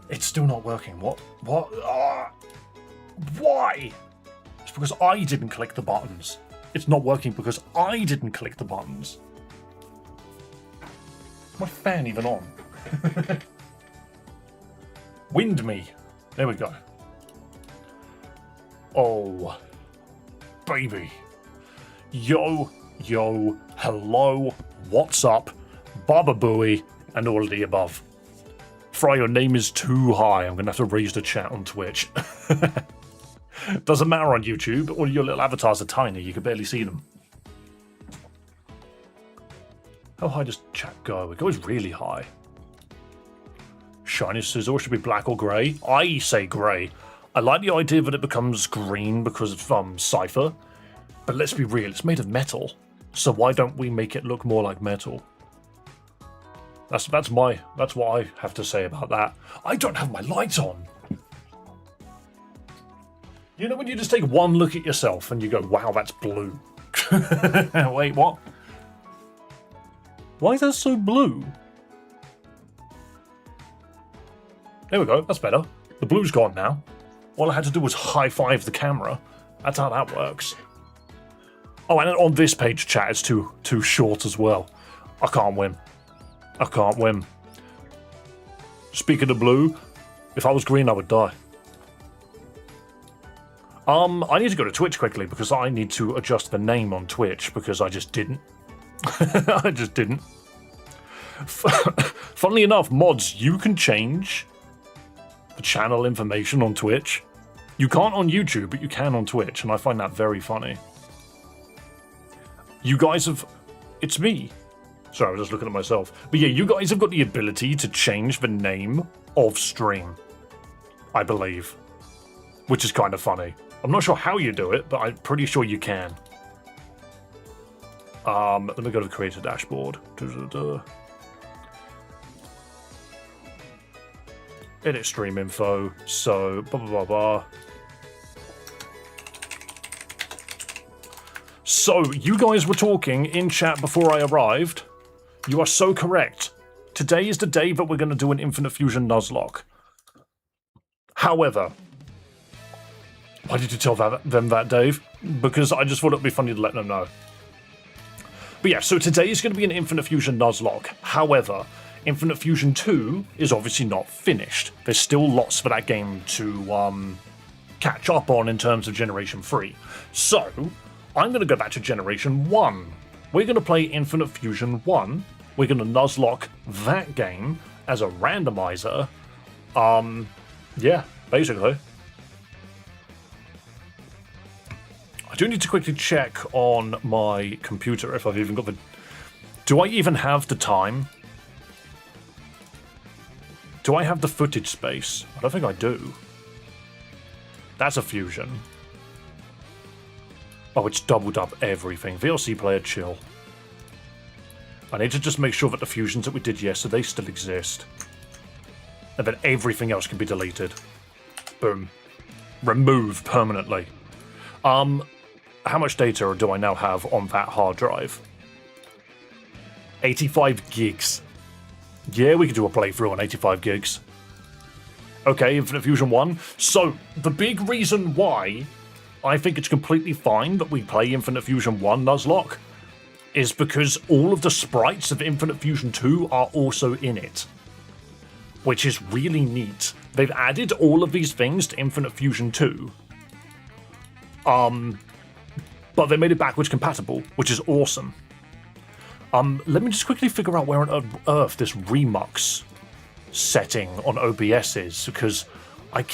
It's still not working. What? What? Why? It's because I didn't click the buttons. It's not working because I didn't click the buttons. Is my fan even on? Wind me. There we go. Oh, baby. Yo, hello, what's up, Baba Booey, and all of the above. Fry, your name is too high. I'm going to have to raise the chat on Twitch. Doesn't matter on YouTube. All your little avatars are tiny. You can barely see them. How high does chat go? It goes really high. Shiny Sizzle should be black or grey. I say grey. I like the idea that it becomes green because of Cypher. But let's be real, it's made of metal. So why don't we make it look more like metal? That's what I have to say about that. I don't have my light on. You know when you just take one look at yourself and you go, wow, that's blue. Wait, what? Why is that so blue? There we go, that's better. The blue's gone now. All I had to do was high-five the camera. That's how that works. Oh, and on this page, chat, it's too short as well. I can't win. I can't win. Speaking of blue, if I was green, I would die. I need to go to Twitch quickly because I need to adjust the name on Twitch because I just didn't. I just didn't. Funnily enough, mods, you can change the channel information on Twitch. You can't on YouTube, but you can on Twitch, and I find that very funny. You guys have... It's me. Sorry, I was just looking at myself. But yeah, you guys have got the ability to change the name of stream, I believe. Which is kind of funny. I'm not sure how you do it, but I'm pretty sure you can. Let me go to the creator dashboard. Edit stream info. So, blah, blah, blah, blah. So, you guys were talking in chat before I arrived. You are so correct. Today is the day that we're going to do an Infinite Fusion Nuzlocke. However, why did you tell them that, Dave? Because I just thought it'd be funny to let them know. But yeah, so today is going to be an Infinite Fusion Nuzlocke. However, Infinite Fusion 2 is obviously not finished. There's still lots for that game to catch up on in terms of Generation 3. So, I'm going to go back to Generation 1. We're going to play Infinite Fusion 1. We're going to Nuzlocke that game as a randomizer. Yeah, basically. I do need to quickly check on my computer if I've even got the... Do I even have the time? Do I have the footage space? I don't think I do. That's a fusion. Oh, it's doubled up everything. VLC player, chill. I need to just make sure that the fusions that we did yesterday still exist. And that everything else can be deleted. Boom. Remove permanently. How much data do I now have on that hard drive? 85 gigs. Yeah, we could do a playthrough on 85 gigs. Okay, Infinite Fusion 1. So, the big reason why I think it's completely fine that we play Infinite Fusion 1 Nuzlocke is because all of the sprites of Infinite Fusion 2 are also in it. Which is really neat. They've added all of these things to Infinite Fusion 2. But they made it backwards compatible, which is awesome. Let me just quickly figure out where on earth this Remux setting on OBS is, because I've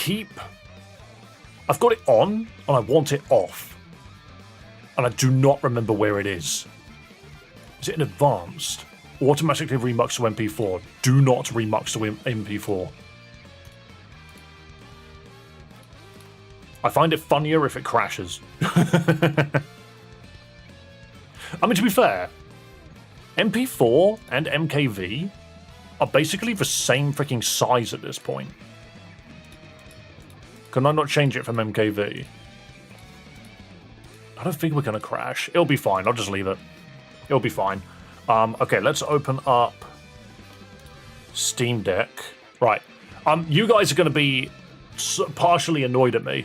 got it on, and I want it off. And I do not remember where it is. Is it in advanced? Automatically remux to MP4. Do not remux to MP4. I find it funnier if it crashes. I mean, to be fair, MP4 and MKV are basically the same freaking size at this point. Can I not change it from MKV? I don't think we're going to crash. It'll be fine. I'll just leave it. It'll be fine. Okay, let's open up Steam Deck. Right. You guys are going to be partially annoyed at me.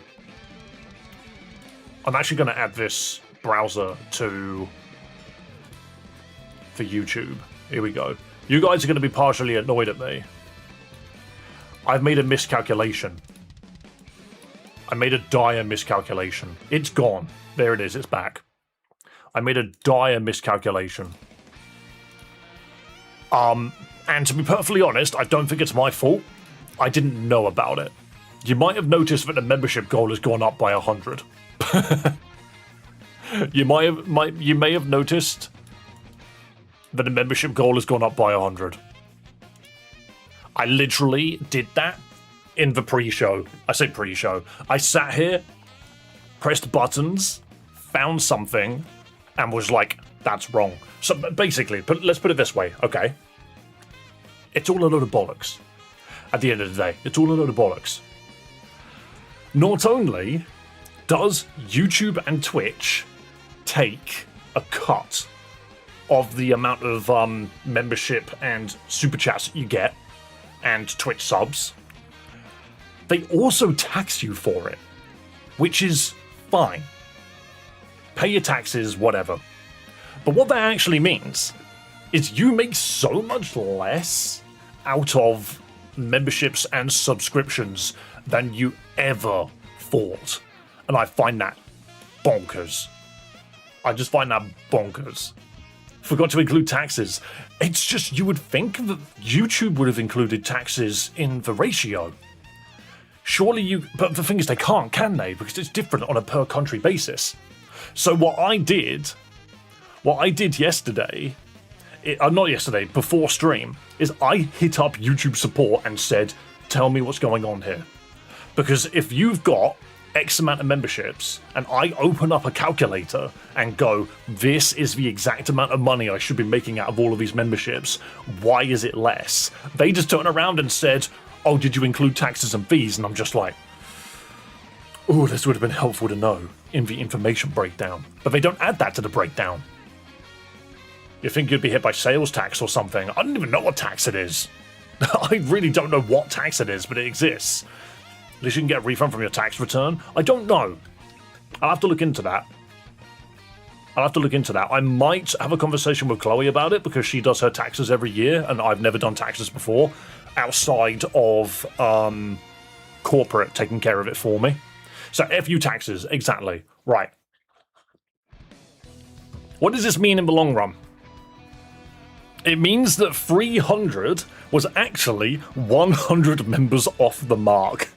I'm actually going to add this browser for YouTube. Here we go. You guys are going to be partially annoyed at me. I've made a miscalculation. I made a dire miscalculation. It's gone. There it is. It's back. I made a dire miscalculation. And to be perfectly honest, I don't think it's my fault. I didn't know about it. You might have noticed that the membership goal has gone up by 100. You may have noticed that the membership goal has gone up by 100. I literally did that in the pre-show. I say pre-show. I sat here, pressed buttons, found something, and was like, that's wrong. So basically, let's put it this way, okay? It's all a load of bollocks. At the end of the day, it's all a load of bollocks. Not only does YouTube and Twitch take a cut of the amount of membership and super chats you get, and Twitch subs, they also tax you for it, which is fine. Pay your taxes, whatever. But what that actually means is you make so much less out of memberships and subscriptions than you ever thought. And I find that bonkers. I just find that bonkers. Forgot to include taxes. It's just, you would think that YouTube would have included taxes in the ratio. Surely but the thing is they can't, can they? Because it's different on a per country basis. So what I did yesterday, not yesterday, before stream, is I hit up YouTube support and said, tell me what's going on here. Because if you've got X amount of memberships and I open up a calculator and go, this is the exact amount of money I should be making out of all of these memberships, why is it less? They just turned around and said, oh, did you include taxes and fees? And I'm just like, oh, this would have been helpful to know in the information breakdown. But they don't add that to the breakdown. You think you'd be hit by sales tax or something? I don't even know what tax it is. I really don't know what tax it is, but it exists. At least you can get a refund from your tax return. I don't know. I'll have to look into that. I might have a conversation with Chloe about it because she does her taxes every year and I've never done taxes before outside of corporate taking care of it for me. So F you taxes, exactly. Right. What does this mean in the long run? It means that 300 was actually 100 members off the mark.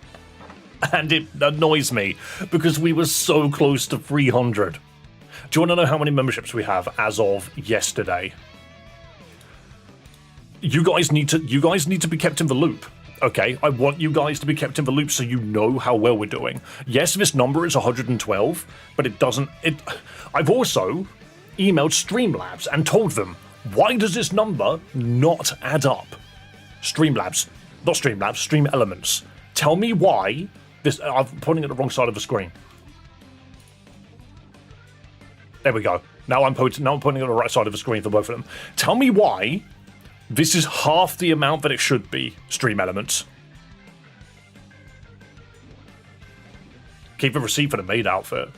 And it annoys me because we were so close to 300. Do you want to know how many memberships we have as of yesterday? You guys need to be kept in the loop. Okay, I want you guys to be kept in the loop so you know how well we're doing. Yes, this number is 112, but it doesn't. I've also emailed Streamlabs and told them, why does this number not add up? Streamlabs, not Streamlabs, Stream Elements. Tell me why this. I'm pointing at the wrong side of the screen. There we go. Now I'm pointing at the right side of the screen for both of them. Tell me why this is half the amount that it should be, Stream Elements. Keep a receipt for the maid outfit.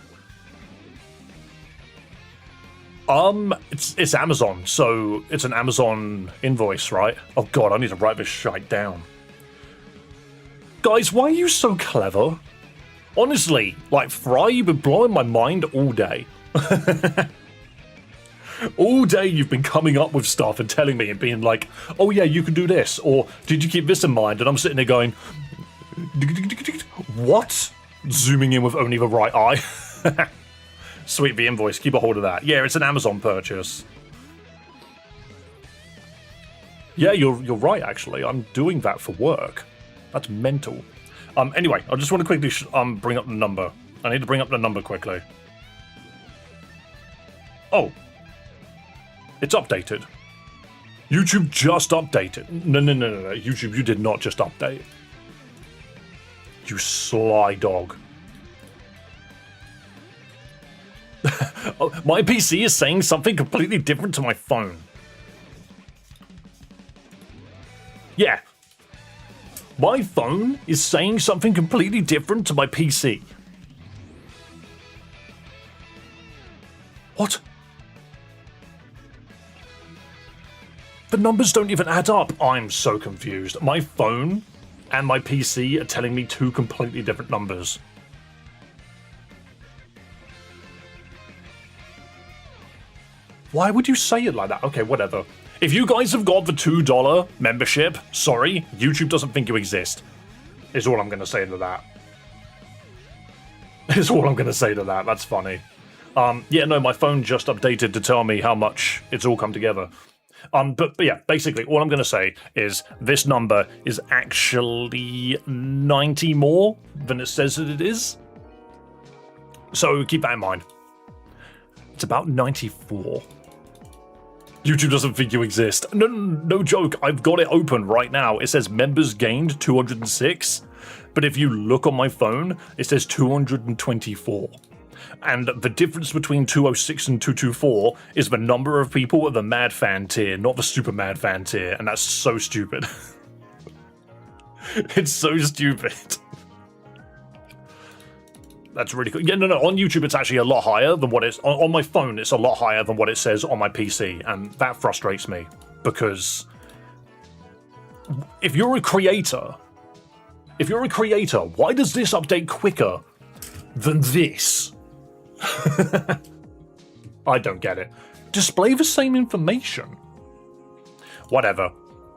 It's Amazon, so it's an Amazon invoice, right? Oh god, I need to write this shite down. Guys, why are you so clever? Honestly, like, Fry, you've been blowing my mind all day. All day you've been coming up with stuff and telling me and being like, oh yeah, you can do this, or did you keep this in mind? And I'm sitting there going, what? Zooming in with only the right eye. Sweet, the invoice, keep a hold of that. Yeah, it's an Amazon purchase. Yeah, you're right, actually. I'm doing that for work. That's mental. Anyway, I just want to quickly bring up the number. I need to bring up the number quickly. Oh. It's updated. YouTube just updated. No. YouTube, you did not just update. You sly dog. My PC is saying something completely different to my phone. Yeah. My phone is saying something completely different to my PC. What? The numbers don't even add up. I'm so confused. My phone and my PC are telling me two completely different numbers. Why would you say it like that? Okay, whatever. If you guys have got the $2 membership, sorry, YouTube doesn't think you exist. Is all I'm going to say to that. Is all I'm going to say to that. That's funny. Yeah, no, my phone just updated to tell me how much it's all come together. But yeah, basically, all I'm going to say is this number is actually 90 more than it says that it is. So keep that in mind. It's about 94. YouTube doesn't think you exist. No joke. I've got it open right now. It says members gained 206. But if you look on my phone, it says 224. And the difference between 206 and 224 is the number of people at the mad fan tier, not the super mad fan tier. And that's so stupid. It's so stupid. That's really cool. Yeah, no, on YouTube it's actually a lot higher than what it's... On my phone, it's a lot higher than what it says on my PC, and that frustrates me, because if you're a creator, why does this update quicker than this? I don't get it. Display the same information. Whatever.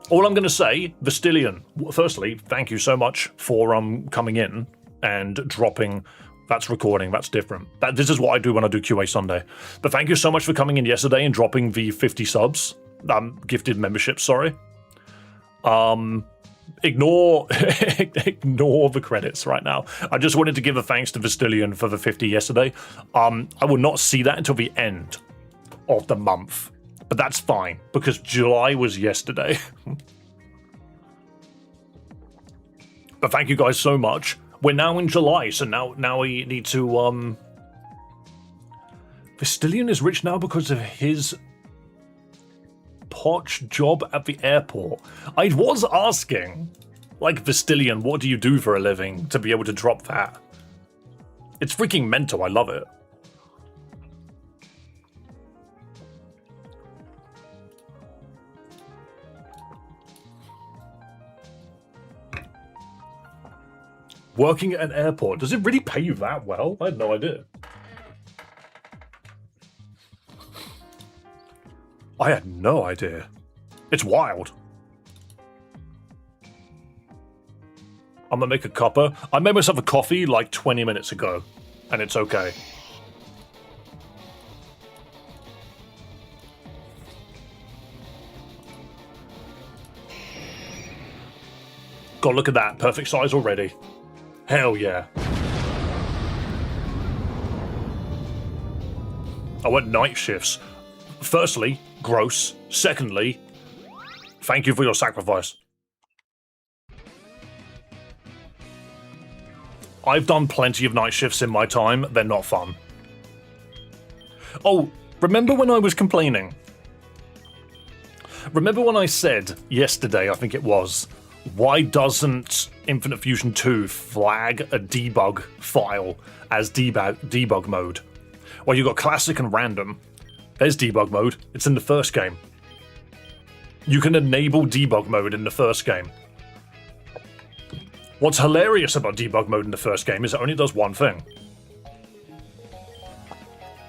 All I'm going to say, Vestillion, firstly, thank you so much for coming in and dropping... That's recording, that's different. This is what I do when I do QA Sunday. But thank you so much for coming in yesterday and dropping the 50 subs. Gifted membership, sorry. Ignore the credits right now. I just wanted to give a thanks to Vestillion for the 50 yesterday. I will not see that until the end of the month. But that's fine, because July was yesterday. But thank you guys so much. We're now in July, so now we need to, Vestillion is rich now because of his poch job at the airport. I was asking, like, Vestillion, what do you do for a living to be able to drop that? It's freaking mental, I love it. Working at an airport, does it really pay you that well? I had no idea. I had no idea. It's wild. I'm gonna make a cuppa. I made myself a coffee like 20 minutes ago, and it's okay. God, look at that. Perfect size already. Hell yeah. I went night shifts. Firstly, gross. Secondly, thank you for your sacrifice. I've done plenty of night shifts in my time. They're not fun. Oh, remember when I was complaining? Remember when I said yesterday, I think it was, why doesn't Infinite Fusion 2 flag a debug file as debug mode? Well, you got classic and random. There's debug mode. It's in the first game. You can enable debug mode in the first game. What's hilarious about debug mode in the first game is it only does one thing.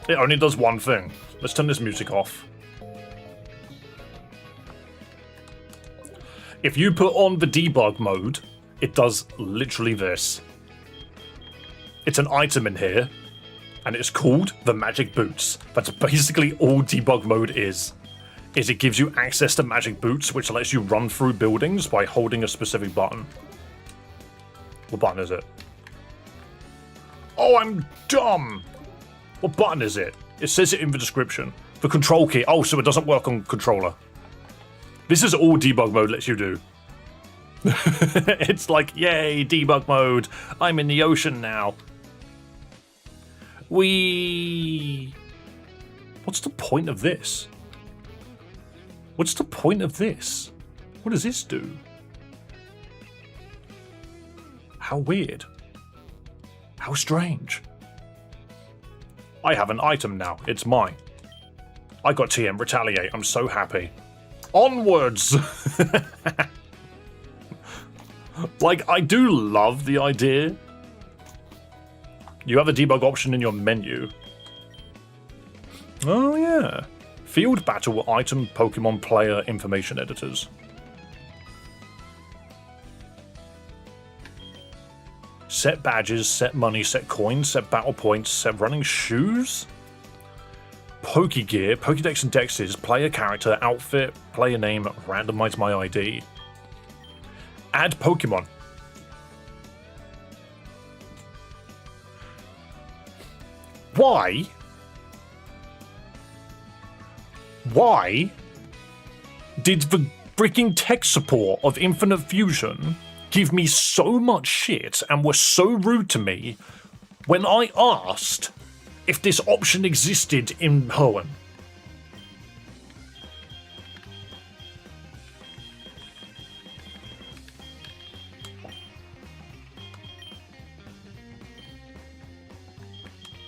It only does one thing. Let's turn this music off. If you put on the debug mode, it does literally this. It's an item in here, and it's called the Magic Boots. That's basically all debug mode is it gives you access to Magic Boots, which lets you run through buildings by holding a specific button. What button is it? Oh, I'm dumb! What button is it? It says it in the description. The control key. Oh, so it doesn't work on controller. This is all debug mode lets you do. It's like, yay, debug mode. I'm in the ocean now. What's the point of this? What's the point of this? What does this do? How weird. How strange. I have an item now. It's mine. I got TM Retaliate. I'm so happy. Onwards! Like, I do love the idea. You have a debug option in your menu. Oh, yeah. Field Battle Item Pokemon Player Information Editors. Set badges, set money, set coins, set battle points, set running shoes? Pokegear, Pokedex and Dexes, player character, outfit, player name, randomize my ID. Add Pokemon. Why? Why did the freaking tech support of Infinite Fusion give me so much shit and were so rude to me when I asked if this option existed in Hoenn?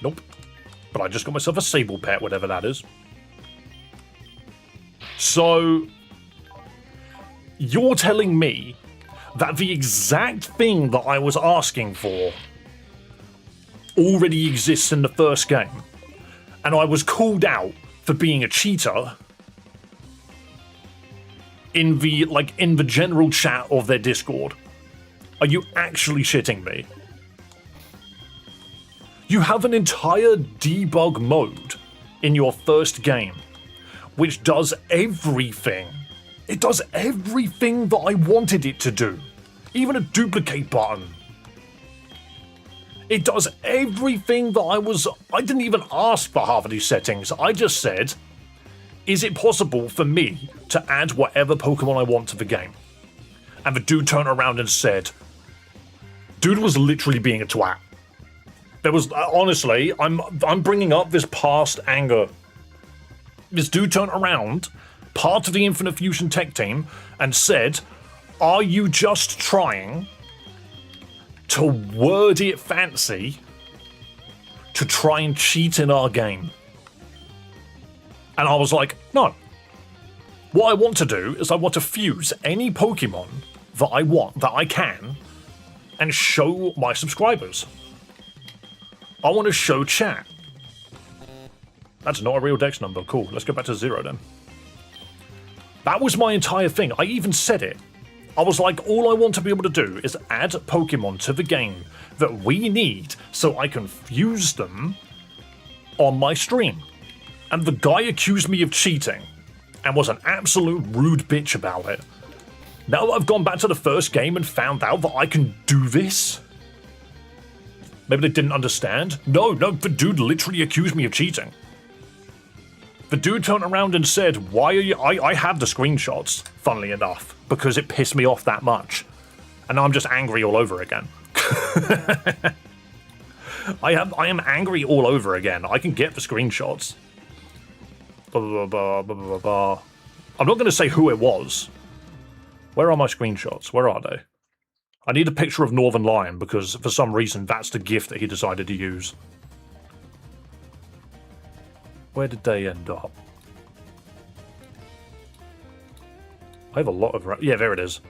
Nope. But I just got myself a Sable pet, whatever that is. So, you're telling me that the exact thing that I was asking for already exists in the first game, and I was called out for being a cheater in the general chat of their Discord? Are you actually shitting me? You have an entire debug mode in your first game, which does everything. It does everything that I wanted it to do. Even a duplicate button. It does everything that I didn't even ask for half of these settings. I just said, is it possible for me to add whatever Pokemon I want to the game? And the dude turned around and said, dude was literally being a twat. There was, honestly, I'm bringing up this past anger. This dude turned around, part of the Infinite Fusion tech team, and said, are you just trying to word it fancy to try and cheat in our game? And I was like, no. What I want to do is I want to fuse any Pokemon that I want, that I can, and show my subscribers. I want to show chat. That's not a real dex number. Cool. Let's go back to 0 then. That was my entire thing. I even said it. I was like, all I want to be able to do is add Pokemon to the game that we need so I can fuse them on my stream. And the guy accused me of cheating and was an absolute rude bitch about it. Now that I've gone back to the first game and found out that I can do this, maybe they didn't understand. No, the dude literally accused me of cheating. The dude turned around and said, why are you... I have the screenshots, funnily enough, because it pissed me off that much. And now I'm just angry all over again. I am angry all over again. I can get the screenshots. I'm not going to say who it was. Where are my screenshots? Where are they? I need a picture of Northern Lion because for some reason that's the gift that he decided to use. Where did they end up? I have a lot of... Yeah, there it is.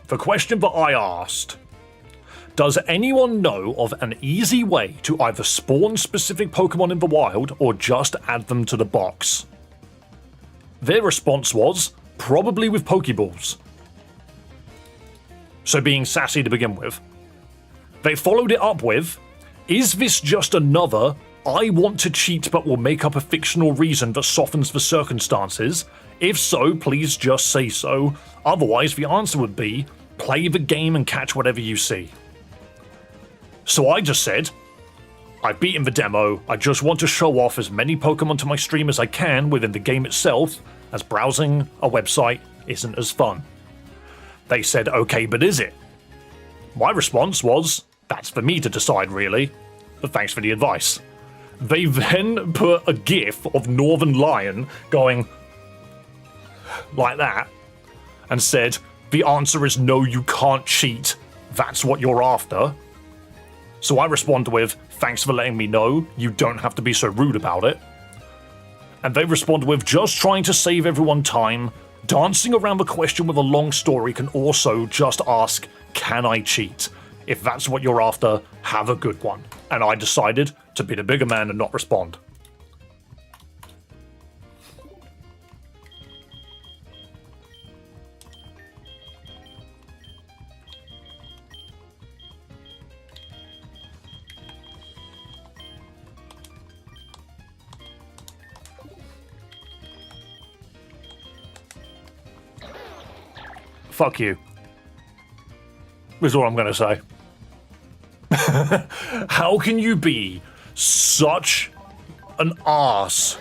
The question that I asked. Does anyone know of an easy way to either spawn specific Pokemon in the wild or just add them to the box? Their response was, probably with Pokeballs. So being sassy to begin with. They followed it up with, is this just another I want to cheat but will make up a fictional reason that softens the circumstances? If so, please just say so. Otherwise, the answer would be, play the game and catch whatever you see. So I just said, I've beaten the demo, I just want to show off as many Pokemon to my stream as I can within the game itself, as browsing a website isn't as fun. They said, okay, but is it? My response was, that's for me to decide really, but thanks for the advice. They then put a gif of Northern Lion going like that and said, the answer is no, you can't cheat. that's what you're after. So I respond with, thanks for letting me know, you don't have to be so rude about it. And they respond with, just trying to save everyone time. Dancing around the question with a long story can also just ask, can I cheat? If that's what you're after, have a good one. And I decided to be the bigger man and not respond. Fuck you. Is all I'm gonna say. How can you be such an ass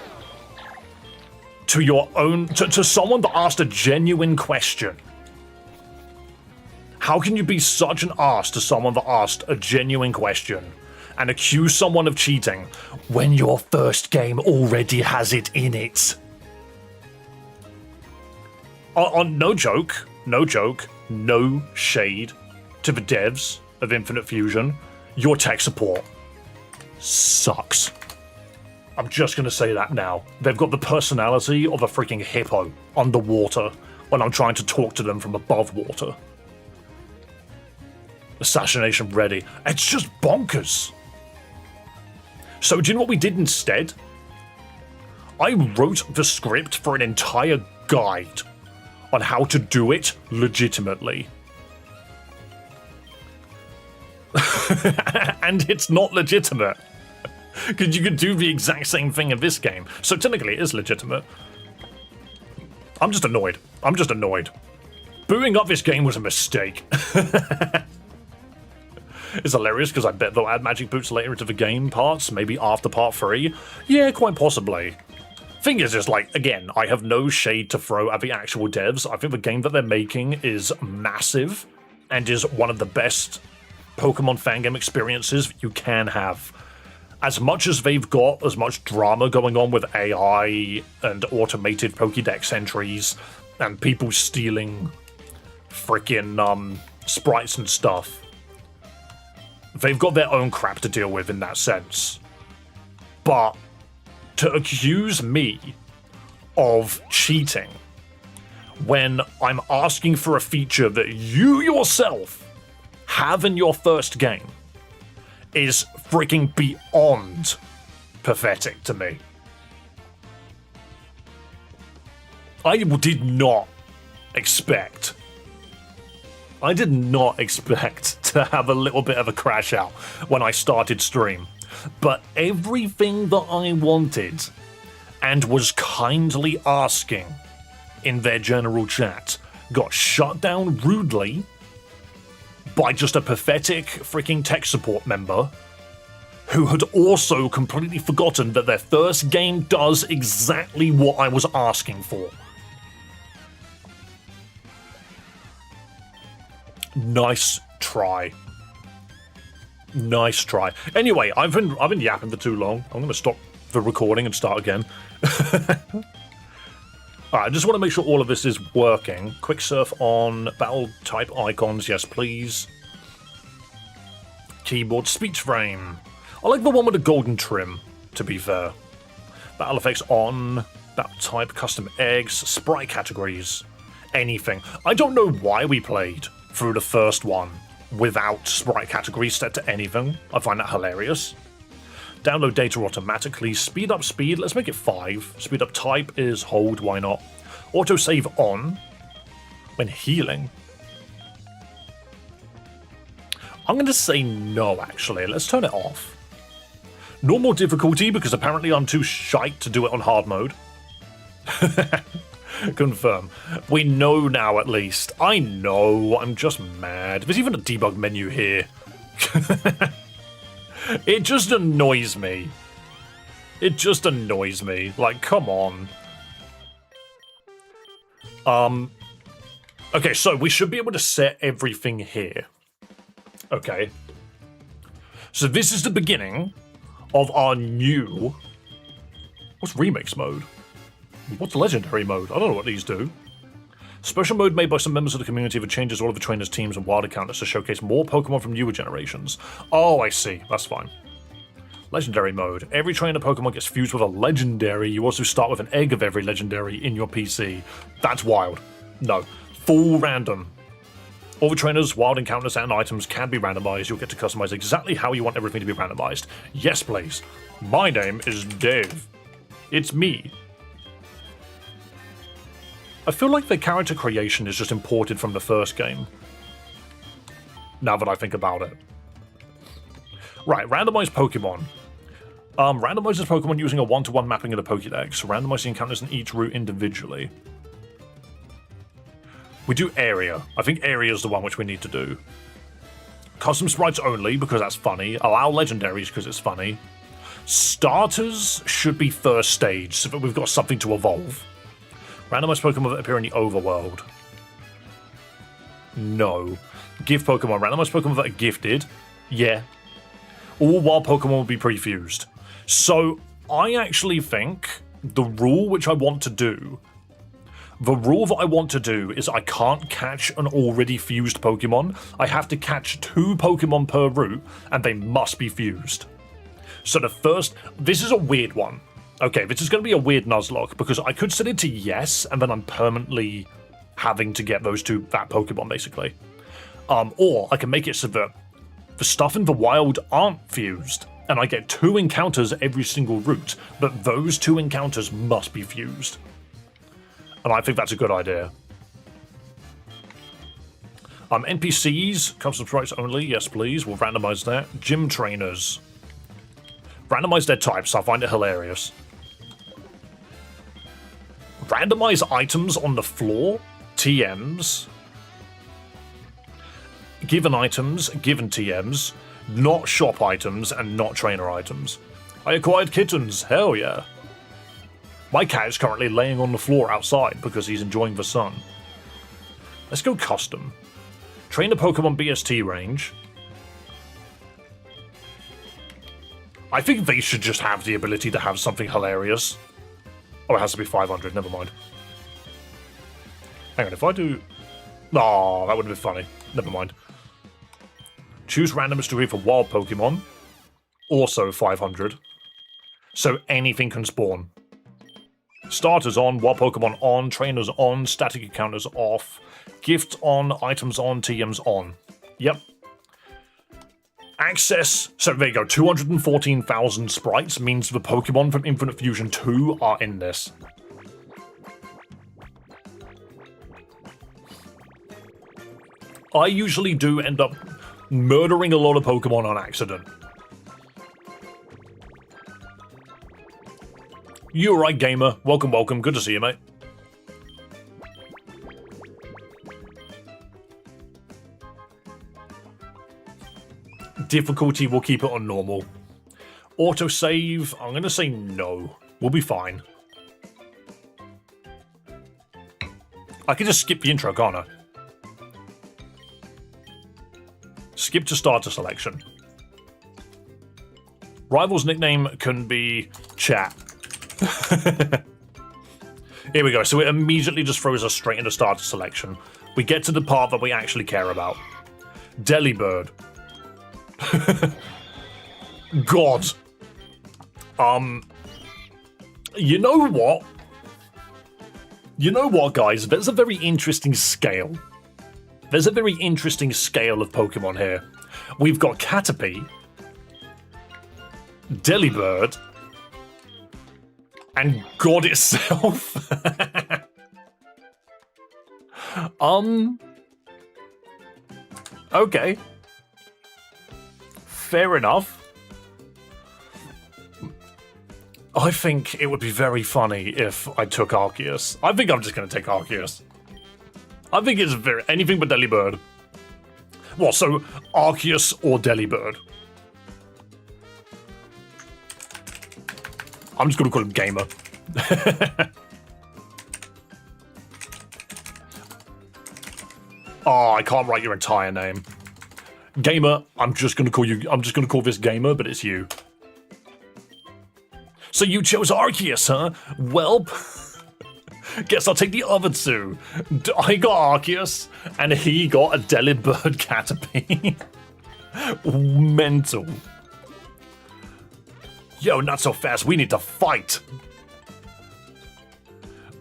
to your own, to someone that asked a genuine question? How can you be such an ass to someone that asked a genuine question and accuse someone of cheating when your first game already has it in it? No joke, no shade to the devs of Infinite Fusion. Your tech support sucks. I'm just gonna say that now. They've got the personality of a freaking hippo underwater when I'm trying to talk to them from above water. Assassination ready. It's just bonkers. So do you know what we did instead? I wrote the script for an entire guide on how to do it legitimately. And it's not legitimate. Because you could do the exact same thing in this game. So technically it is legitimate. I'm just annoyed. Booting up this game was a mistake. It's hilarious because I bet they'll add magic boots later into the game parts, maybe after part 3. Yeah, quite possibly. Thing is, just like, again, I have no shade to throw at the actual devs. I think the game that they're making is massive and is one of the best Pokemon fangame experiences you can have. As much as they've got as much drama going on with AI and automated Pokédex entries and people stealing freaking sprites and stuff, they've got their own crap to deal with in that sense. But to accuse me of cheating when I'm asking for a feature that you yourself have in your first game is freaking beyond pathetic to me. I did not expect to have a little bit of a crash out when I started stream. But everything that I wanted and was kindly asking in their general chat got shut down rudely by just a pathetic freaking tech support member who had also completely forgotten that their first game does exactly what I was asking for. Nice try. Nice try. Anyway, I've been yapping for too long. I'm going to stop the recording and start again. Alright, I just want to make sure all of this is working. Quick surf on battle type icons, yes please. Keyboard speech frame. I like the one with the golden trim, to be fair. Battle effects on, battle type, custom eggs, sprite categories, anything. I don't know why we played through the first one without sprite categories set to anything. I find that hilarious. Download data automatically. Speed up speed. Let's make it 5. Speed up type is hold. Why not? Autosave on when healing. I'm going to say no, actually. Let's turn it off. Normal difficulty, because apparently I'm too shite to do it on hard mode. Confirm. We know now, at least. I know. I'm just mad. There's even a debug menu here. It just annoys me. It just annoys me. Like, come on. Okay, so we should be able to set everything here. Okay. So this is the beginning of our new... What's remix mode? What's legendary mode? I don't know what these do. Special mode made by some members of the community that changes all of the trainers' teams and wild encounters to showcase more Pokemon from newer generations. Oh, I see. That's fine. Legendary mode. Every trainer Pokemon gets fused with a legendary. You also start with an egg of every legendary in your PC. That's wild. No. Full random. All the trainers, wild encounters, and items can be randomized. You'll get to customize exactly how you want everything to be randomized. Yes, please. My name is Dave. It's me. I feel like the character creation is just imported from the first game. Now that I think about it. Right, randomized Pokemon. Randomizes Pokemon using a one-to-one mapping of the Pokédex. Randomize the encounters in each route individually. We do area. I think area is the one which we need to do. Custom sprites only, because that's funny. Allow legendaries, because it's funny. Starters should be first stage, so that we've got something to evolve. Randomized Pokemon that appear in the overworld. No. Give Pokemon. Randomized Pokemon that are gifted. Yeah. All wild Pokemon will be pre-fused. So, I actually think the rule which I want to do... The rule that I want to do is I can't catch an already fused Pokemon. I have to catch 2 Pokemon per route, and they must be fused. So the first... This is a weird one. Okay, this is going to be a weird Nuzlocke, because I could set it to yes, and then I'm permanently having to get that Pokemon, basically. Or I can make it so that the stuff in the wild aren't fused, and I get 2 encounters every single route, but those 2 encounters must be fused. And I think that's a good idea. NPCs, custom sprites only, yes please, we'll randomize that. Gym trainers. Randomize their types, I find it hilarious. Randomize items on the floor, TMs. Given items, given TMs, not shop items, and not trainer items. I acquired kittens, hell yeah. My cat is currently laying on the floor outside because he's enjoying the sun. Let's go custom. Train the Pokemon BST range. I think they should just have the ability to have something hilarious. Oh, it has to be 500, never mind. Hang on, if I do... Oh, that would have been funny. Never mind. Choose randomest degree for wild Pokemon. Also 500. So anything can spawn. Starters on, wild Pokemon on, trainers on, static encounters off, gifts on, items on, TMs on. Yep. Access, so there you go, 214,000 sprites means the Pokemon from Infinite Fusion 2 are in this. I usually do end up murdering a lot of Pokemon on accident. You alright, gamer? Welcome, welcome. Good to see you, mate. Difficulty, we'll keep it on normal. Autosave, I'm going to say no. We'll be fine. I can just skip the intro, can't I? Skip to starter selection. Rival's nickname can be Chat. Here we go. So it immediately just throws us straight into starter selection. We get to the part that we actually care about. Delibird. God. You know what? You know what, guys? There's a very interesting scale. There's a very interesting scale of Pokemon here. We've got Caterpie, Delibird, and God itself. Okay. Fair enough. I think it would be very funny if I took Arceus. I think I'm just going to take Arceus. I think it's very... anything but Delibird. Well, so Arceus or Delibird. I'm just going to call him Gamer. Oh, I can't write your entire name. Gamer, I'm just going to call this Gamer, but it's you. So you chose Arceus, huh? Welp. Guess I'll take the other two. I got Arceus, and he got a Delibird Caterpie. Mental. Yo, not so fast. We need to fight.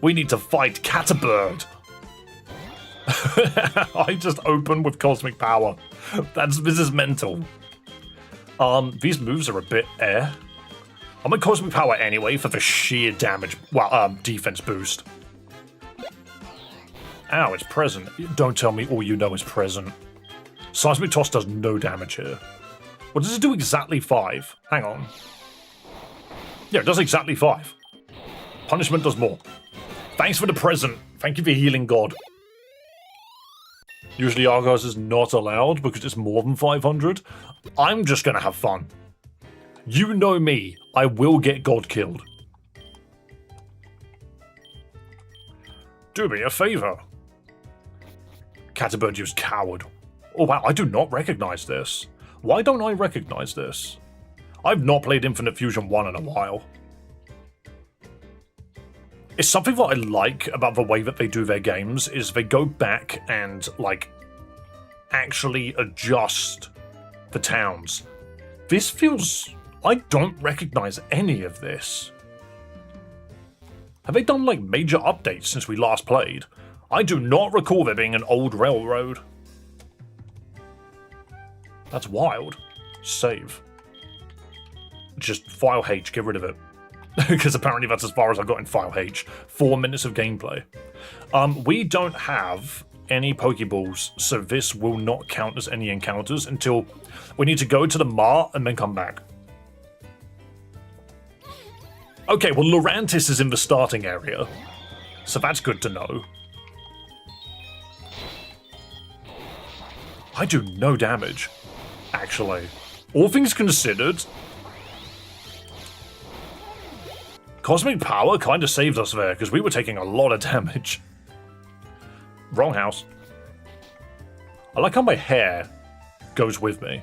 We need to fight Caterbird. I just open with Cosmic Power. This is mental. These moves are a bit I'm at Cosmic Power anyway for the sheer damage, defense boost. Ow, it's present. Don't tell me all you know is present. Seismic Toss does no damage here. What does it do exactly 5? Hang on. Yeah, it does exactly 5. Punishment does more. Thanks for the present. Thank you for healing God. Usually Arceus is not allowed because it's more than 500. I'm just gonna have fun. You know me. I will get God killed. Do me a favor. Caterbird used Coward. Oh wow, I do not recognize this. Why don't I recognize this? I've not played Infinite Fusion 1 in a while. It's something that I like about the way that they do their games is they go back and, like, actually adjust the towns. This feels... I don't recognize any of this. Have they done, like, major updates since we last played? I do not recall there being an old railroad. That's wild. Save. Just file H, get rid of it. Because apparently that's as far as I got in file H. 4 minutes of gameplay. We don't have any Pokeballs, so this will not count as any encounters until we need to go to the Mart and then come back. Okay, well Lurantis is in the starting area, so that's good to know. I do no damage, actually. All things considered, Cosmic Power kind of saved us there, because we were taking a lot of damage. Wrong house. I like how my hair goes with me.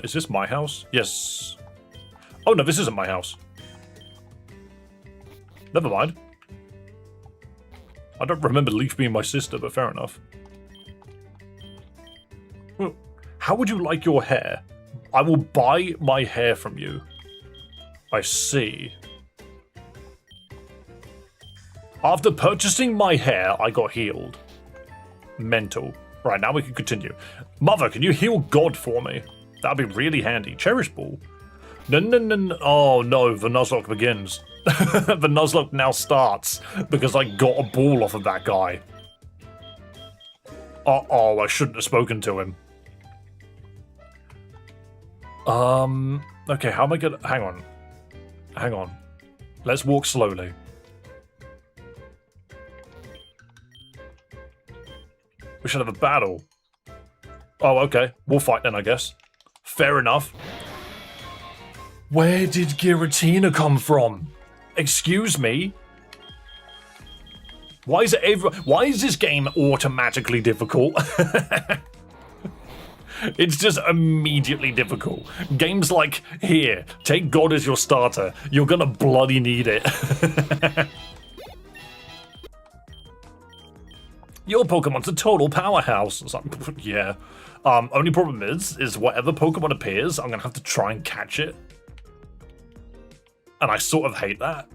Is this my house? Yes. Oh no, this isn't my house. Never mind. I don't remember Leaf being my sister, but fair enough. Well, how would you like your hair? I will buy my hair from you. I see. After purchasing my hair, I got healed. Mental. Right, now we can continue. Mother, can you heal God for me? That'd be really handy. Cherish Ball. No. Oh no, the Nuzlocke begins. The Nuzlocke now starts because I got a ball off of that guy. Uh-oh, I shouldn't have spoken to him. Okay, how am I gonna... Hang on. Let's walk slowly. We should have a battle. Oh, okay. We'll fight then, I guess. Fair enough. Where did Giratina come from? Excuse me? Why is this game automatically difficult? It's just immediately difficult. Games like, here, take God as your starter. You're gonna bloody need it. Your Pokemon's a total powerhouse. It's like, yeah. Only problem is whatever Pokemon appears, I'm gonna have to try and catch it. And I sort of hate that.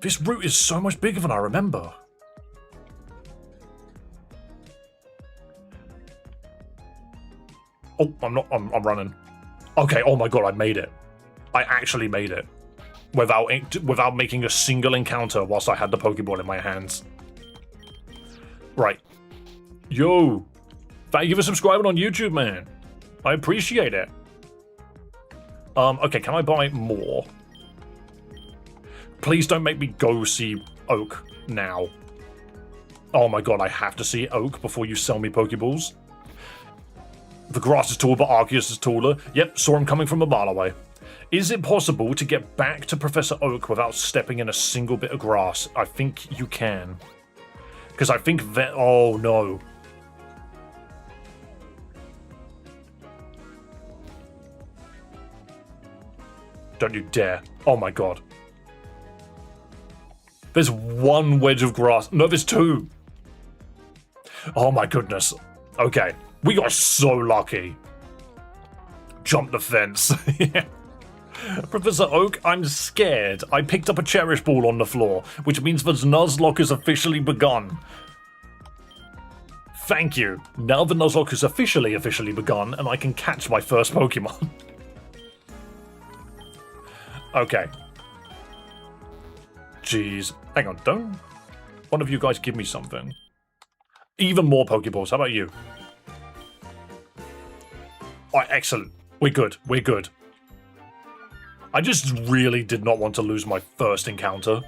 This route is so much bigger than I remember. Oh, I'm running. Okay, oh my god, I made it. I actually made it. Without making a single encounter whilst I had the Pokeball in my hands. Right. Yo. Thank you for subscribing on YouTube, man. I appreciate it. Okay, can I buy more? Please don't make me go see Oak now. Oh my god, I have to see Oak before you sell me Pokeballs. The grass is tall, but Arceus is taller. Yep, saw him coming from a mile away. Is it possible to get back to Professor Oak without stepping in a single bit of grass? I think you can. Because I think that... Oh, no. Don't you dare. Oh, my God. There's one wedge of grass. No, there's two. Oh my goodness. Okay. We got so lucky. Jump the fence. Yeah. Professor Oak, I'm scared. I picked up a cherish ball on the floor, which means the Nuzlocke has officially begun. Thank you. Now the Nuzlocke has officially begun, and I can catch my first Pokemon. Okay. Jeez. Hang on, don't one of you guys give me something? Even more Pokeballs. How about you? Alright, excellent. We're good. We're good. I just really did not want to lose my first encounter.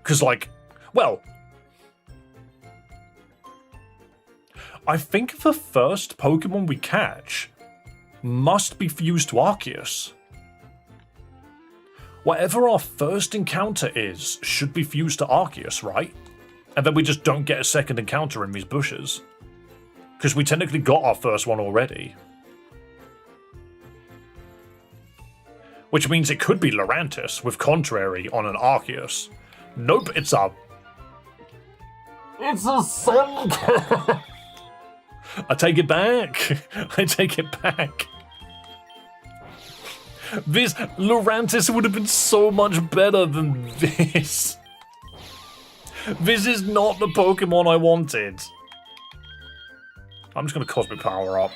Because, like, well, I think the first Pokemon we catch must be fused to Arceus. Whatever our first encounter is should be fused to Arceus, right? And then we just don't get a second encounter in these bushes. Because we technically got our first one already. Which means it could be Lurantis with Contrary on an Arceus. Nope, it's a Sunken! I take it back. I take it back. This Lurantis would have been so much better than this. This is not the Pokemon I wanted. I'm just going to Cosmic Power up.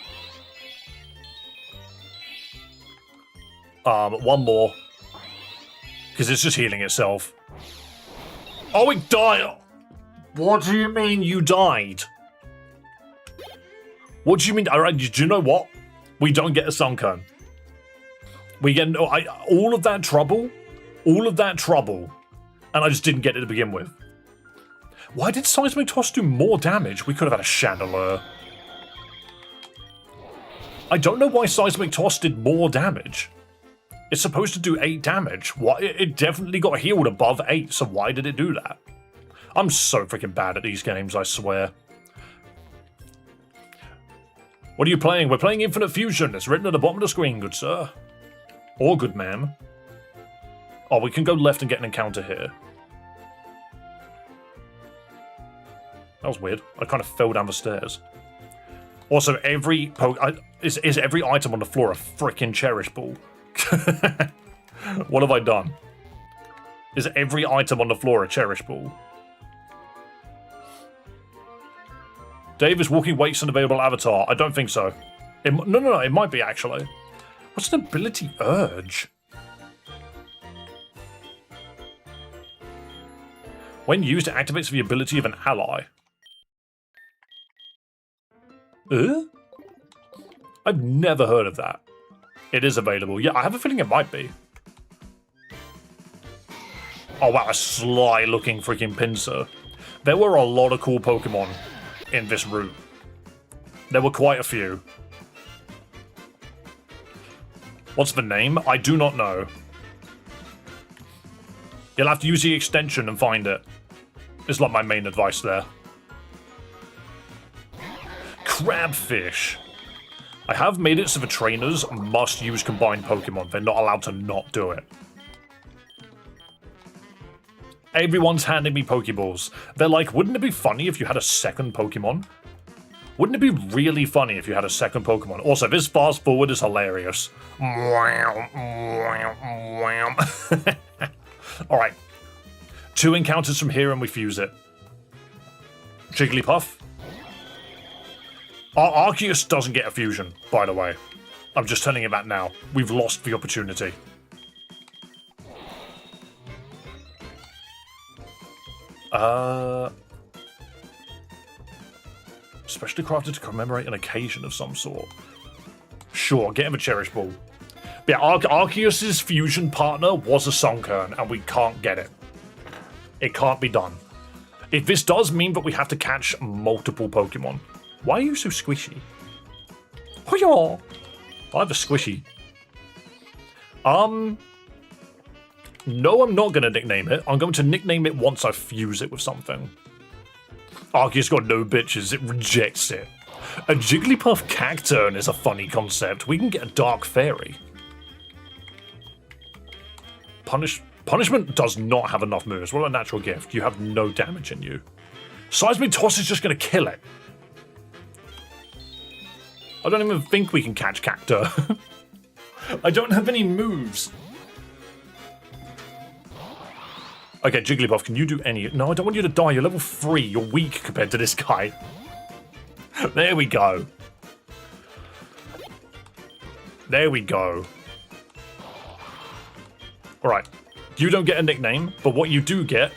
One more. Because it's just healing itself. Oh, it died! What do you mean you died? What do you mean? Alright, do you know what? We don't get a Sunkern. We get all of that trouble, and I just didn't get it to begin with. Why did Seismic Toss do more damage? We could have had a Chandelure. I don't know why Seismic Toss did more damage. It's supposed to do 8 damage. Why? It definitely got healed above 8, so why did it do that? I'm so freaking bad at these games, I swear. What are you playing? We're playing Infinite Fusion. It's written at the bottom of the screen, good sir. Or good ma'am. Oh, we can go left and get an encounter here. That was weird. I kind of fell down the stairs. Also, every is every item on the floor a frickin' Cherish Ball? What have I done? Is every item on the floor a Cherish Ball? Dave is walking weights an available avatar. I don't think so. No, it might be actually. What's an ability urge? When used, it activates the ability of an ally. I've never heard of that. It is available. Yeah, I have a feeling it might be. Oh wow, a sly looking freaking Pinsir. There were a lot of cool Pokemon in this route. There were quite a few. What's the name? I do not know. You'll have to use the extension and find it. It's like my main advice there. Crabfish. I have made it so the trainers must use combined Pokemon. They're not allowed to not do it. Everyone's handing me Pokeballs. They're like, wouldn't it be funny if you had a second Pokemon? Wouldn't it be really funny if you had a second Pokemon? Also, this fast forward is hilarious. Alright. 2 encounters from here and we fuse it. Jigglypuff. Arceus doesn't get a fusion, by the way. I'm just telling you that now. We've lost the opportunity. Specially crafted to commemorate an occasion of some sort. Sure, get him a Cherish Ball. But yeah, Arceus' fusion partner was a Sunkern, and we can't get it. It can't be done. If this does mean that we have to catch multiple Pokemon. Why are you so squishy? Hoya! I have a squishy. No, I'm not going to nickname it. I'm going to nickname it once I fuse it with something. Arceus got no bitches. It rejects it. A Jigglypuff Cacturn is a funny concept. We can get a Dark Fairy. Punish... Punishment does not have enough moves. What about Natural Gift? You have no damage in you. Seismic Toss is just going to kill it. I don't even think we can catch Cactur. I don't have any moves. Okay, Jigglypuff, can you do any... No, I don't want you to die. You're level 3. You're weak compared to this guy. There we go. There we go. Alright. You don't get a nickname, but what you do get...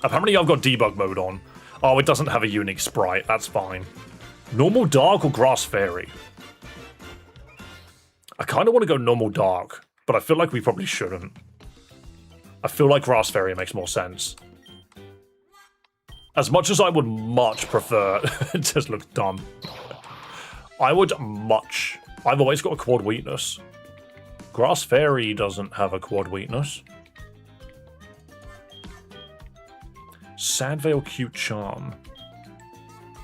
Apparently I've got debug mode on. Oh, it doesn't have a unique sprite. That's fine. Normal Dark or Grass Fairy? I kind of want to go Normal Dark, but I feel like we probably shouldn't. I feel like Grass Fairy makes more sense. As much as I would much prefer... It just looks dumb. I would much... I've always got a quad weakness. Grass Fairy doesn't have a quad weakness. Sandvale Cute Charm.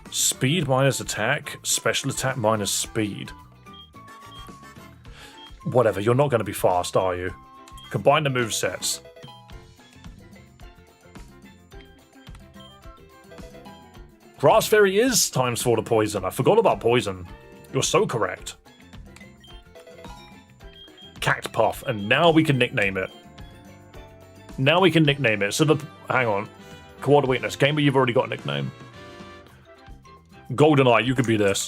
Speed minus attack, special attack minus speed. Whatever, you're not going to be fast, are you? Combine the movesets. Grass Fairy is times 4 to poison. I forgot about poison. You're so correct. Cactpuff, and now we can nickname it. Now we can nickname it. So the... Hang on. Quad weakness. Gamer, you've already got a nickname. GoldenEye, you could be this.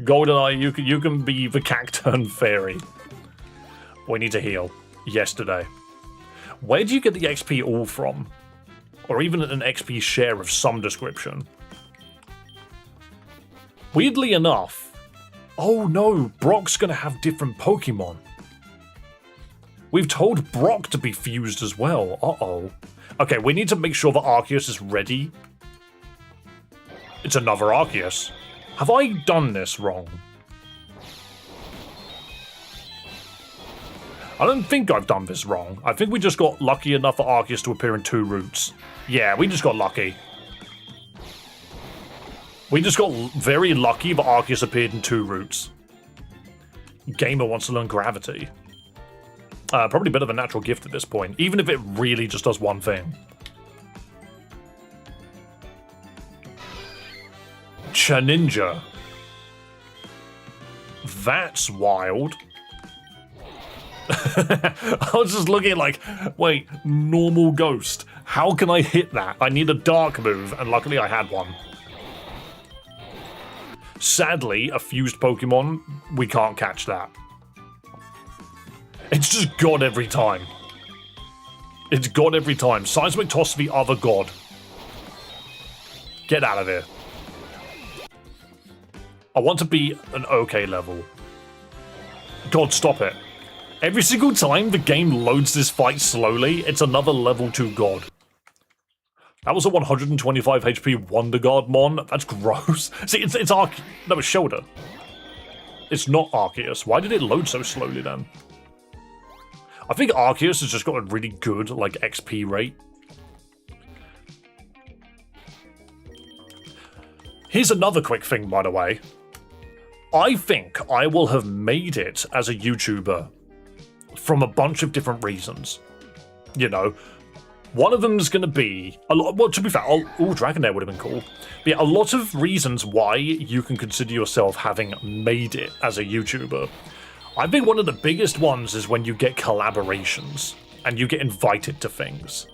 GoldenEye, you can be the Cacturn Fairy. We need to heal. Yesterday. Where do you get the XP all from? Or even an XP share of some description? Weirdly enough... Oh no, Brock's gonna have different Pokemon. We've told Brock to be fused as well. Uh-oh. Okay, we need to make sure that Arceus is ready. It's another Arceus. Have I done this wrong? I don't think I've done this wrong. I think we just got lucky enough for Arceus to appear in 2 routes. Yeah, we just got lucky. We just got very lucky that Arceus appeared in 2 routes. Gamer wants to learn Gravity. Probably better than Natural Gift at this point, even if it really just does one thing. Ninja. That's wild. I was just looking like, wait, normal ghost. How can I hit that? I need a dark move, and luckily I had one. Sadly, a fused Pokemon, we can't catch that. It's just God every time. It's God every time. Seismic Toss the other God. Get out of here. I want to be an okay level. God, stop it. Every single time the game loads this fight slowly, it's another level 2 God. That was a 125 HP Wonder Guard Mon. That's gross. See, it's Arceus. No, it's Shoulder. It's not Arceus. Why did it load so slowly then? I think Arceus has just got a really good, like, XP rate. Here's another quick thing, by the way. I think I will have made it as a YouTuber from a bunch of different reasons. You know, one of them's going to be a lot. Well, to be fair, Dragonair would have been cool. But yeah, a lot of reasons why you can consider yourself having made it as a YouTuber. I think one of the biggest ones is when you get collaborations and you get invited to things.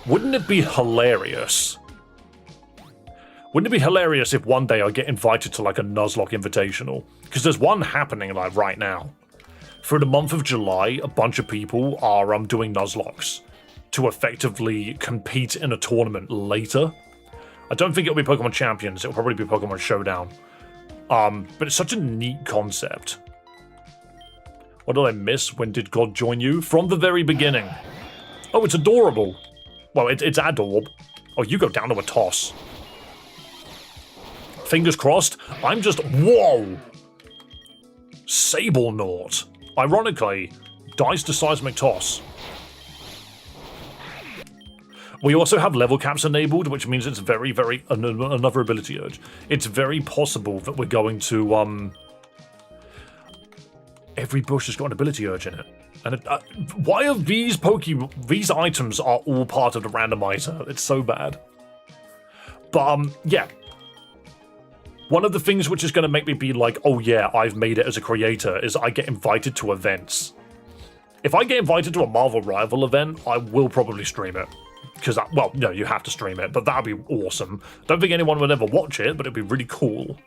Wouldn't it be hilarious? Wouldn't it be hilarious if one day I get invited to like a Nuzlocke Invitational? Because there's one happening like right now. For the month of July, a bunch of people are doing Nuzlockes to effectively compete in a tournament later. I don't think it'll be Pokemon Champions, it'll probably be Pokemon Showdown. But it's such a neat concept. What did I miss? When did God join you? From the very beginning. Oh, it's adorable. Well, it's Adorb. Oh, you go down to a toss. Fingers crossed. I'm just... Whoa! Sablenaught. Ironically, dies to Seismic Toss. We also have level caps enabled, which means it's very, very... Another ability urge. It's very possible that we're going to... Every bush has got an ability urge in it. And why are these these items are all part of the randomizer? It's so bad. But yeah. One of the things which is going to make me be like, oh yeah, I've made it as a creator, is I get invited to events. If I get invited to a Marvel Rival event, I will probably stream it. Because, well, no, you have to stream it, but that would be awesome. Don't think anyone would ever watch it, but it'd be really cool.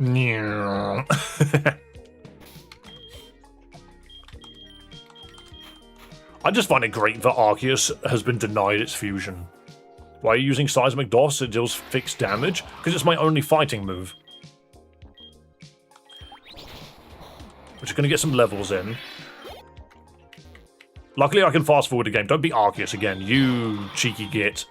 I just find it great that Arceus has been denied its fusion. Why are you using Seismic DOS? It deals fixed damage? Because it's my only fighting move. We're just going to get some levels in. Luckily, I can fast forward the game. Don't be Arceus again, you cheeky git.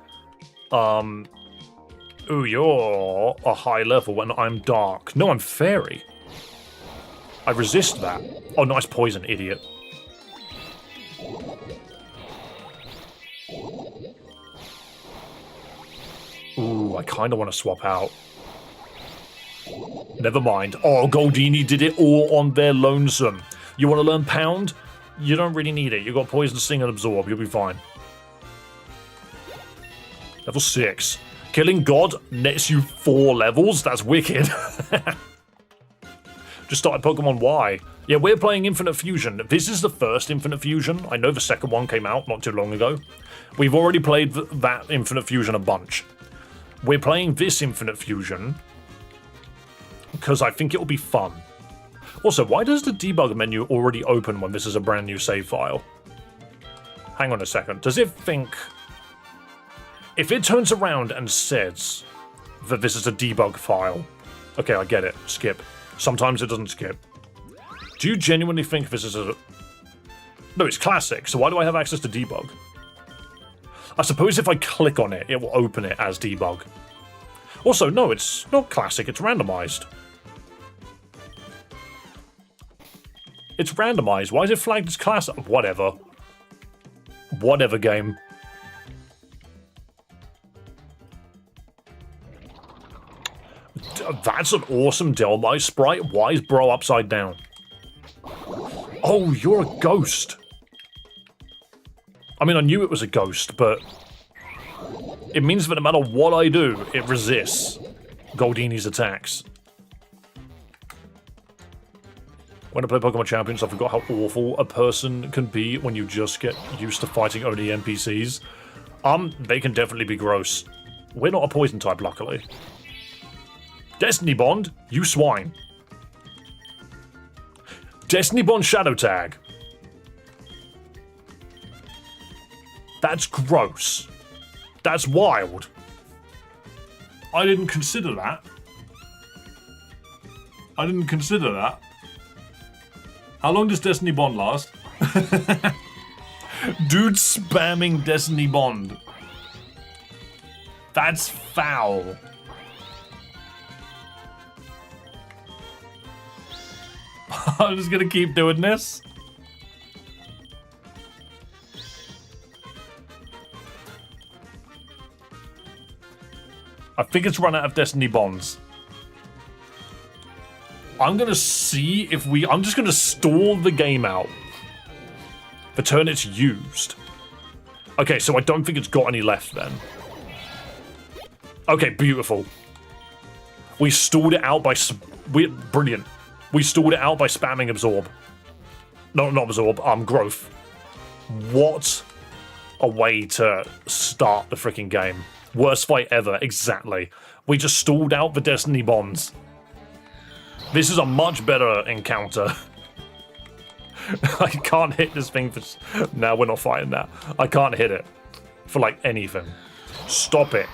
Ooh, you're a high level when I'm dark. No, I'm fairy. I resist that. Oh, nice poison, idiot. Ooh, I kind of want to swap out. Never mind. Oh, Goldini did it all on their lonesome. You want to learn Pound? You don't really need it. You got Poison, Sting, and Absorb. You'll be fine. Level 6. Killing God nets you 4 levels? That's wicked. Just started Pokemon Y. Yeah, we're playing Infinite Fusion. This is the first Infinite Fusion. I know the second one came out not too long ago. We've already played that Infinite Fusion a bunch. We're playing this Infinite Fusion because I think it will be fun. Also, why does the debug menu already open when this is a brand new save file? Hang on a second. Does it think... If it turns around and says that this is a debug file... Okay, I get it. Skip. Sometimes it doesn't skip. Do you genuinely think this is a... No, it's classic, so why do I have access to debug? I suppose if I click on it, it will open it as debug. Also, no, it's not classic, it's randomized. It's randomized. Why is it flagged as classic? Whatever. Whatever, game. That's an awesome Delmice sprite. Why is bro upside down? Oh, you're a ghost. I mean, I knew it was a ghost, but it means that no matter what I do, it resists Goldini's attacks. When I play Pokemon Champions, I forgot how awful a person can be when you just get used to fighting only NPCs. They can definitely be gross. We're not a poison type, luckily. Destiny Bond, you swine. Destiny Bond Shadow Tag. That's gross. That's wild. I didn't consider that. I didn't consider that. How long does Destiny Bond last? Dude spamming Destiny Bond. That's foul. I'm just gonna keep doing this. I think it's run out of Destiny Bonds. I'm gonna see if I'm just gonna stall the game out. The turn it's used. Okay, so I don't think it's got any left then. Okay, beautiful. We stalled it out by... Brilliant. We stalled it out by spamming Absorb. No, not Absorb, Growth. What a way to start the freaking game. Worst fight ever, exactly. We just stalled out the Destiny Bonds. This is a much better encounter. I can't hit this thing for... No, we're not fighting that. I can't hit it for, like, anything. Stop it.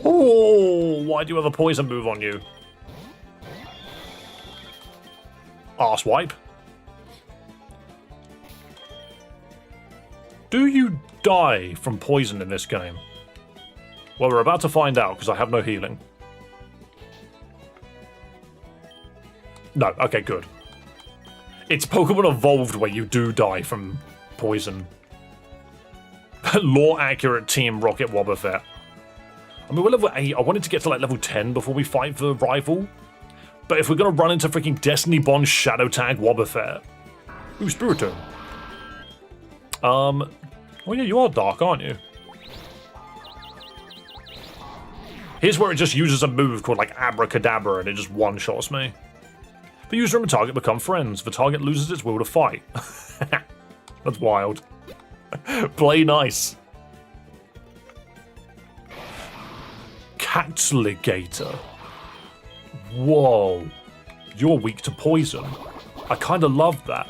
Oh, why do you have a poison move on you? Arse wipe. Do you die from poison in this game? Well, we're about to find out because I have no healing. No, okay, good. It's Pokemon Evolved where you do die from poison. Lore accurate Team Rocket Wobbuffet. I mean, we're level 8. I wanted to get to like level 10 before we fight the rival. But if we're going to run into freaking Destiny Bond Shadow Tag Wobbuffet. Ooh, Spiritomb. Oh yeah, you are dark, aren't you? Here's where it just uses a move called like Abracadabra and it just one-shots me. The user and the target become friends. The target loses its will to fight. That's wild. Play nice. Cactligator. Whoa. You're weak to poison. I kind of love that.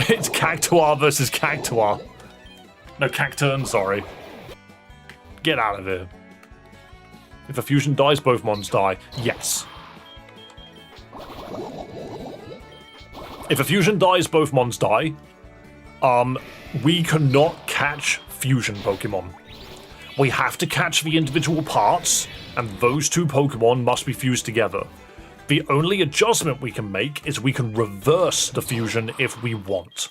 It's Cactuar versus Cactuar. No, Cacturn, sorry. Get out of here. If a fusion dies, both mons die. Yes. If a fusion dies, both mons die. We cannot catch fusion Pokemon. We have to catch the individual parts, and those two Pokemon must be fused together. The only adjustment we can make is we can reverse the fusion if we want.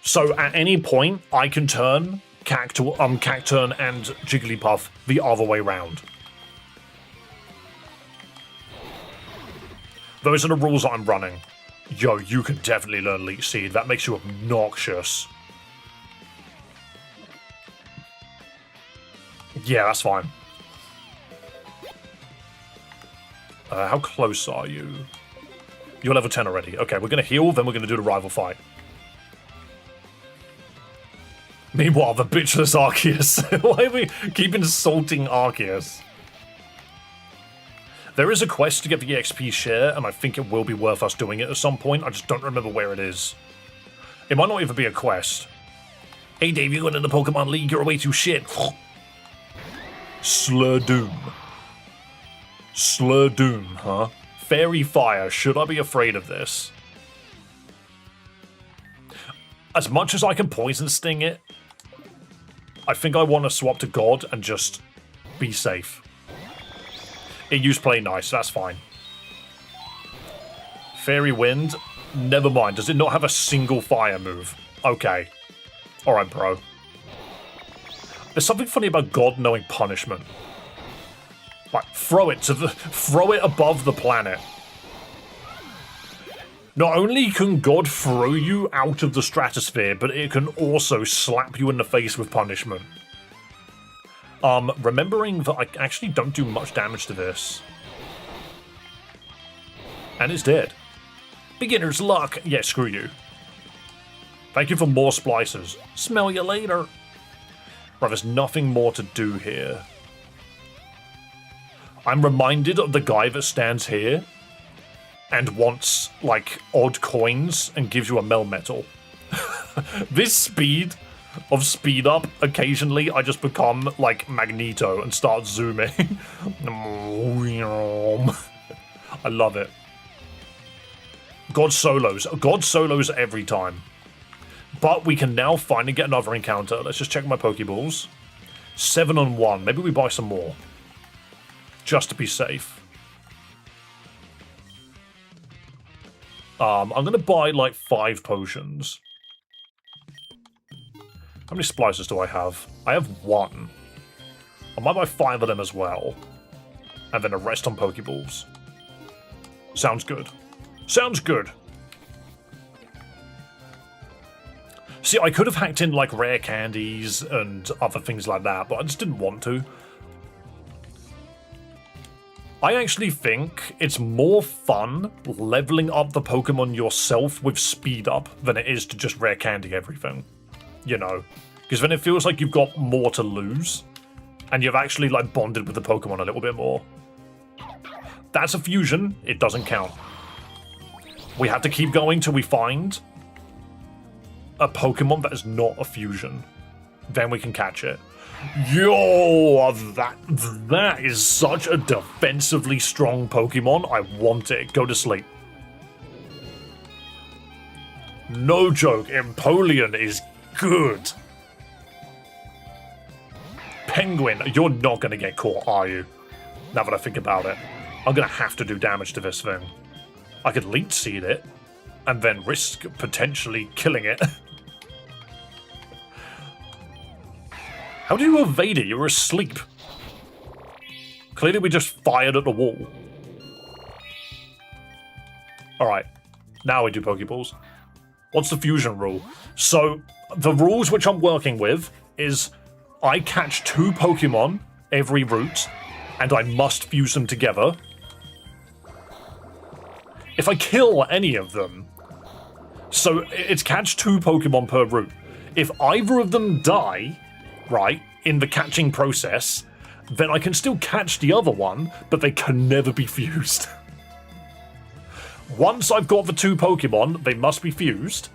So at any point, I can turn Cacturn and Jigglypuff the other way round. Those are the rules that I'm running. Yo, you can definitely learn Leech Seed. That makes you obnoxious. Yeah, that's fine. How close are you? You're level 10 already. Okay, we're going to heal, then we're going to do the rival fight. Meanwhile, the bitchless Arceus. Why are we keep insulting Arceus? There is a quest to get the EXP share, and I think it will be worth us doing it at some point. I just don't remember where it is. It might not even be a quest. Hey Dave, you got in the Pokemon League, you're way too shit. Slurdoom. Slurdoom, huh? Fairy Fire, should I be afraid of this? As much as I can Poison Sting it, I think I want to swap to God and just be safe. It used Play Nice, that's fine. Fairy Wind, never mind. Does it not have a single fire move? Okay. Alright, bro. There's something funny about God knowing punishment. Like, throw it above the planet. Not only can God throw you out of the stratosphere, but it can also slap you in the face with punishment. Remembering that I actually don't do much damage to this. And it's dead. Beginner's luck. Yeah, screw you. Thank you for more splicers. Smell you later. Right, there's nothing more to do here. I'm reminded of the guy that stands here and wants, like, odd coins and gives you a Melmetal. This speed of speed up, occasionally I just become, like, Magneto and start zooming. I love it. God solos every time. But we can now finally get another encounter. Let's just check my Pokeballs. 7 on 1. Maybe we buy some more. Just to be safe. I'm going to buy, like, 5 potions. How many splicers do I have? I have 1. I might buy 5 of them as well. And then the rest on Pokeballs. Sounds good. Sounds good. See, I could have hacked in, like, rare candies and other things like that, but I just didn't want to. I actually think it's more fun leveling up the Pokemon yourself with speed up than it is to just rare candy everything. You know, because then it feels like you've got more to lose, and you've actually, like, bonded with the Pokemon a little bit more. That's a fusion. It doesn't count. We have to keep going till we find a Pokemon that is not a fusion. Then we can catch it. Yo, that is such a defensively strong Pokemon. I want it. Go to sleep. No joke, Empoleon is good. Penguin, you're not going to get caught, are you? Now that I think about it. I'm going to have to do damage to this thing. I could Leech Seed it, and then risk potentially killing it. How do you evade it? You were asleep. Clearly we just fired at the wall. Alright, now we do Pokeballs. What's the fusion rule? So, the rules which I'm working with is I catch 2 Pokemon every route, and I must fuse them together. If I kill any of them, so it's catch 2 Pokemon per route. If either of them die, right, in the catching process, then I can still catch the other one, but they can never be fused. Once I've got the 2 Pokemon, they must be fused,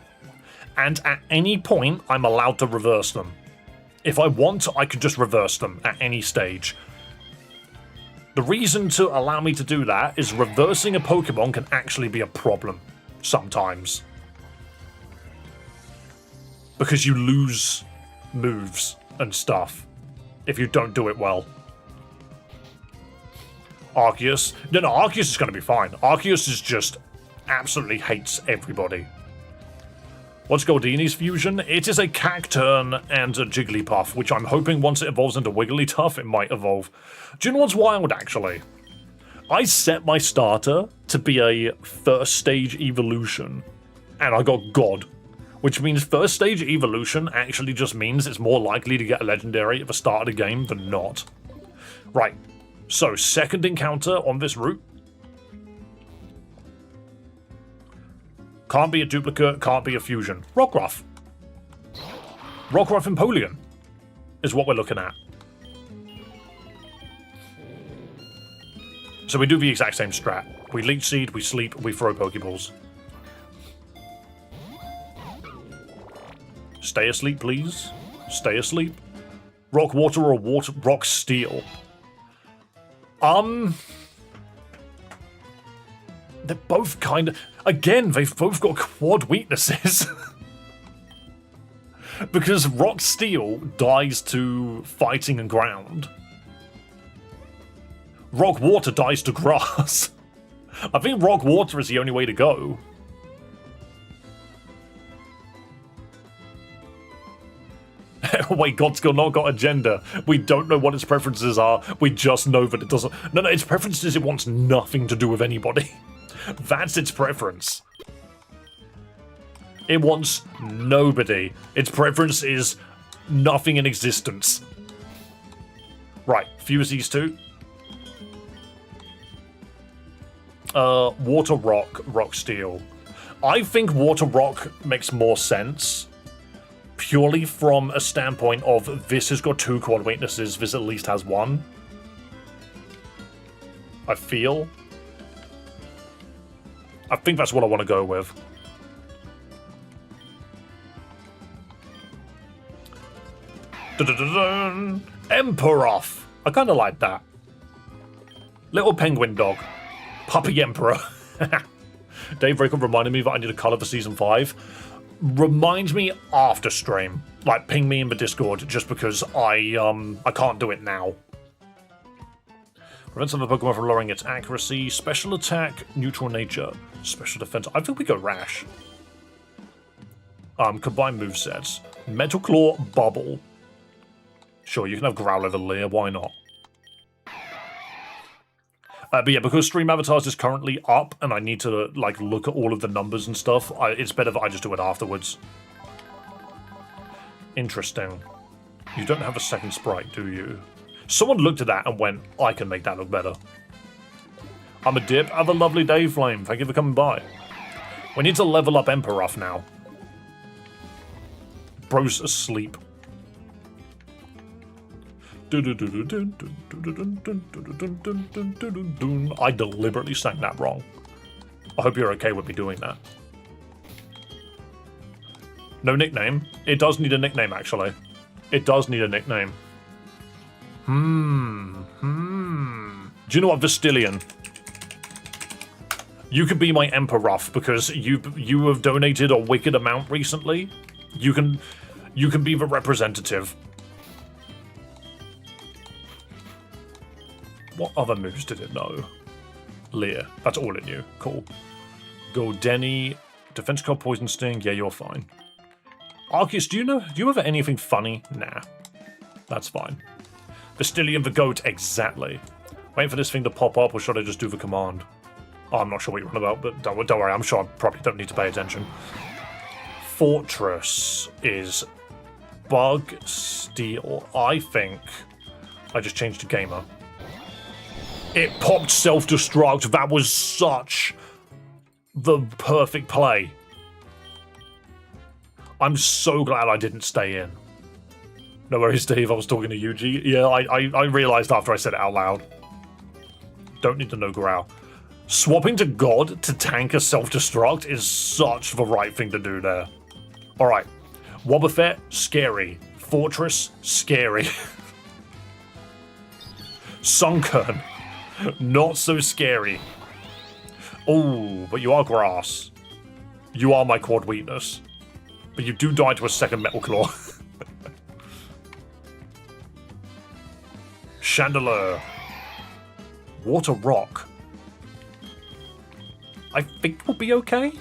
and at any point, I'm allowed to reverse them. If I want, I could just reverse them at any stage. The reason to allow me to do that is reversing a Pokemon can actually be a problem sometimes. Because you lose moves and stuff if you don't do it well. Arceus. No, Arceus is going to be fine. Arceus is just absolutely hates everybody. What's Goldini's fusion? It is a Cacturn and a Jigglypuff, which I'm hoping once it evolves into Wigglytuff, it might evolve. Do you know what's wild, actually? I set my starter to be a first stage evolution, and I got God. Which means first stage evolution actually just means it's more likely to get a legendary at the start of the game than not. Right. So, second encounter on this route. Can't be a duplicate, can't be a fusion. Rockruff. Rockruff Empoleon is what we're looking at. So we do the exact same strat. We Leech Seed, we sleep, we throw Pokeballs. Stay asleep, please. Stay asleep. Rock Water or Rock Steel? They're both kind of... Again, they've both got quad weaknesses. Because Rock Steel dies to fighting and ground. Rock Water dies to grass. I think Rock Water is the only way to go. Wait, God's not got a gender. We don't know what its preferences are. We just know that it doesn't... No, its preference is it wants nothing to do with anybody. That's its preference. It wants nobody. Its preference is nothing in existence. Right, fuse these 2. Water Rock, Rock Steel. I think Water Rock makes more sense. Purely from a standpoint of this has got 2 quad weaknesses, this at least has 1. I feel. I think that's what I want to go with. Emperoth! I kind of like that. Little penguin dog. Puppy Emperor. Dave Raycom reminded me that I need a colour for Season 5. Remind me after stream. Like, ping me in the Discord, just because I can't do it now. Prevents another Pokemon from lowering its accuracy. Special attack, neutral nature. Special defense. I think we go Rash. Combined movesets. Metal Claw, Bubble. Sure, you can have Growlithe, Leer, why not? But yeah, because Stream Avatars is currently up and I need to like look at all of the numbers and stuff, it's better that I just do it afterwards. Interesting. You don't have a second sprite, do you? Someone looked at that and went, I can make that look better. I'm a dip. Have a lovely day, Flame. Thank you for coming by. We need to level up Emperoth now. Bro's asleep. I deliberately sang that wrong. I hope you're okay with me doing that. No nickname. It does need a nickname, actually. It does need a nickname. Do you know what, Vistillion? You could be my Emperoth because you have donated a wicked amount recently. You can be the representative. What other moves did it know? Leer. That's all it knew. Cool. Goldeni. Defense card, Poison Sting. Yeah, you're fine. Arceus, do you have anything funny? Nah. That's fine. Bastillion the goat, exactly. Waiting for this thing to pop up, or should I just do the command? Oh, I'm not sure what you're on about, but don't worry, I'm sure I probably don't need to pay attention. Fortress is bug steal. I think I just changed to gamer. It popped self-destruct. That was such the perfect play. I'm so glad I didn't stay in. No worries, Steve. I was talking to Yuji. Yeah, I realized after I said it out loud. Don't need to know growl. Swapping to God to tank a self-destruct is such the right thing to do there. Alright. Wobbuffet, scary. Fortress, scary. Sunken, not so scary. Oh, but you are grass. You are my quad weakness. But you do die to a second metal claw. Chandelier. Water rock. I think we'll be okay.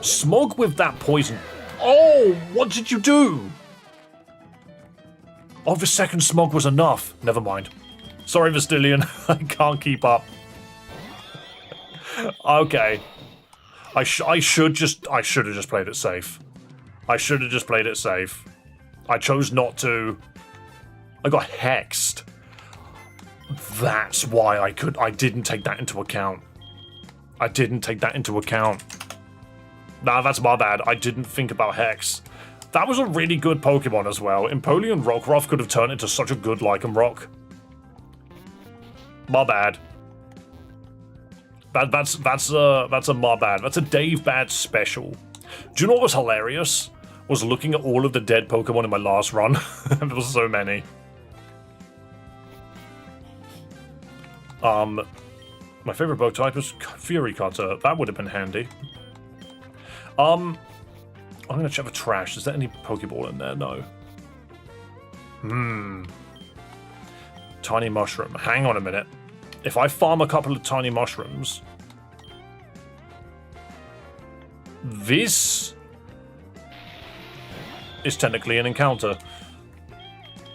Smog with that poison. Oh, what did you do? Oh, the second smog was enough. Never mind. Sorry, Vastillion. I can't keep up. Okay. I should have just played it safe. I should have just played it safe. I chose not to. I got hexed. That's why I didn't take that into account. I didn't take that into account. Nah, that's my bad. I didn't think about Hex. That was a really good Pokemon as well. Empoleon Rockruff could have turned into such a good Lycanroc. My bad. That's a my bad. That's a Dave Bad special. Do you know what was hilarious? Was looking at all of the dead Pokemon in my last run. There was so many. My favorite bug type is Fury Cutter. That would have been handy. I'm gonna check the trash. Is there any Pokeball in there? No. Tiny mushroom. Hang on a minute. If I farm a couple of tiny mushrooms, this is technically an encounter.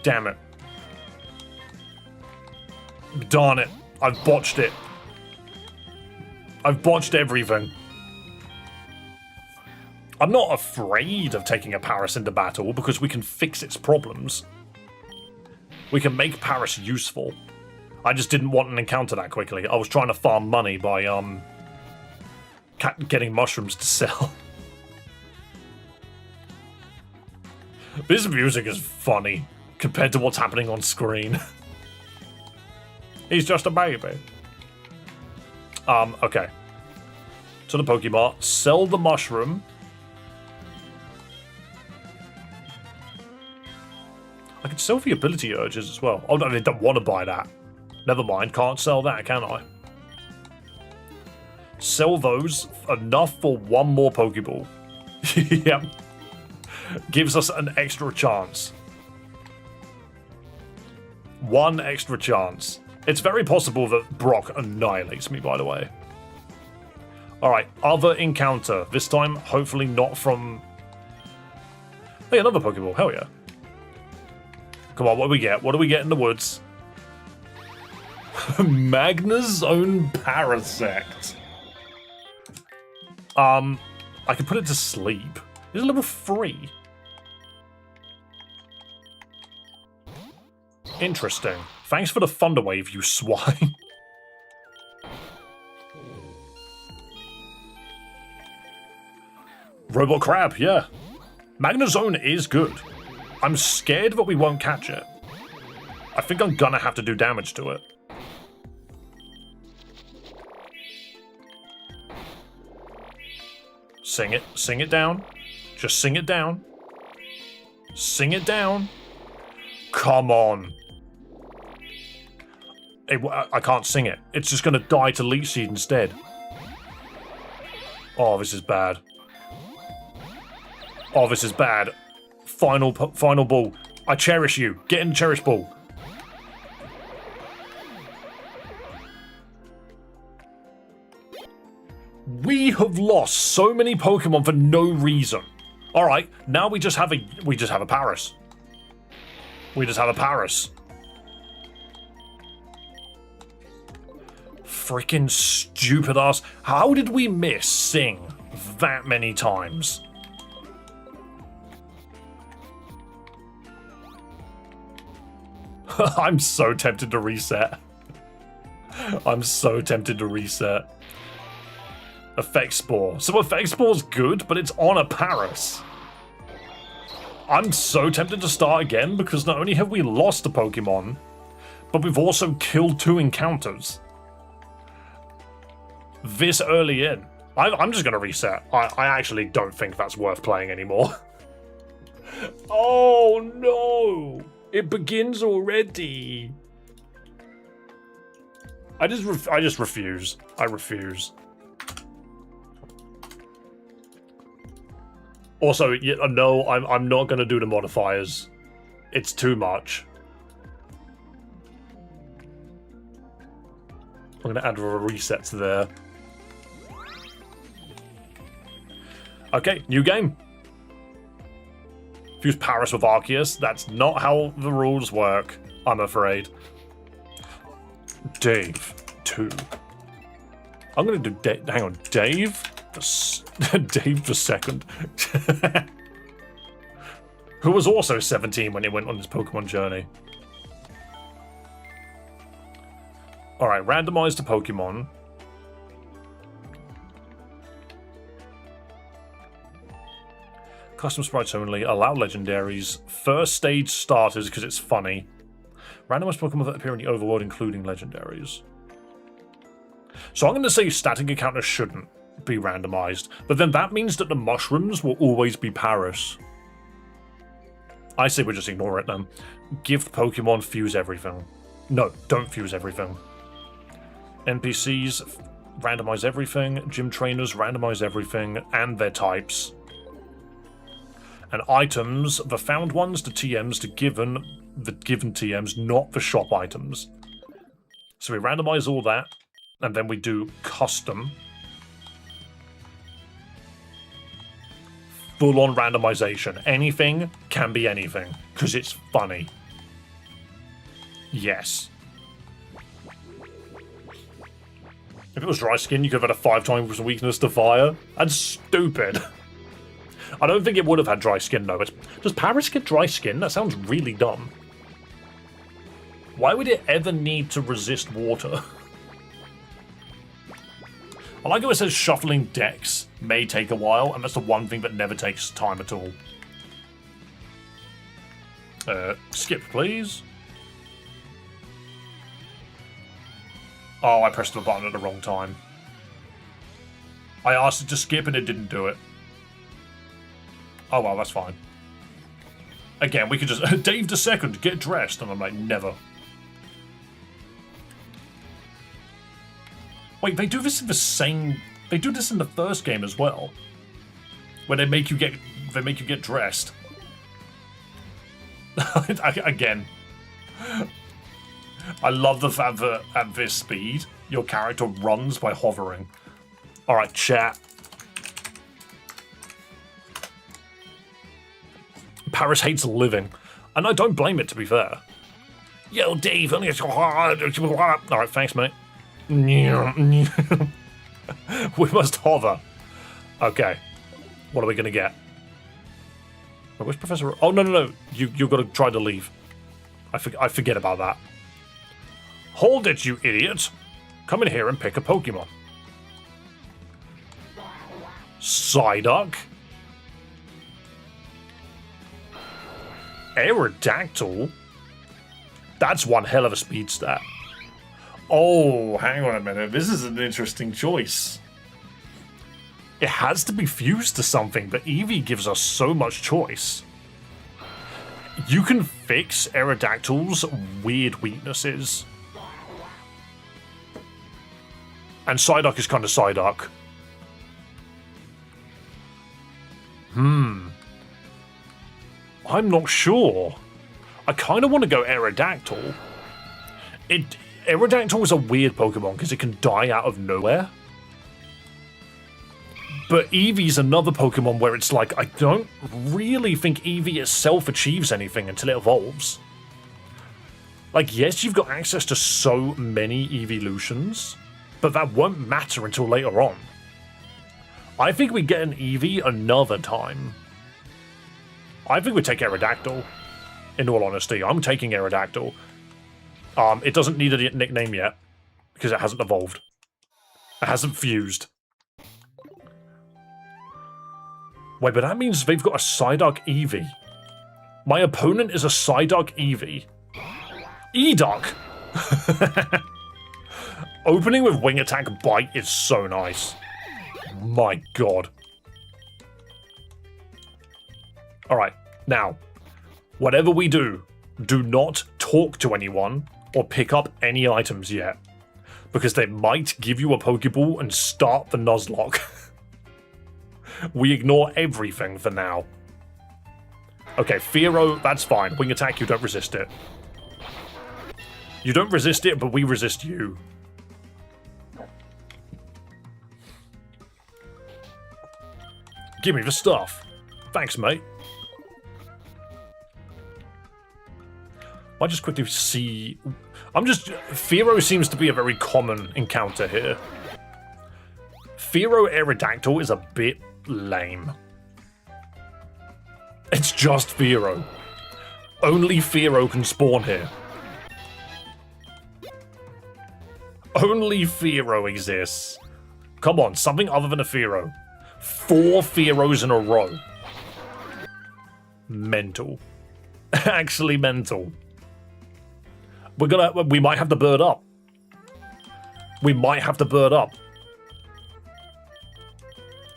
Damn it. Darn it. I've botched it. I've botched everything. I'm not afraid of taking a Paris into battle because we can fix its problems. We can make Paris useful. I just didn't want an encounter that quickly. I was trying to farm money by getting mushrooms to sell. This music is funny compared to what's happening on screen. He's just a baby. Okay. To the Pokemart, sell the mushroom. I could sell the ability urges as well. Oh no, they don't want to buy that. Never mind, can't sell that, can I? Sell those, enough for one more Pokeball. Yep. Gives us an extra chance. One extra chance. It's very possible that Brock annihilates me, by the way. Alright, other encounter. This time, hopefully not from... Hey, another Pokeball. Hell yeah. Come on, what do we get? What do we get in the woods? Magna's own Parasect. I can put it to sleep. It's level 3. Interesting. Thanks for the Thunder Wave, you swine. Robot Crab, yeah. Magnezone is good. I'm scared that we won't catch it. I think I'm gonna have to do damage to it. Sing it down. Just sing it down. Sing it down. Come on. Hey, I can't sing it. It's just gonna die to Leech Seed instead. Oh, this is bad. Oh, this is bad. Final ball. I cherish you. Get in the cherish ball. We have lost so many Pokemon for no reason. All right, now we just have a Paris. We just have a Paris. Freaking stupid ass. How did we miss Sing that many times? I'm so tempted to reset. I'm so tempted to reset. Effect Spore. So Effect Spore's good, but it's on a Paris. I'm so tempted to start again because not only have we lost a Pokemon, but we've also killed 2 encounters. This early in. I'm just going to reset. I actually don't think that's worth playing anymore. Oh no! It begins already. I just refuse. I refuse. Also, no, I'm not going to do the modifiers. It's too much. I'm going to add a reset to there. Okay, new game. Fuse Paris with Arceus. That's not how the rules work, I'm afraid. Dave 2. I'm going to do hang on, Dave? Dave the second. Who was also 17 when he went on his Pokemon journey. Alright, randomize to Pokemon. Custom sprites only. Allow legendaries. First stage starters because it's funny. Randomized Pokemon that appear in the overworld, including legendaries. So I'm going to say static encounters shouldn't be randomized, but then that means that the mushrooms will always be Paris. I say we just ignore it then. Gift Pokemon fuse everything. No, don't fuse everything. NPCs randomize everything. Gym trainers randomize everything and their types. And items, the found ones to TMs to the given TMs, not the shop items. So we randomize all that, and then we do custom. Full-on randomization. Anything can be anything, because it's funny. Yes. If it was dry skin, you could have had a 5 times weakness to fire. That's stupid. I don't think it would have had dry skin, though. Does Paris get dry skin? That sounds really dumb. Why would it ever need to resist water? I like how it says shuffling decks may take a while, and that's the one thing that never takes time at all. Skip, please. Oh, I pressed the button at the wrong time. I asked it to skip and it didn't do it. Oh well, that's fine. Again, we could just... Dave the second, get dressed. And I'm like, never. Wait, they do this in the same... They do this in the first game as well. Where they make you get... They make you get dressed. Again. I love the fact that at this speed, your character runs by hovering. Alright, chat. Paris hates living. And I don't blame it, to be fair. Yo, Dave, only... Alright, thanks, mate. We must hover. Okay. What are we going to get? Wait, where's Professor... Oh, no. You've got to try to leave. I forget about that. Hold it, you idiot. Come in here and pick a Pokemon. Psyduck. Aerodactyl? That's one hell of a speed stat. Oh, hang on a minute. This is an interesting choice. It has to be fused to something, but Eevee gives us so much choice. You can fix Aerodactyl's weird weaknesses. And Psyduck is kind of Psyduck. I'm not sure. I kind of want to go Aerodactyl. Aerodactyl is a weird Pokemon because it can die out of nowhere. But Eevee's another Pokemon where it's like, I don't really think Eevee itself achieves anything until it evolves. Like, yes, you've got access to so many evolutions, but that won't matter until later on. I think we get an Eevee another time. I think we take Aerodactyl, in all honesty. I'm taking Aerodactyl. It doesn't need a nickname yet, because it hasn't evolved. It hasn't fused. Wait, but that means they've got a Psyduck Eevee. My opponent is a Psyduck Eevee. E-Duck! Opening with Wing Attack Bite is so nice. My god. Alright, now, whatever we do, do not talk to anyone or pick up any items yet, because they might give you a Pokeball and start the Nuzlocke. We ignore everything for now. Okay, Fearow, that's fine. Wing Attack, you don't resist it. You don't resist it, but we resist you. Give me the stuff. Thanks, mate. I just quickly see... Fearow seems to be a very common encounter here. Fearow Aerodactyl is a bit lame. It's just Fearow. Only Fearow can spawn here. Only Fearow exists. Come on, something other than a Fearow. 4 Fearows in a row. Mental. Actually mental. We might have the bird up. We might have the bird up.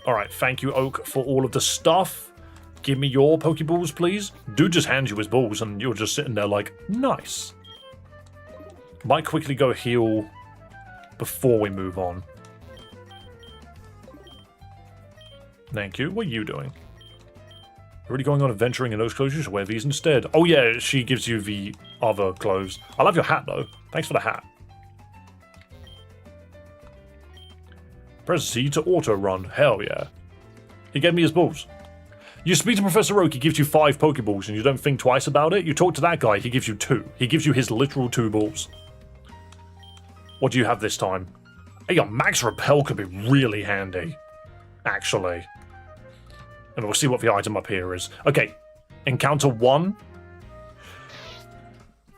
Alright, thank you, Oak, for all of the stuff. Give me your Pokeballs, please. Dude just hands you his balls and you're just sitting there like, nice. Might quickly go heal before we move on. Thank you. What are you doing? Already going on adventuring in those clothes? You should wear these instead. Oh yeah, she gives you the other clothes. I love your hat though. Thanks for the hat. Press Z to auto run. Hell yeah. He gave me his balls. You speak to Professor Oak, he gives you 5 Pokeballs and you don't think twice about it. You talk to that guy, he gives you 2. He gives you his literal 2 balls. What do you have this time? Hey, your Max Repel could be really handy. Actually. And we'll see what the item up here is. Okay, encounter 1.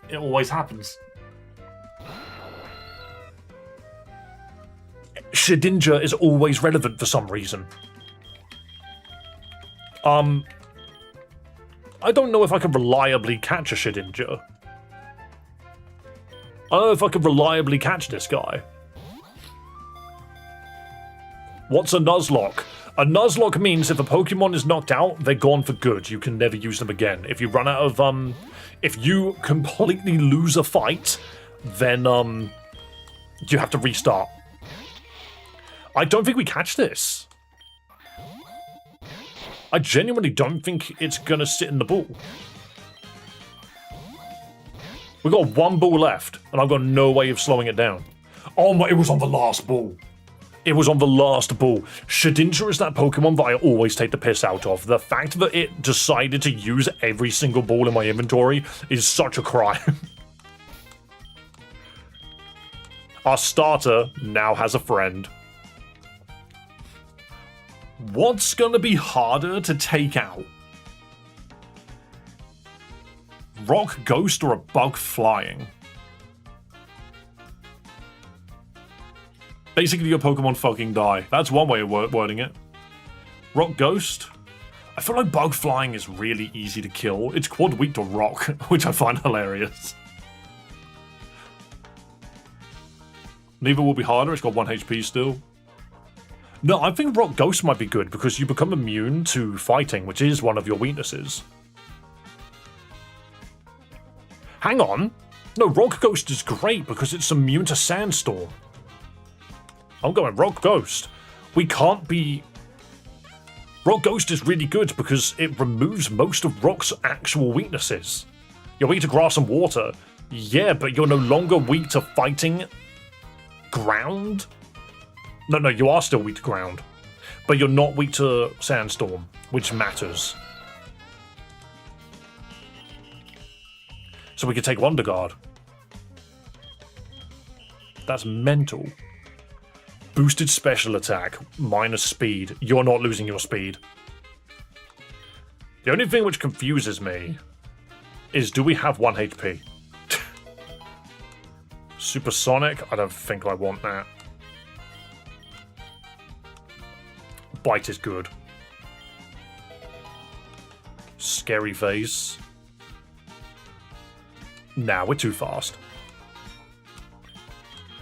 It always happens. Shedinja is always relevant for some reason. I don't know if I can reliably catch a Shedinja. I don't know if I can reliably catch this guy. What's a Nuzlocke? A Nuzlocke means if a Pokemon is knocked out, they're gone for good. You can never use them again. If you run out of, if you completely lose a fight, then, you have to restart. I don't think we catch this. I genuinely don't think it's gonna sit in the ball. We've got 1 ball left, and I've got no way of slowing it down. Oh my, it was on the last ball. It was on the last ball. Shedinja is that Pokemon that I always take the piss out of. The fact that it decided to use every single ball in my inventory is such a crime. Our starter now has a friend. What's gonna be harder to take out? Rock Ghost or a Bug Flying? Basically, your Pokemon fucking die. That's one way of wording it. Rock Ghost? I feel like Bug Flying is really easy to kill. It's quad weak to Rock, which I find hilarious. Neither will be harder, it's got 1 HP still. No, I think Rock Ghost might be good because you become immune to fighting, which is one of your weaknesses. Hang on. No, Rock Ghost is great because it's immune to Sandstorm. I'm going Rock Ghost. We can't be... Rock Ghost is really good because it removes most of Rock's actual weaknesses. You're weak to grass and water. Yeah, but you're no longer weak to fighting ground? No, you are still weak to ground. But you're not weak to Sandstorm, which matters. So we could take Wonder Guard. That's mental. Boosted special attack, minus speed. You're not losing your speed. The only thing which confuses me is, do we have 1 HP? Supersonic? I don't think I want that. Bite is good. Scary face. Nah, we're too fast.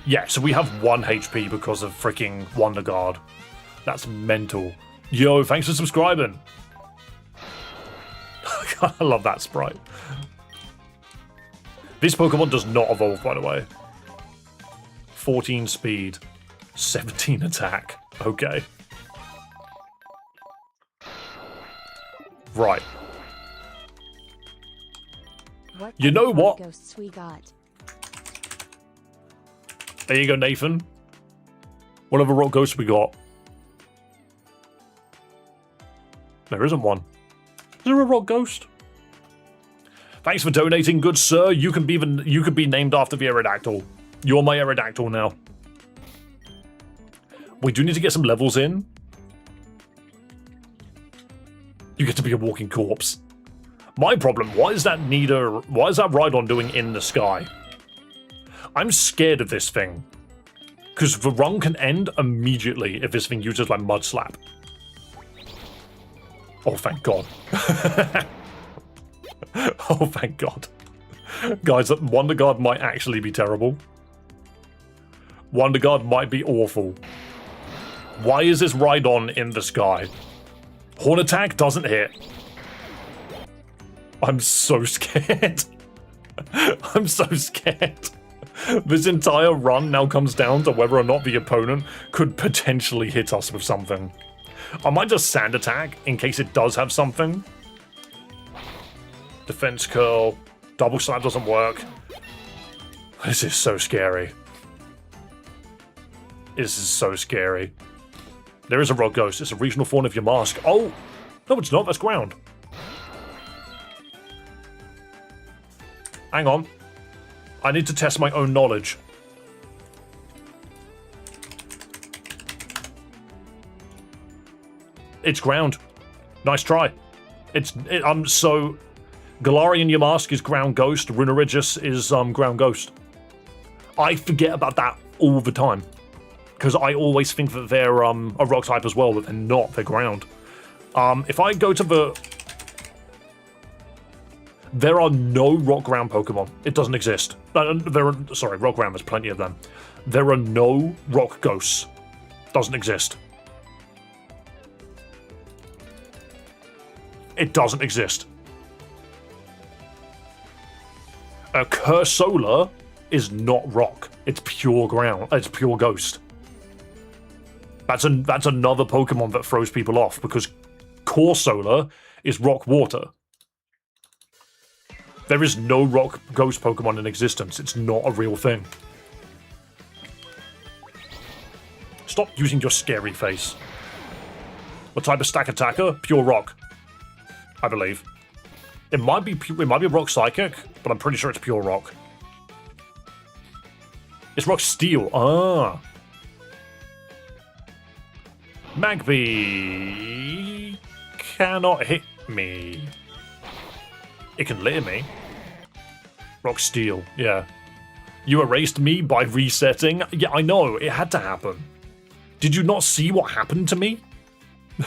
Yeah, so we have 1 HP because of freaking Wonder Guard. That's mental. Yo, thanks for subscribing. I love that sprite. This Pokemon does not evolve, by the way. 14 speed, 17 attack. Okay. Right. You know what? Ghosts we got. There you go, Nathan. Whatever rock ghost we got. There isn't one. Is there a rock ghost? Thanks for donating, good sir. You could be named after the Aerodactyl. You're my Aerodactyl now. We do need to get some levels in. You get to be a walking corpse. My problem, what is that Rhydon doing in the sky? I'm scared of this thing. Because the run can end immediately if this thing uses like Mud Slap. Oh, thank God. Oh, thank God. Guys, Wonder Guard might actually be terrible. Wonder Guard might be awful. Why is this Rhydon in the sky? Horn attack doesn't hit. I'm so scared. I'm so scared. This entire run now comes down to whether or not the opponent could potentially hit us with something. I might just Sand Attack in case it does have something. Defense Curl. Double Slap doesn't work. This is so scary. This is so scary. There is a Rock Ghost. It's a regional form of your mask. Oh! No, it's not. That's ground. Hang on. I need to test my own knowledge. It's ground. Nice try. So Galarian Yamask is ground ghost, Runerigus is ground ghost. I forget about that all the time. Because I always think that they're a rock type as well, but they're not, they're ground. If I go to the... There are no rock ground Pokemon. It doesn't exist. Sorry, rock ground, there's plenty of them. There are no rock ghosts. Doesn't exist. It doesn't exist. A Cursola is not rock. It's pure ground. It's pure ghost. That's another Pokemon that throws people off because Corsola is rock water. There is no rock ghost Pokemon in existence. It's not a real thing. Stop using your scary face. What type of stack attacker? Pure rock, I believe. It might be rock psychic, but I'm pretty sure it's pure rock. It's rock steel. Ah. Magby cannot hit me. It can litter me. Rock steel, yeah. You erased me by resetting? Yeah, I know, it had to happen. Did you not see what happened to me?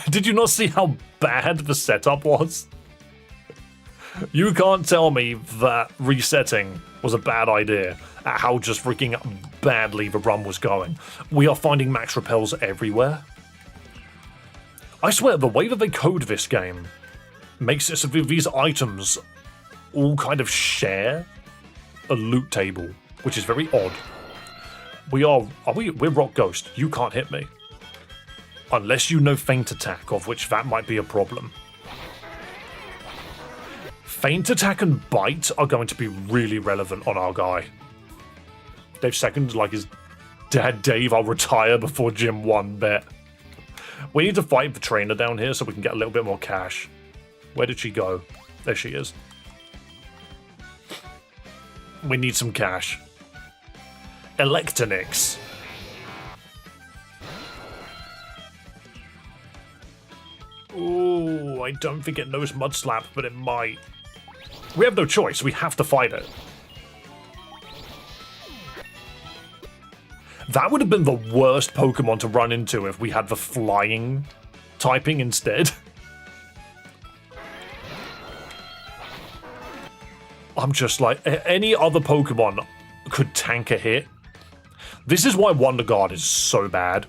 Did you not see how bad the setup was? You can't tell me that resetting was a bad idea at how just freaking badly the run was going. We are finding max repels everywhere. I swear, the way that they code this game makes it so that these items all kind of share a loot table, which is very odd. We're Rock Ghost. You can't hit me. Unless you know Feint Attack, of which that might be a problem. Feint Attack and Bite are going to be really relevant on our guy. Dave second, like his dad Dave, I'll retire before Gym 1 bet. We need to fight the trainer down here so we can get a little bit more cash. Where did she go? There she is. We need some cash. Electonix. Ooh, I don't think it knows Mud Slap, but it might. We have no choice. We have to fight it. That would have been the worst Pokemon to run into if we had the flying typing instead. I'm just like, any other Pokemon could tank a hit. This is why Wonder Guard is so bad.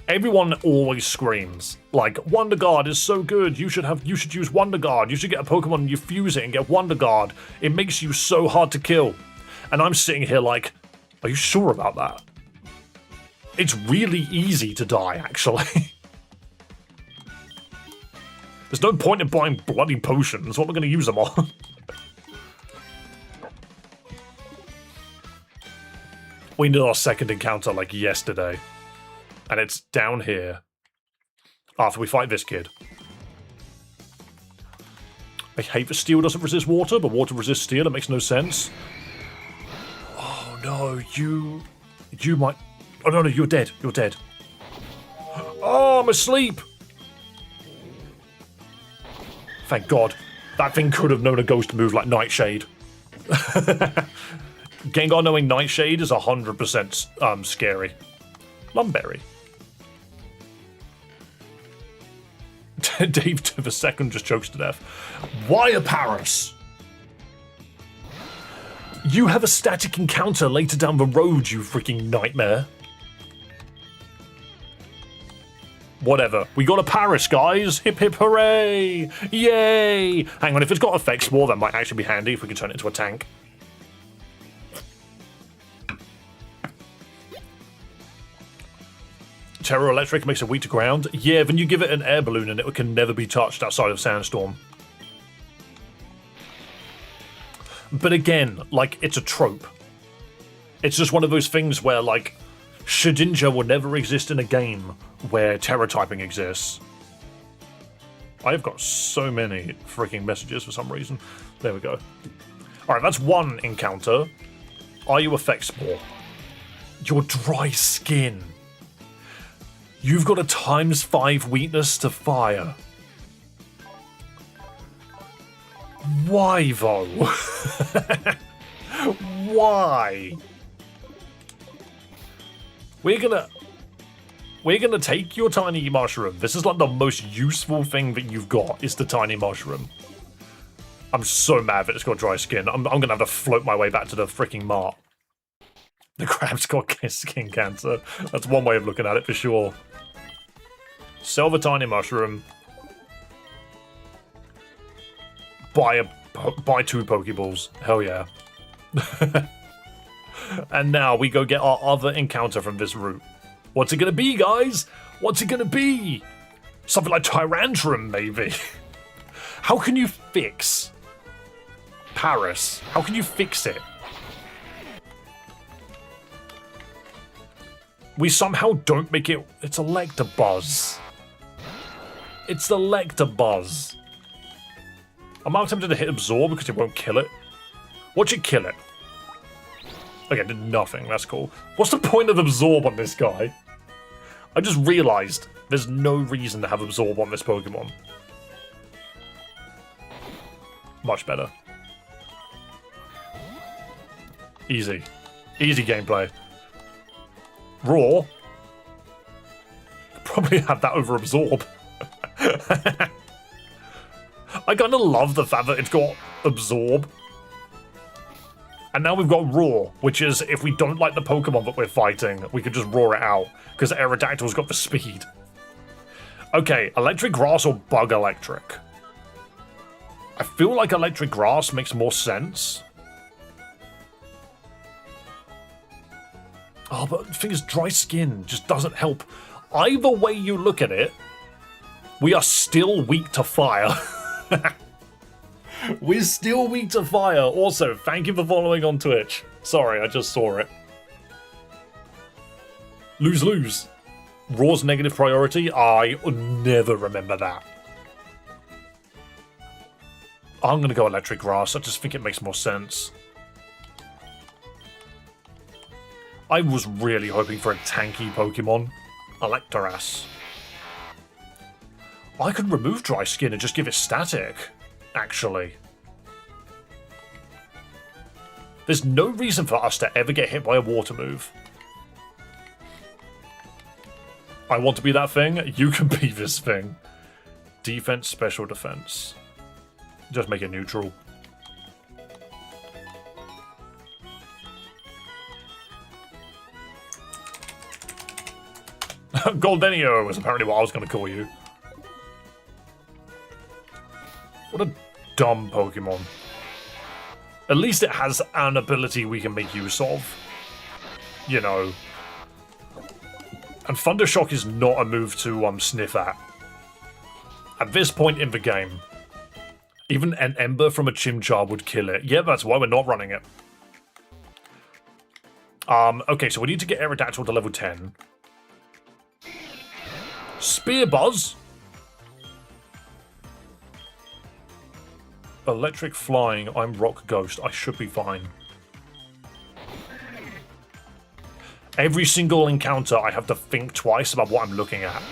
Everyone always screams, like, Wonder Guard is so good, you should use Wonder Guard, you should get a Pokemon and you fuse it and get Wonder Guard. It makes you so hard to kill. And I'm sitting here like, are you sure about that? It's really easy to die, actually. There's no point in buying bloody potions, what am I going to use them on? We did our second encounter like yesterday. And it's down here. After we fight this kid. I hate that steel doesn't resist water, but water resists steel. It makes no sense. Oh no, you might... Oh no, you're dead. You're dead. Oh, I'm asleep. Thank God. That thing could have known a ghost move like Nightshade. Gengar knowing Nightshade is 100% scary. Lumberry. Dave to the second just chokes to death. Why a Paris? You have a static encounter later down the road, you freaking nightmare. Whatever. We got a Paris, guys. Hip hip hooray. Yay. Hang on, if it's got effect spore, that might actually be handy if we can turn it into a tank. Terror Electric makes it weak to ground. Yeah, then you give it an air balloon and it can never be touched outside of Sandstorm. But again, like, it's a trope. It's just one of those things where, like, Shedinja will never exist in a game where Terror typing exists. I've got so many freaking messages for some reason. There we go. Alright, that's one encounter. Are you effect spore? Your dry skin. You've got a ×5 weakness to fire. Why, though? Why? We're gonna take your tiny mushroom. This is like the most useful thing that you've got, is the tiny mushroom. I'm so mad that it's got dry skin. I'm gonna have to float my way back to the freaking mart. The crab's got skin cancer. That's one way of looking at it for sure. Sell the tiny mushroom. Buy 2 Pokeballs. Hell yeah. And now we go get our other encounter from this route. What's it gonna be, guys? What's it gonna be? Something like Tyrantrum, maybe. How can you fix Paris? How can you fix it? We somehow don't make it... It's Electabuzz. It's Electabuzz. I'm now tempted to hit Absorb because it won't kill it. Watch it kill it. Okay, did nothing. That's cool. What's the point of Absorb on this guy? I just realized there's no reason to have Absorb on this Pokemon. Much better. Easy. Easy gameplay. Raw. Probably have that over Absorb. I kind of love the fact that it's got Absorb. And now we've got Roar, which is, if we don't like the Pokemon that we're fighting, we can just roar it out, because Aerodactyl's got the speed. Okay, Electric Grass or Bug Electric? I feel like Electric Grass makes more sense. Oh, but the thing is, dry skin just doesn't help. Either way you look at it, we are still weak to fire. We're still weak to fire. Also, thank you for following on Twitch. Sorry, I just saw it. Lose-lose. Raw's negative priority? I never remember that. I'm going to go Electric Grass. I just think it makes more sense. I was really hoping for a tanky Pokemon. Electoras. I could remove Dry Skin and just give it static, actually. There's no reason for us to ever get hit by a water move. I want to be that thing. You can be this thing. Defense, special defense. Just make it neutral. Goldenio was apparently what I was going to call you. What a dumb Pokemon. At least it has an ability we can make use of. You know. And Thundershock is not a move to sniff at. At this point in the game, even an Ember from a Chimchar would kill it. Yeah, that's why we're not running it. Okay, so we need to get Aerodactyl to level 10. Spear Buzz. Electric Flying. I'm Rock Ghost. I should be fine. Every single encounter, I have to think twice about what I'm looking at.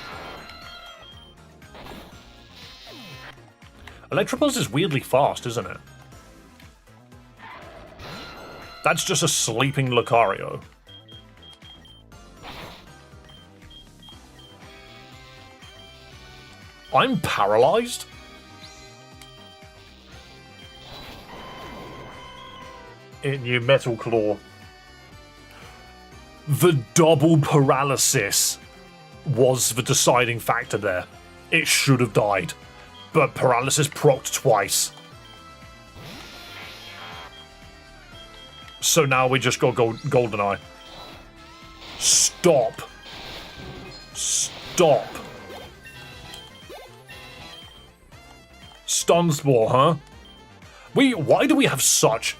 Electabuzz is weirdly fast, isn't it? That's just a sleeping Lucario. I'm paralyzed? In your Metal Claw. The double paralysis was the deciding factor there. It should have died. But paralysis procced twice. So now we just got Goldeneye. Stop. Stop. Stun Spore, huh? Why do we have such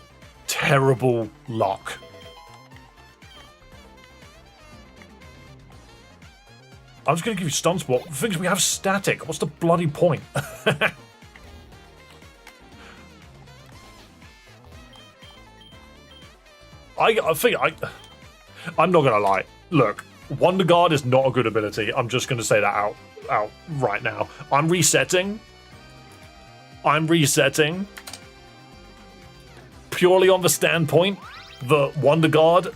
terrible luck? I'm just going to give you Stun Spore. The thing is, we have Static. What's the bloody point? I'm not going to lie. Look, Wonder Guard is not a good ability. I'm just going to say that out right now. I'm resetting. Purely on the standpoint that Wonder Guard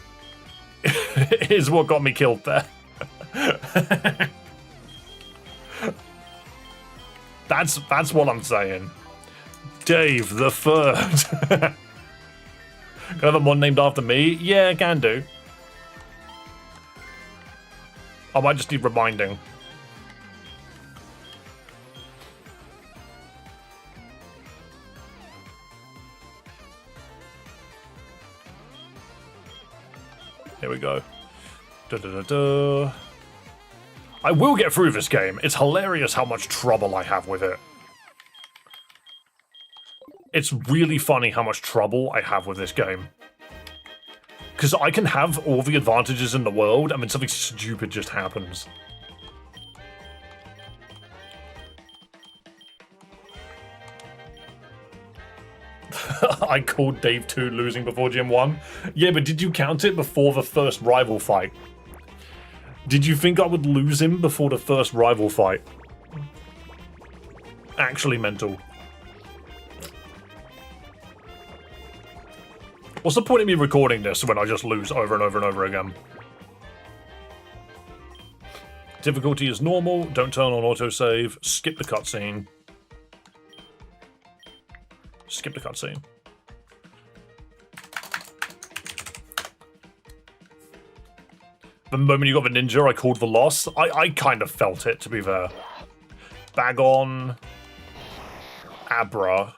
is what got me killed there. That's what I'm saying. Dave the Third. Can I have a mon named after me? Yeah, can do. I might just need reminding. Here we go. Da-da-da-da. I will get through this game. It's hilarious how much trouble I have with it. It's really funny how much trouble I have with this game. Because I can have all the advantages in the world, and then something stupid just happens. I called Dave 2 losing before Gym 1. Yeah, but did you count it before the first rival fight? Did you think I would lose him before the first rival fight? Actually mental. What's the point of me recording this when I just lose over and over and over again? Difficulty is normal. Don't turn on autosave. Skip the cutscene. Skip the cutscene. The moment you got the ninja, I called the loss. I kind of felt it, to be fair. Bagon. Abra.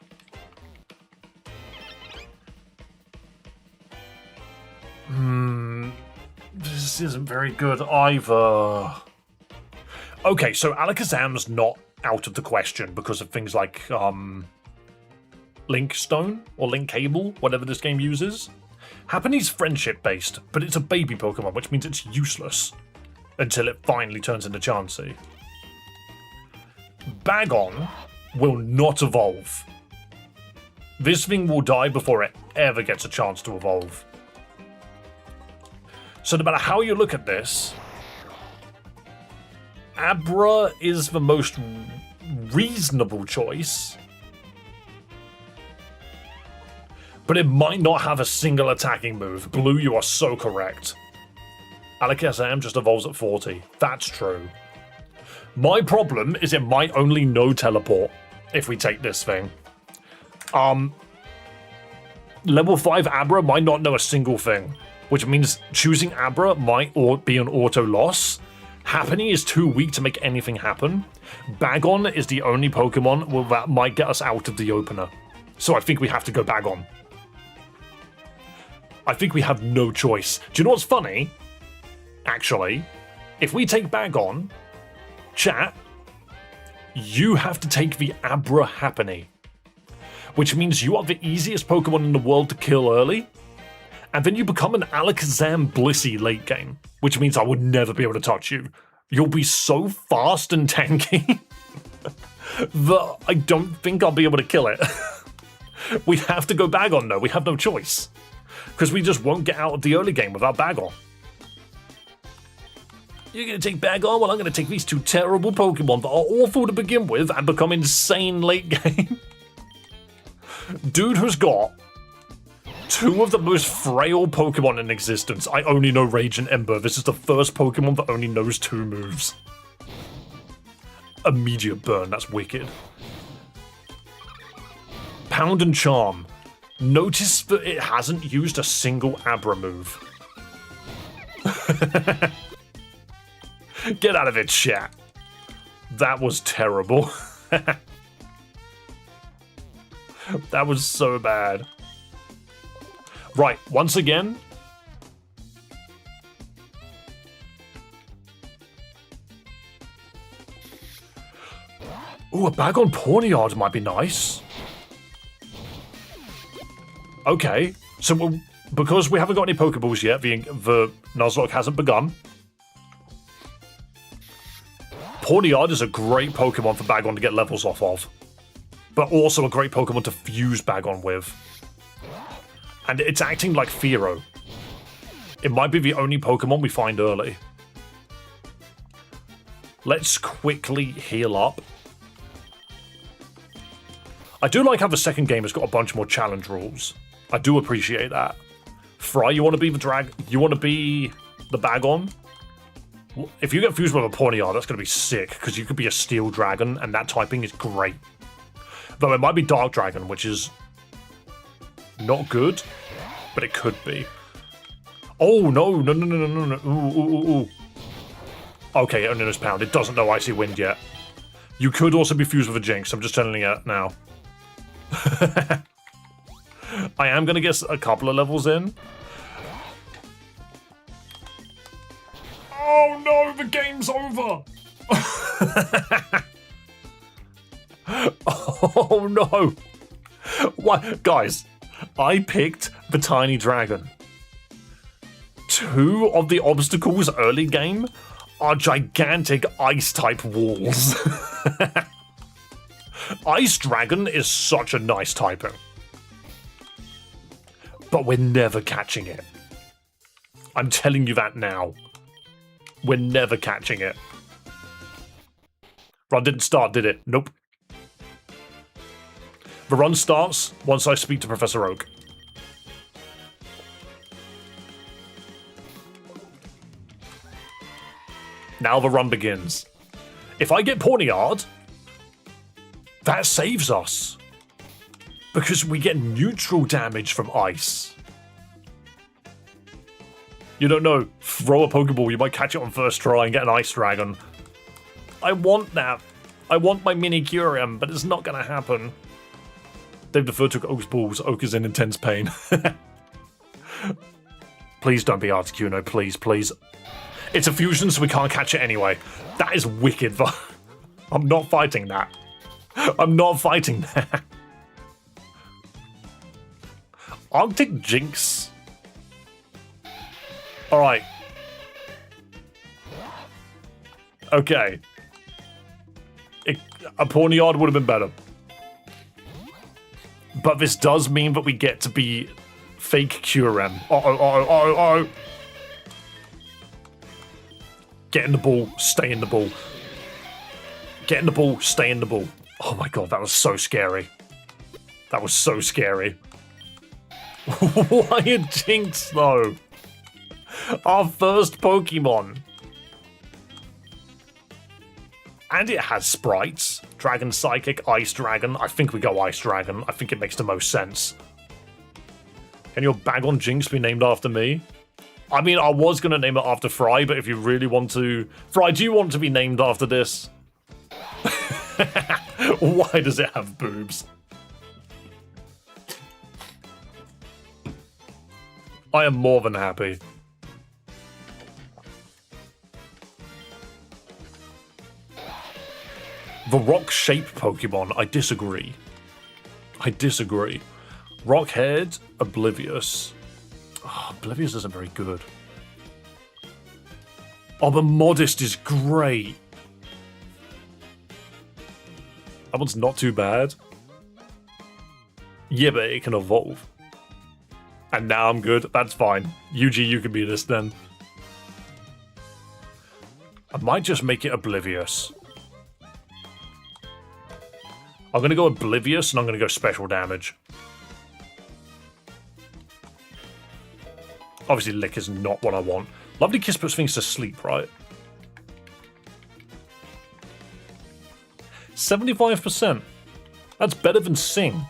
This isn't very good either. Okay, so Alakazam's not out of the question because of things like Link Stone or Link Cable, whatever this game uses. Happany's friendship based, but it's a baby Pokemon, which means it's useless until it finally turns into Chansey. Bagon will not evolve. This thing will die before it ever gets a chance to evolve. So no matter how you look at this, Abra is the most reasonable choice. But it might not have a single attacking move. Blue, you are so correct. Alakazam just evolves at 40. That's true. My problem is it might only know teleport if we take this thing. Level 5 Abra might not know a single thing, which means choosing Abra might be an auto loss. Happiny is too weak to make anything happen. Bagon is the only Pokemon that might get us out of the opener. So I think we have to go Bagon. I think we have no choice. Do you know what's funny? Actually, if we take Bagon, chat, you have to take the Abra Happiny, which means you are the easiest Pokemon in the world to kill early, and then you become an Alakazam Blissey late game, which means I would never be able to touch you. You'll be so fast and tanky that I don't think I'll be able to kill it. We have to go Bagon though, we have no choice. Because we just won't get out of the early game without Bagon. You're going to take Bagon? Well, I'm going to take these two terrible Pokemon that are awful to begin with and become insane late game. Dude has got two of the most frail Pokemon in existence. I only know Rage and Ember. This is the first Pokemon that only knows 2 moves. Immediate burn, that's wicked. Pound and Charm. Notice that it hasn't used a single Abra move. Get out of it, chat. That was terrible. That was so bad. Right, once again. Ooh, a Bagon Pawniard might be nice. Okay, so because we haven't got any Pokeballs yet, the Nuzlocke hasn't begun. Pawniard is a great Pokemon for Bagon to get levels off of, but also a great Pokemon to fuse Bagon with. And it's acting like Fearow. It might be the only Pokemon we find early. Let's quickly heal up. I do like how the second game has got a bunch more challenge rules. I do appreciate that. Fry, you want to be the you want to be the Bagon? If you get fused with a Pawniard, that's going to be sick, because you could be a Steel Dragon, and that typing is great. Though it might be Dark Dragon, which is not good, but it could be. Oh, no. Ooh. Okay, it only knows Pound. It doesn't know Icy Wind yet. You could also be fused with a Jinx. I'm just telling you now. I am going to get a couple of levels in. Oh no, the game's over! Oh no! What? Guys, I picked the Tiny Dragon. 2 of the obstacles early game are gigantic Ice-type walls. Ice Dragon is such a nice typing. But we're never catching it. I'm telling you that now. We're never catching it. Run didn't start, did it? Nope. The run starts once I speak to Professor Oak. Now the run begins. If I get Pawniard, that saves us. Because we get neutral damage from ice. You don't know, throw a Pokeball, you might catch it on first try and get an Ice Dragon. I want that. I want my mini Kyurem, but it's not going to happen. They've deferred to Oak's balls. Oak is in intense pain. Please don't be Articuno, please, please. It's a fusion, so we can't catch it anyway. That is wicked, though. I'm not fighting that. I'm not fighting that. Arctic Jinx. Alright. Okay. A Pawniard would have been better. But this does mean that we get to be fake Kyurem. Get in the ball, stay in the ball. Get in the ball, stay in the ball. Oh my god, that was so scary. That was so scary. Why a Jinx, though? Our first Pokemon. And it has sprites. Dragon Psychic, Ice Dragon. I think we go Ice Dragon. I think it makes the most sense. Can your bag on Jinx be named after me? I mean, I was going to name it after Fry, but if you really want to... Fry, do you want to be named after this? Why does it have boobs? I am more than happy. The rock-shaped Pokemon, I disagree. I disagree. Rockhead, Oblivious. Oh, Oblivious isn't very good. Oh, but Modest is great. That one's not too bad. Yeah, but it can evolve. And now I'm good. That's fine. Yuji, you can be this then. I might just make it Oblivious. I'm going to go Oblivious and I'm going to go Special Damage. Obviously, Lick is not what I want. Lovely Kiss puts things to sleep, right? 75%. That's better than Sing.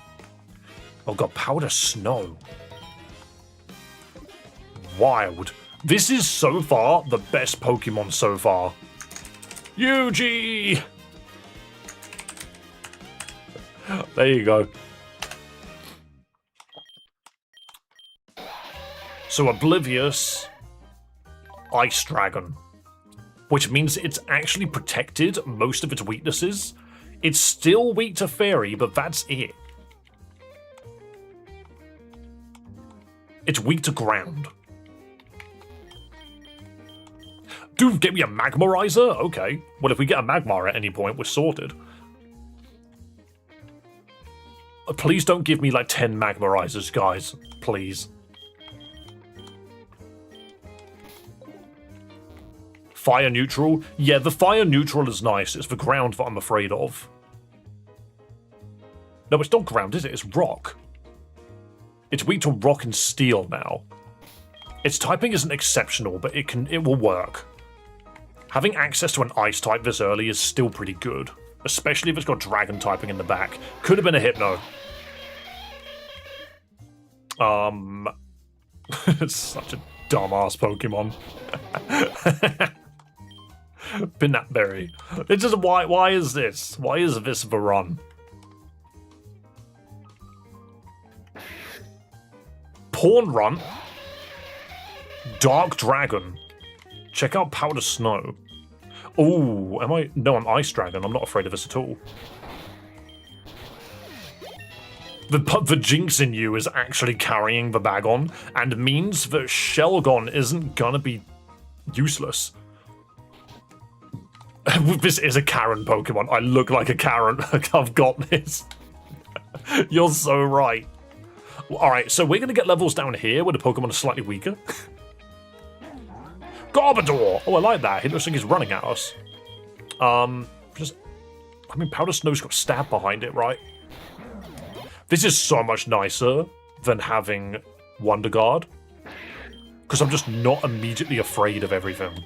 Oh god, Powder Snow. Wild. This is so far the best Pokemon so far. Yuji! There you go. So Oblivious, Ice Dragon, which means it's actually protected most of its weaknesses. It's still weak to Fairy, but that's it. It's weak to Ground. Dude, get me a Magmarizer? Okay. Well, if we get a Magmar at any point, we're sorted. Please don't give me like 10 Magmarizers, guys. Please. Fire neutral? Yeah, the fire neutral is nice. It's the ground that I'm afraid of. No, it's not ground, is it? It's rock. It's weak to rock and steel now. Its typing isn't exceptional, but it will work. Having access to an ice type this early is still pretty good, especially if it's got dragon typing in the back. Could have been a Hypno. It's such a dumbass Pokemon. Pinatberry. It's just why is this? Why is this the run? Pawn Run. Dark Dragon. Check out Powder Snow. Oh, am I? No, I'm Ice Dragon. I'm not afraid of this at all. The Jinx in you is actually carrying the bag on, and means that Shelgon isn't gonna be useless. This is a Karen Pokemon. I look like a Karen. I've got this. You're so right. Alright, so we're gonna get levels down here where the Pokemon are slightly weaker. Garbodor! Oh, I like that. He looks like he's running at us. I mean, Powder Snow's got stab behind it, right? This is so much nicer than having Wonder Guard. Because I'm just not immediately afraid of everything.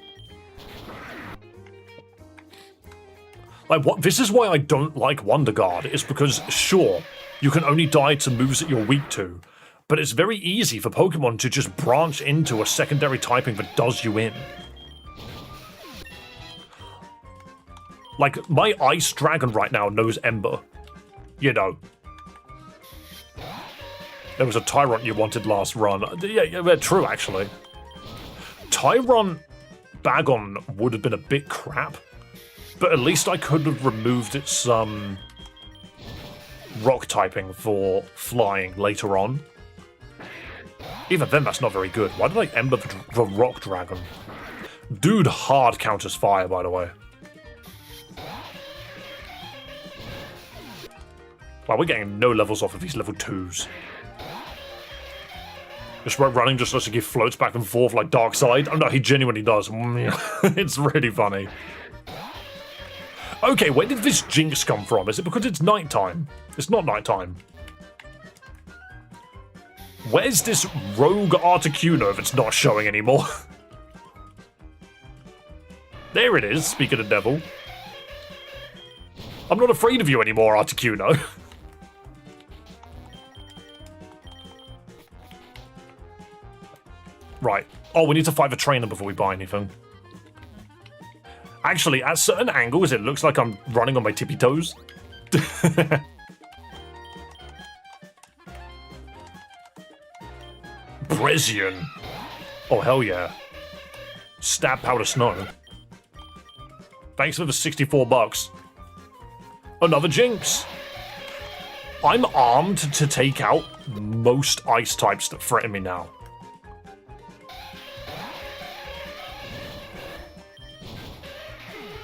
Like, what? This is why I don't like Wonder Guard. It's because, sure, you can only die to moves that you're weak to. But it's very easy for Pokemon to just branch into a secondary typing that does you in. Like, my Ice Dragon right now knows Ember. You know. There was a Tyrant you wanted last run. Yeah, true, actually. Tyrant Bagon would have been a bit crap. But at least I could have removed its rock typing for flying later on. Even then, that's not very good. Why did I Ember the Rock Dragon? Dude hard counters fire, by the way. Wow, we're getting no levels off of these level 2s. Just running just looks like he floats back and forth like Darkseid. Oh no, he genuinely does. It's really funny. Okay, where did this jinx come from? Is it because it's nighttime? It's not nighttime. Where's this rogue Articuno if it's not showing anymore? There it is, speak of the devil. I'm not afraid of you anymore, Articuno. Right. Oh, we need to fight the trainer before we buy anything. Actually, at certain angles, it looks like I'm running on my tippy toes. Brezian. Oh, hell yeah. Stab powder snow. Thanks for the 64 bucks. Another Jinx. I'm armed to take out most ice types that threaten me now.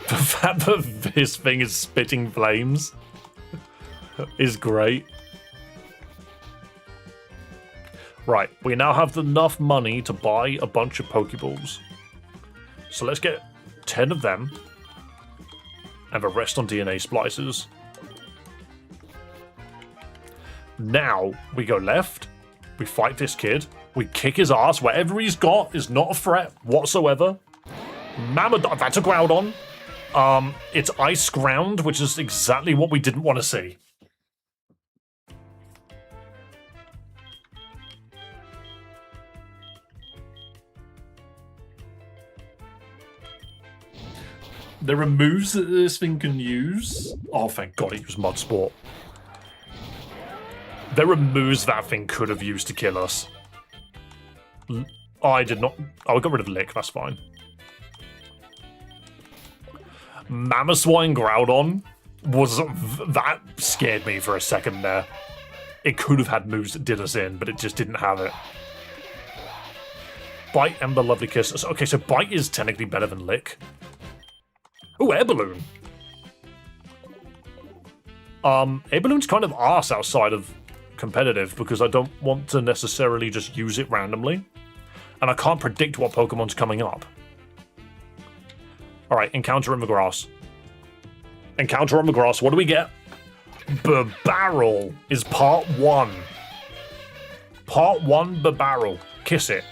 The fact that this thing is spitting flames is great. Right, we now have enough money to buy a bunch of Pokeballs. So let's get 10 of them. And the rest on DNA splicers. Now, we go left. We fight this kid. We kick his ass. Whatever he's got is not a threat whatsoever. Mamadon, that's a Groudon. It's Ice Ground, which is exactly what we didn't want to see. There are moves that this thing can use. Oh, thank God it used Mud Sport. There are moves that thing could have used to kill us. Oh, I did not. Oh, I got rid of Lick, that's fine. Mamoswine Groudon was... That scared me for a second there. It could have had moves that did us in, but it just didn't have it. Bite, Ember, Lovely Kiss. Okay, so Bite is technically better than Lick. Oh, Air Balloon. Air Balloon's kind of arse outside of competitive because I don't want to necessarily just use it randomly. And I can't predict what Pokemon's coming up. Alright, Encounter in the Grass. Encounter on the Grass, what do we get? Barrel is part 1. Part 1 Barrel. Kiss it.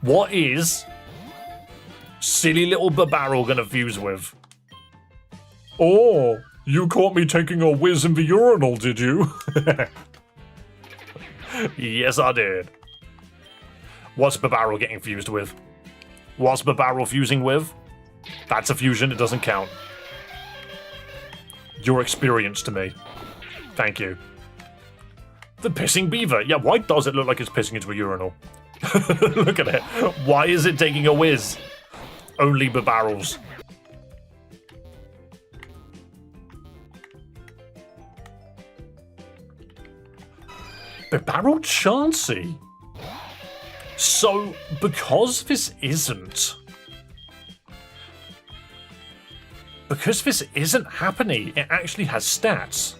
What is silly little Barrel gonna fuse with? Oh, you caught me taking a whiz in the urinal, did you? Yes, I did. What's Barrel getting fused with? What's Barrel fusing with? That's a fusion, it doesn't count. Your experience to me. Thank you. The Pissing Beaver. Yeah, why does it look like it's pissing into a urinal? Look at it. Why is it taking a whiz? Only Barrels. Barrel Chansey. So, because this isn't happening, it actually has stats.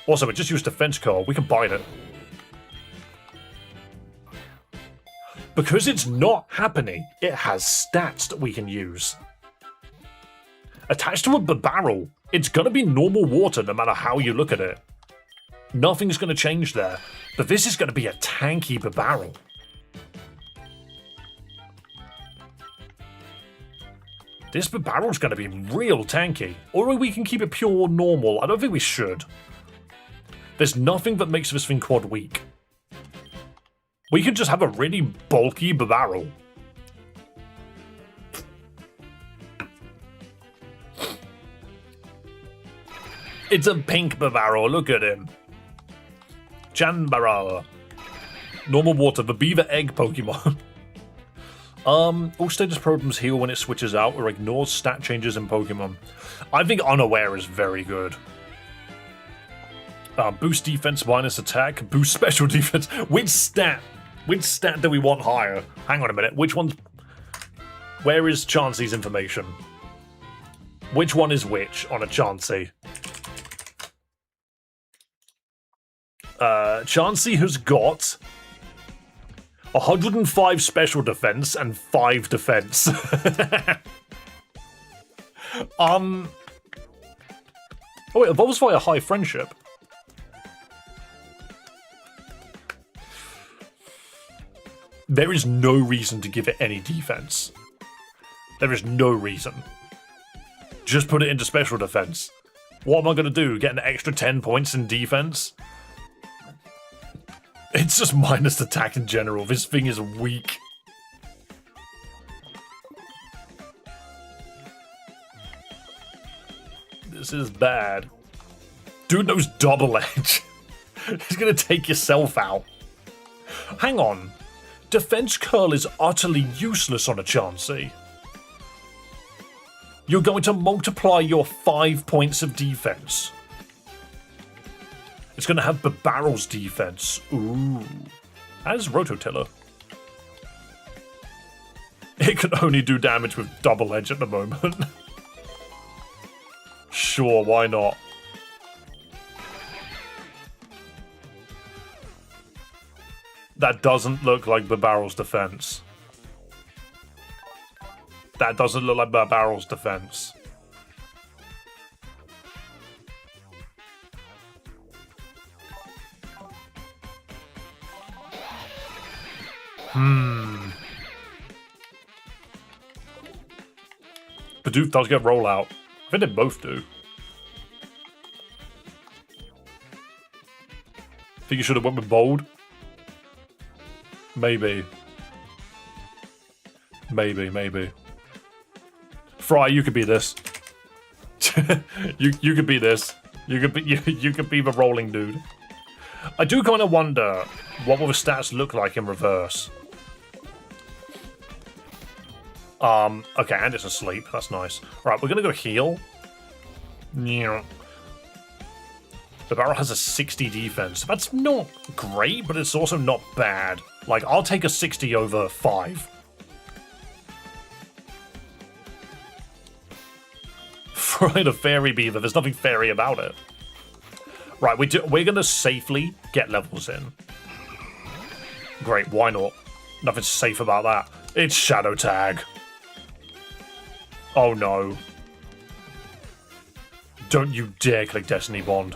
Also, it just used Defense Curl. We can bite it. Because it's not happening, it has stats that we can use. Attached to a Barrel, it's going to be normal water no matter how you look at it. Nothing's going to change there. But this is going to be a tanky Barrel. This Barrel's going to be real tanky. Or we can keep it pure normal. I don't think we should. There's nothing that makes this thing quad weak. We could just have a really bulky Barrel. It's a pink Barrel, look at him. Chanbarala. Normal water, the beaver egg Pokemon. All status problems heal when it switches out or ignores stat changes in Pokemon. I think Unaware is very good. Boost defense minus attack, boost special defense. Which stat do we want higher? Hang on a minute, which one's... Where is Chansey's information? Which one is which on a Chansey? Chansey has got 105 special defense and 5 defense. Oh wait, evolves via high friendship. There is no reason to give it any defense. There is no reason. Just put it into special defense. What am I going to do? Get an extra 10 points in defense? It's just minus attack in general. This thing is weak. This is bad. Dude knows double edge. He's going to take yourself out. Hang on. Defense curl is utterly useless on a Chansey. You're going to multiply your 5 points of defense. It's going to have Barrel's defense. Ooh. As Rototiller. It can only do damage with double edge at the moment. Sure, why not? That doesn't look like Barrel's defense. That doesn't look like Barrel's defense. Bidoof does get rollout. I think they both do. Think you should have went with bold? Maybe. Maybe. Fry, you could be this. you could be this. You could be the rolling dude. I do kind of wonder what will the stats look like in reverse. Okay, and it's asleep. That's nice. Right, we're gonna go heal. Yeah. The barrel has a 60 defense. That's not great, but it's also not bad. Like, I'll take a 60 over 5. Fried a fairy beaver. There's nothing fairy about it. Right, we're gonna safely get levels in. Great, why not? Nothing safe about that. It's Shadow Tag. Oh no. Don't you dare click Destiny Bond.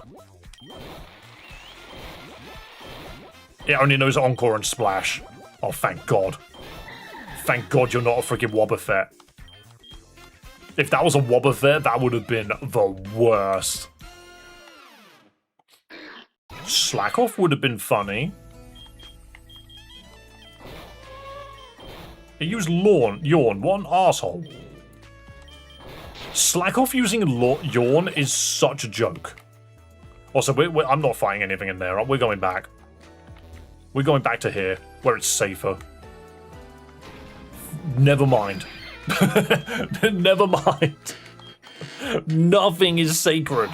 It only knows Encore and Splash. Oh, thank God. Thank God you're not a freaking Wobbuffet. If that was a Wobbuffet, that would have been the worst. Slack Off would have been funny. He used Yawn. What an asshole. Slack Off using Yawn is such a joke. Also, I'm not fighting anything in there. We're going back. We're going back to here, where it's safer. Never mind. Never mind. Nothing is sacred.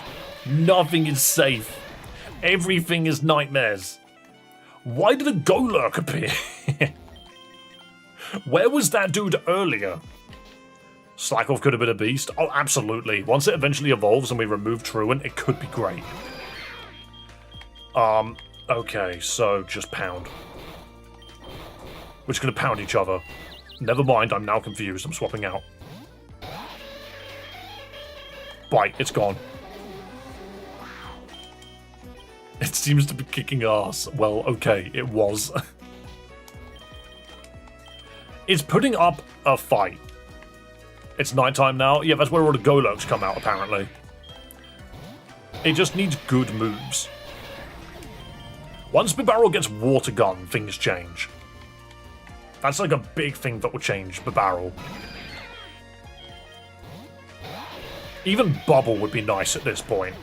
Nothing is safe. Everything is nightmares. Why did a Golurk appear? Where was that dude earlier? Slackoff could have been a beast. Oh, absolutely. Once it eventually evolves and we remove Truant, it could be great. Okay, so just pound. We're just going to pound each other. Never mind, I'm now confused. I'm swapping out. Bite, it's gone. It seems to be kicking ass. Well, okay, it was. It's putting up a fight. It's nighttime now. Yeah, that's where all the Golurks come out, apparently. It just needs good moves. Once Bibarel gets Water Gun, things change. That's like a big thing that will change Bibarel. Even Bubble would be nice at this point.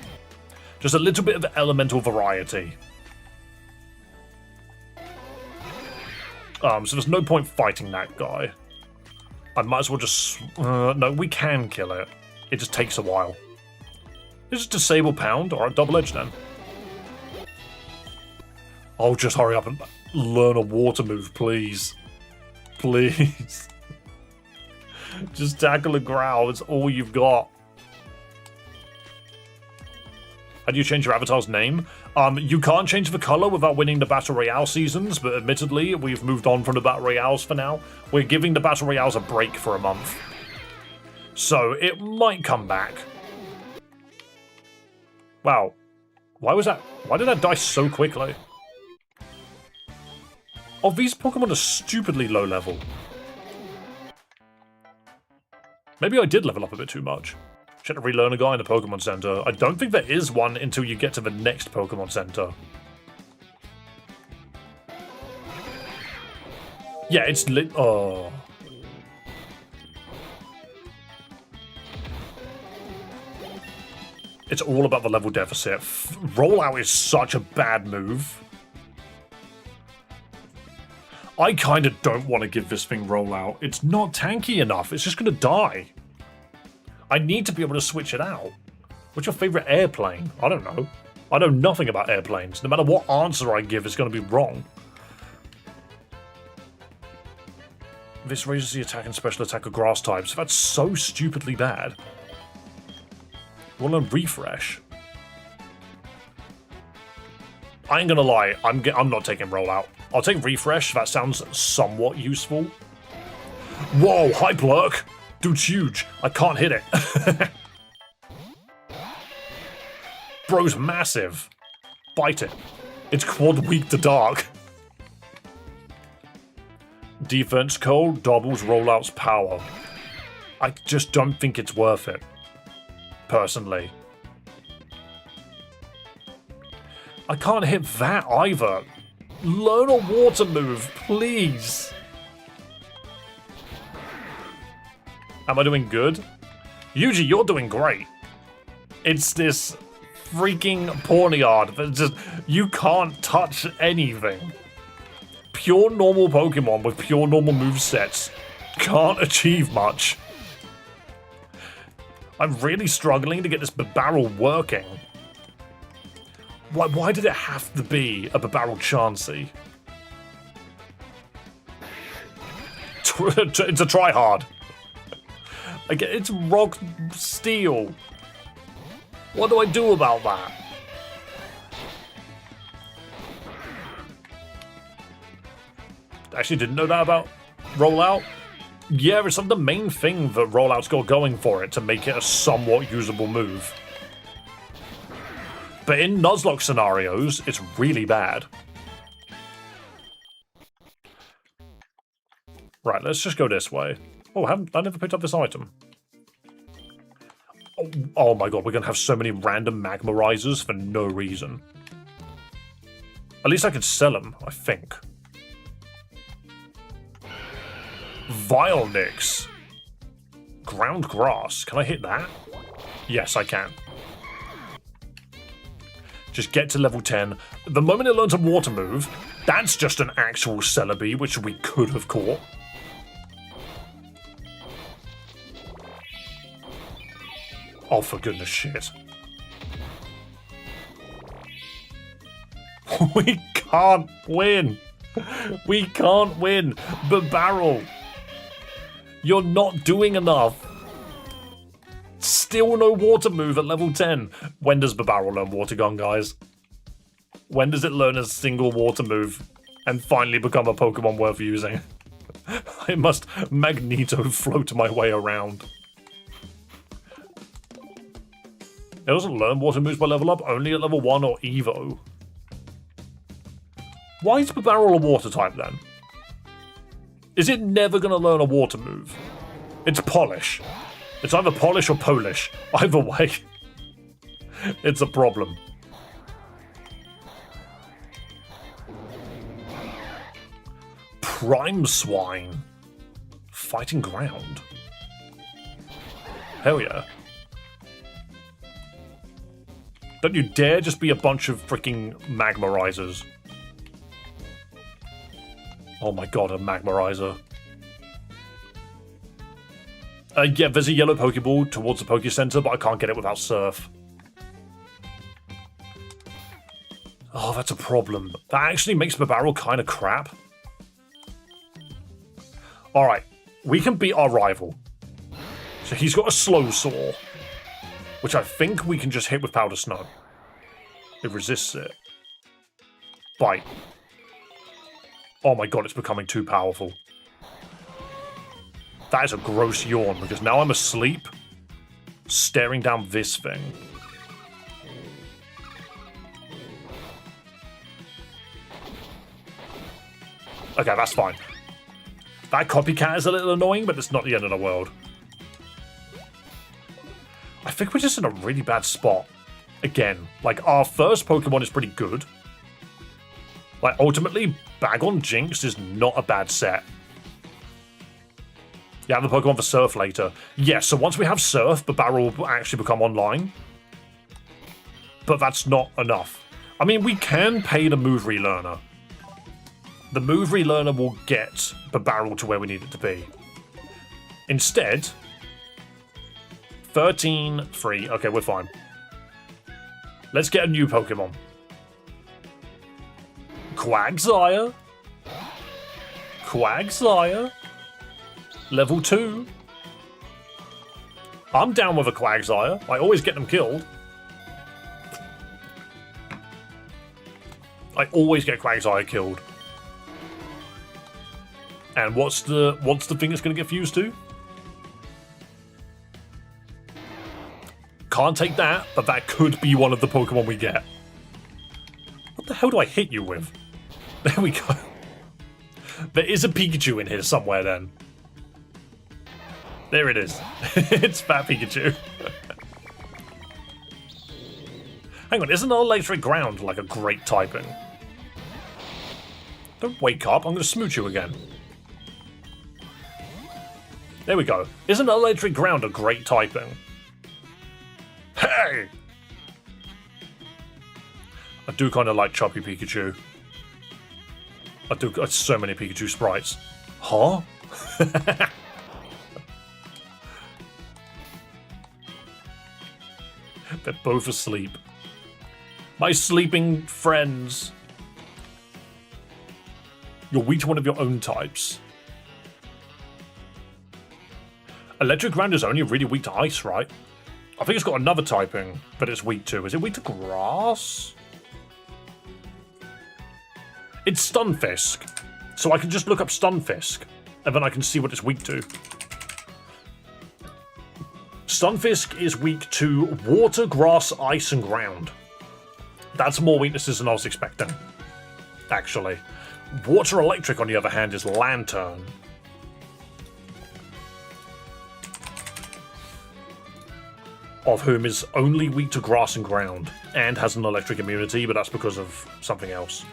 Just a little bit of elemental variety. So there's no point fighting that guy. I might as well just... no, we can kill it. It just takes a while. Is it disable pound? Alright, double edge then. Oh, just hurry up and learn a water move, please. Please. Just tackle a growl. It's all you've got. How do you change your avatar's name? You can't change the color without winning the Battle Royale seasons, but admittedly, we've moved on from the Battle Royales for now. We're giving the Battle Royales a break for a month. So, it might come back. Wow. Why did that die so quickly? Oh, these Pokemon are stupidly low level. Maybe I did level up a bit too much. Should relearn a guy in the Pokemon Center. I don't think there is one until you get to the next Pokemon Center. Yeah, it's lit. Oh. It's all about the level deficit. Rollout is such a bad move. I kind of don't want to give this thing rollout. It's not tanky enough. It's just going to die. I need to be able to switch it out. What's your favorite airplane? I don't know. I know nothing about airplanes. No matter what answer I give, it's going to be wrong. This raises the attack and special attack of grass types. That's so stupidly bad. We'll learn refresh. I ain't gonna lie. I'm not taking rollout. I'll take refresh. That sounds somewhat useful. Whoa, hype lurk. Dude's huge. I can't hit it. Bro's massive. Bite it. It's quad weak to dark. Defense cold doubles rollout's power. I just don't think it's worth it. Personally. I can't hit that either. Learn a water move, please. Am I doing good? Yuji, you're doing great. It's this freaking Pawniard that just, you can't touch anything. Pure normal Pokemon with pure normal movesets can't achieve much. I'm really struggling to get this barrel working. Why did it have to be a barrel Chansey? It's a tryhard. It's rock steel. What do I do about that? Actually didn't know that about rollout. Yeah, it's like the main thing that rollout's got going for it to make it a somewhat usable move. But in Nuzlocke scenarios, it's really bad. Right, let's just go this way. Oh, I never picked up this item. Oh my god, we're gonna have so many random Magmarizers for no reason. At least I could sell them, I think. Vilenix. Ground grass. Can I hit that? Yes, I can. Just get to level 10. The moment it learns a water move, that's just an actual Celebi, which we could have caught. Oh, for goodness shit. We can't win. We can't win. But Barrel, you're not doing enough. Still no water move at level 10. When does Barrel learn Water Gun, guys? When does it learn a single water move and finally become a Pokemon worth using? I must Magneto float my way around. It doesn't learn water moves by level up, only at level 1 or Evo. Why is Barrel a water type then? Is it never going to learn a water move? It's Polish. It's either Polish or Polish. Either way, it's a problem. Prime Swine. Fighting ground. Hell yeah. Don't you dare just be a bunch of freaking Magmarizers. Oh my god, a Magmarizer. Yeah, there's a yellow Pokeball towards the Poke Center, but I can't get it without Surf. Oh, that's a problem. That actually makes Barrel kind of crap. Alright, we can beat our rival. So he's got a Slow Saw, which I think we can just hit with Powder Snow. It resists it. Bite. Oh my god, it's becoming too powerful. That is a gross yawn, because now I'm asleep, staring down this thing. Okay, that's fine. That copycat is a little annoying, but it's not the end of the world. I think we're just in a really bad spot. Again, like, our first Pokemon is pretty good. Like, ultimately, Bagon Jinx is not a bad set. You have the Pokemon for Surf later. Yes, so once we have Surf, the barrel will actually become online. But that's not enough. I mean, we can pay the move relearner. The move relearner will get the barrel to where we need it to be. Instead, 13, 3. Okay, we're fine. Let's get a new Pokemon. Quagsire. Quagsire. Level 2. I'm down with a Quagsire. I always get them killed. I always get Quagsire killed. And what's the thing that's going to get fused to? Can't take that, but that could be one of the Pokemon we get. What the hell do I hit you with? There we go. There is a Pikachu in here somewhere then. There it is. It's Fat Pikachu. Hang on, isn't Electric Ground like a great typing? Don't wake up, I'm going to smooch you again. There we go. Isn't Electric Ground a great typing? Hey! I do kind of like Choppy Pikachu. I do. So many Pikachu sprites. Huh? They're both asleep. My sleeping friends. You're weak to one of your own types. Electric Ground is only really weak to ice, right? I think it's got another typing that it's weak to. Is it weak to grass? It's Stunfisk. So I can just look up Stunfisk, and then I can see what it's weak to. Stunfisk is weak to water, grass, ice, and ground. That's more weaknesses than I was expecting, actually. Water Electric, on the other hand, is Lantern. Of whom is only weak to grass and ground, and has an electric immunity, but that's because of something else.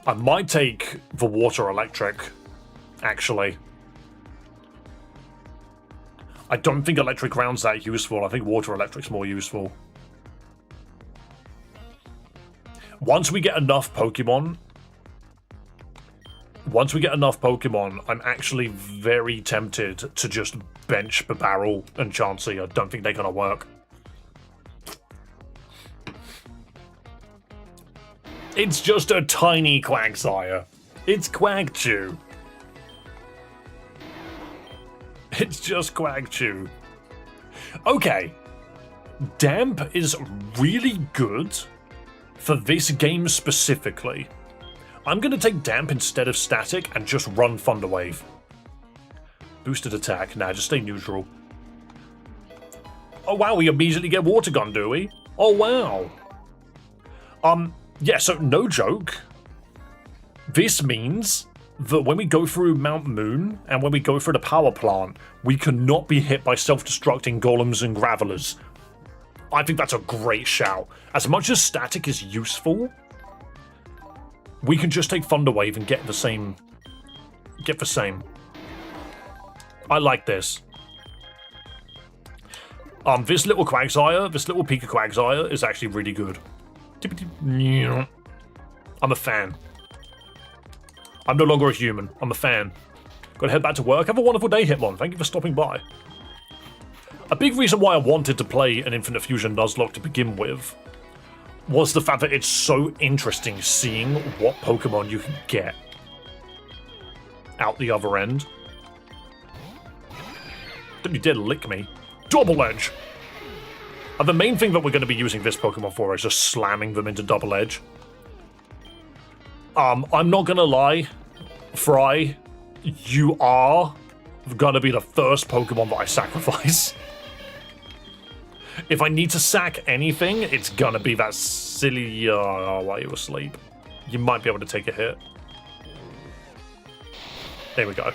I might take the Water Electric, actually. I don't think Electric Ground's that useful. I think Water Electric's more useful. Once we get enough Pokemon, I'm actually very tempted to just bench the Barrel and Chansey. I don't think they're going to work. It's just a tiny Quagsire. It's Quagchew. It's just Quagchew. Okay. Damp is really good for this game specifically. I'm going to take Damp instead of Static and just run Thunder Wave. Boosted attack. Nah, just stay neutral. Oh wow, we immediately get Water Gun, do we? Oh wow. Yeah, so no joke. This means that when we go through Mount Moon and when we go through the power plant, we cannot be hit by self-destructing golems and gravelers. I think that's a great shout. As much as Static is useful, we can just take Thunder Wave and get the same. I like this. This little Quagsire, this little Pika Quagsire is actually really good. I'm a fan. I'm no longer a human. I'm a fan. Gotta head back to work. Have a wonderful day, Hitmon. Thank you for stopping by. A big reason why I wanted to play an Infinite Fusion Nuzlocke to begin with was the fact that it's so interesting seeing what Pokemon you can get out the other end. Don't you dare lick me. Double Edge! And the main thing that we're going to be using this Pokemon for is just slamming them into Double Edge. I'm not going to lie, Fry, you are going to be the first Pokemon that I sacrifice. If I need to sack anything, it's going to be that silly... while you're asleep. You might be able to take a hit. There we go.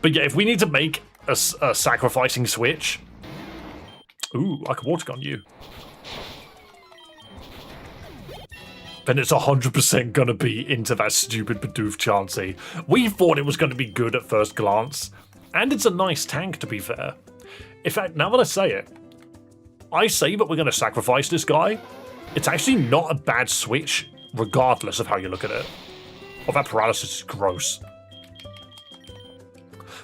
But yeah, if we need to make a sacrificing switch... Ooh, I can Water Gun you. Then it's 100% going to be into that stupid Bidoof Chansey. We thought it was going to be good at first glance. And it's a nice tank, to be fair. In fact, now that I say that we're going to sacrifice this guy, it's actually not a bad switch, regardless of how you look at it. Oh, that paralysis is gross.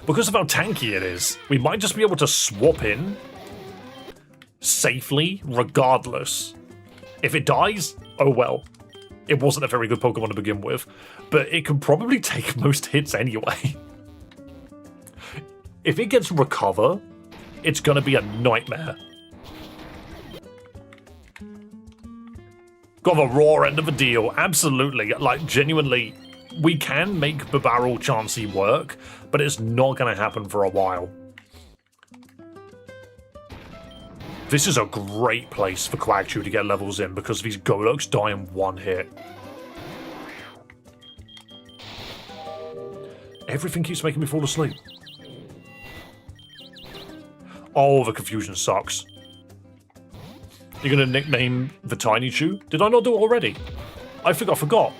Because of how tanky it is, we might just be able to swap in safely, regardless. If it dies, oh well. It wasn't a very good Pokemon to begin with, but it can probably take most hits anyway. If it gets Recover, it's going to be a nightmare. Got the raw end of the deal, absolutely. Like, genuinely, we can make Bibarel Chansey work, but it's not going to happen for a while. This is a great place for Quagshoe to get levels in because these Golurks die in one hit. Everything keeps making me fall asleep. Oh, the confusion sucks. You're going to nickname the Tiny Chew? Did I not do it already? I think I forgot.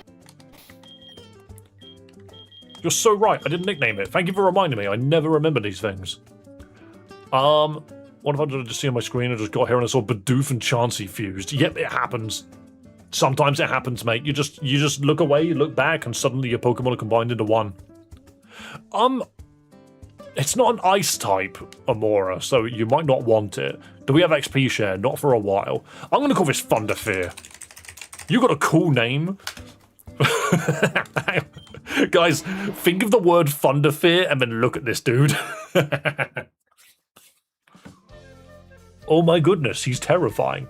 You're so right, I didn't nickname it. Thank you for reminding me, I never remember these things. What if I just see on my screen and just got here and I saw Bidoof and Chansey fused? Yep, it happens. Sometimes it happens, mate. You just look away, you look back, and suddenly your Pokemon are combined into one. It's not an Ice type, Amora, so you might not want it. Do we have XP share? Not for a while. I'm going to call this Thunderfear. You got a cool name. Guys, think of the word Thunderfear and then look at this dude. Oh my goodness, he's terrifying.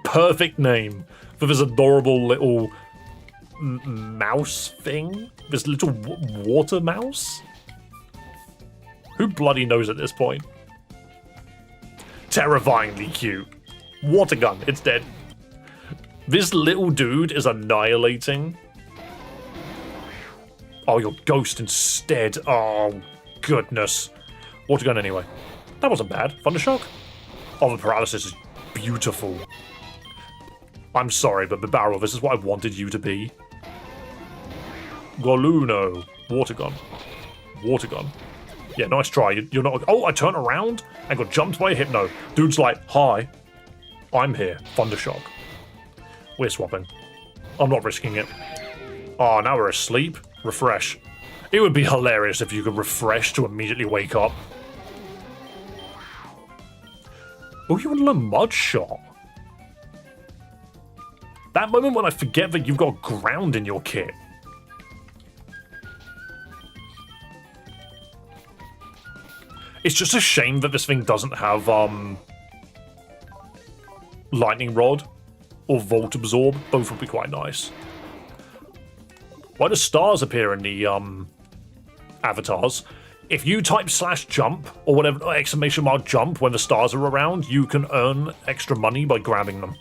Perfect name for this adorable little mouse thing. This little water mouse? Who bloody knows at this point? Terrifyingly cute. Water gun, it's dead. This little dude is annihilating. Oh, you're Ghost instead. Oh, goodness. Water gun anyway. That wasn't bad. Thundershock? Oh, the paralysis is beautiful. I'm sorry, but Bibarel, this is what I wanted you to be. Goluno. Water gun. Water gun. Yeah, nice try. You're not... Oh, I turned around and got jumped by a Hypno. Dude's like, hi. I'm here. Thundershock. We're swapping. I'm not risking it. Oh, now we're asleep. Refresh. It would be hilarious if you could refresh to immediately wake up. Oh, you want to learn Mud Shot? That moment when I forget that you've got ground in your kit. It's just a shame that this thing doesn't have Lightning Rod or Volt Absorb. Both would be quite nice. Why do stars appear in the avatars? If you type /jump or whatever, exclamation mark jump when the stars are around, you can earn extra money by grabbing them.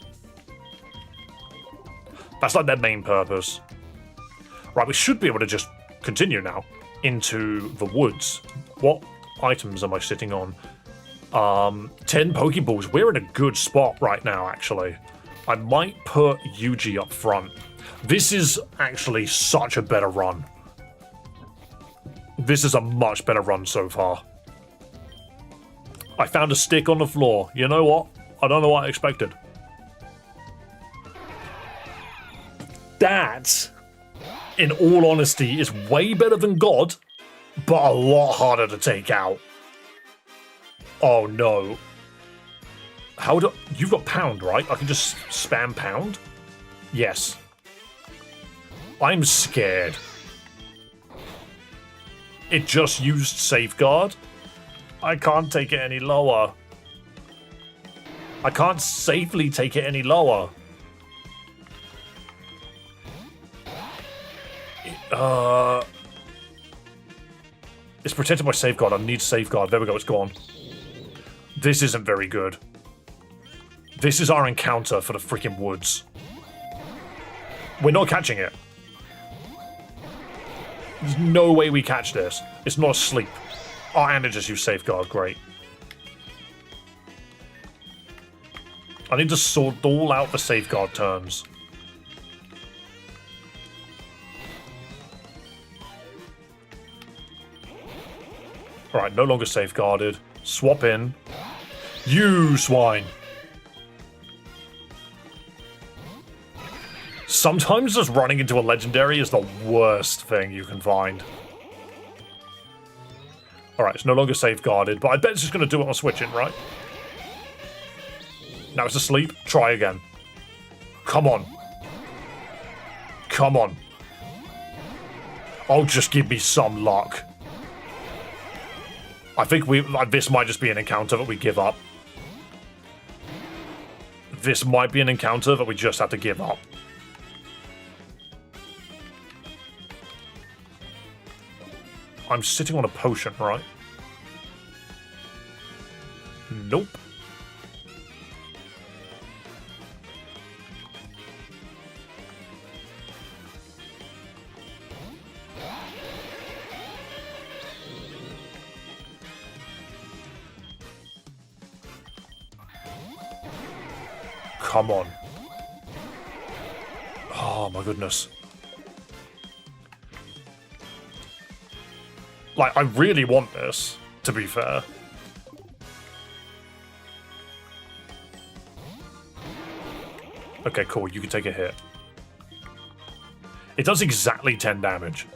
That's like their main purpose. Right, we should be able to just continue now into the woods. What items am I sitting on? 10 Pokeballs. We're in a good spot right now, actually. I might put Yuji up front. This is actually such a better run. This is a much better run so far. I found a stick on the floor. You know what? I don't know what I expected. That, in all honesty, is way better than God, but a lot harder to take out. Oh no. How do... You've got Pound, right? I can just spam Pound? Yes. I'm scared. It just used Safeguard. I can't take it any lower. I can't safely take it any lower. It's protected by safeguard. I need safeguard. There we go, it's gone. This isn't very good. This is our encounter for the freaking woods. We're not catching it. There's no way we catch this. It's not asleep. Oh, and it just used safeguard. Great. I need to sort all out the safeguard turns. Alright, no longer safeguarded. Swap in. You swine! Sometimes just running into a legendary is the worst thing you can find. Alright, it's no longer safeguarded, but I bet it's just going to do it on switching, right? Now it's asleep. Try again. Come on. Come on. Oh, just give me some luck. I think this might just be an encounter that we give up. This might be an encounter that we just have to give up. I'm sitting on a potion, right? Nope. Come on. Oh my goodness. Like, I really want this, to be fair. Okay, cool. You can take a hit. It does exactly 10 damage.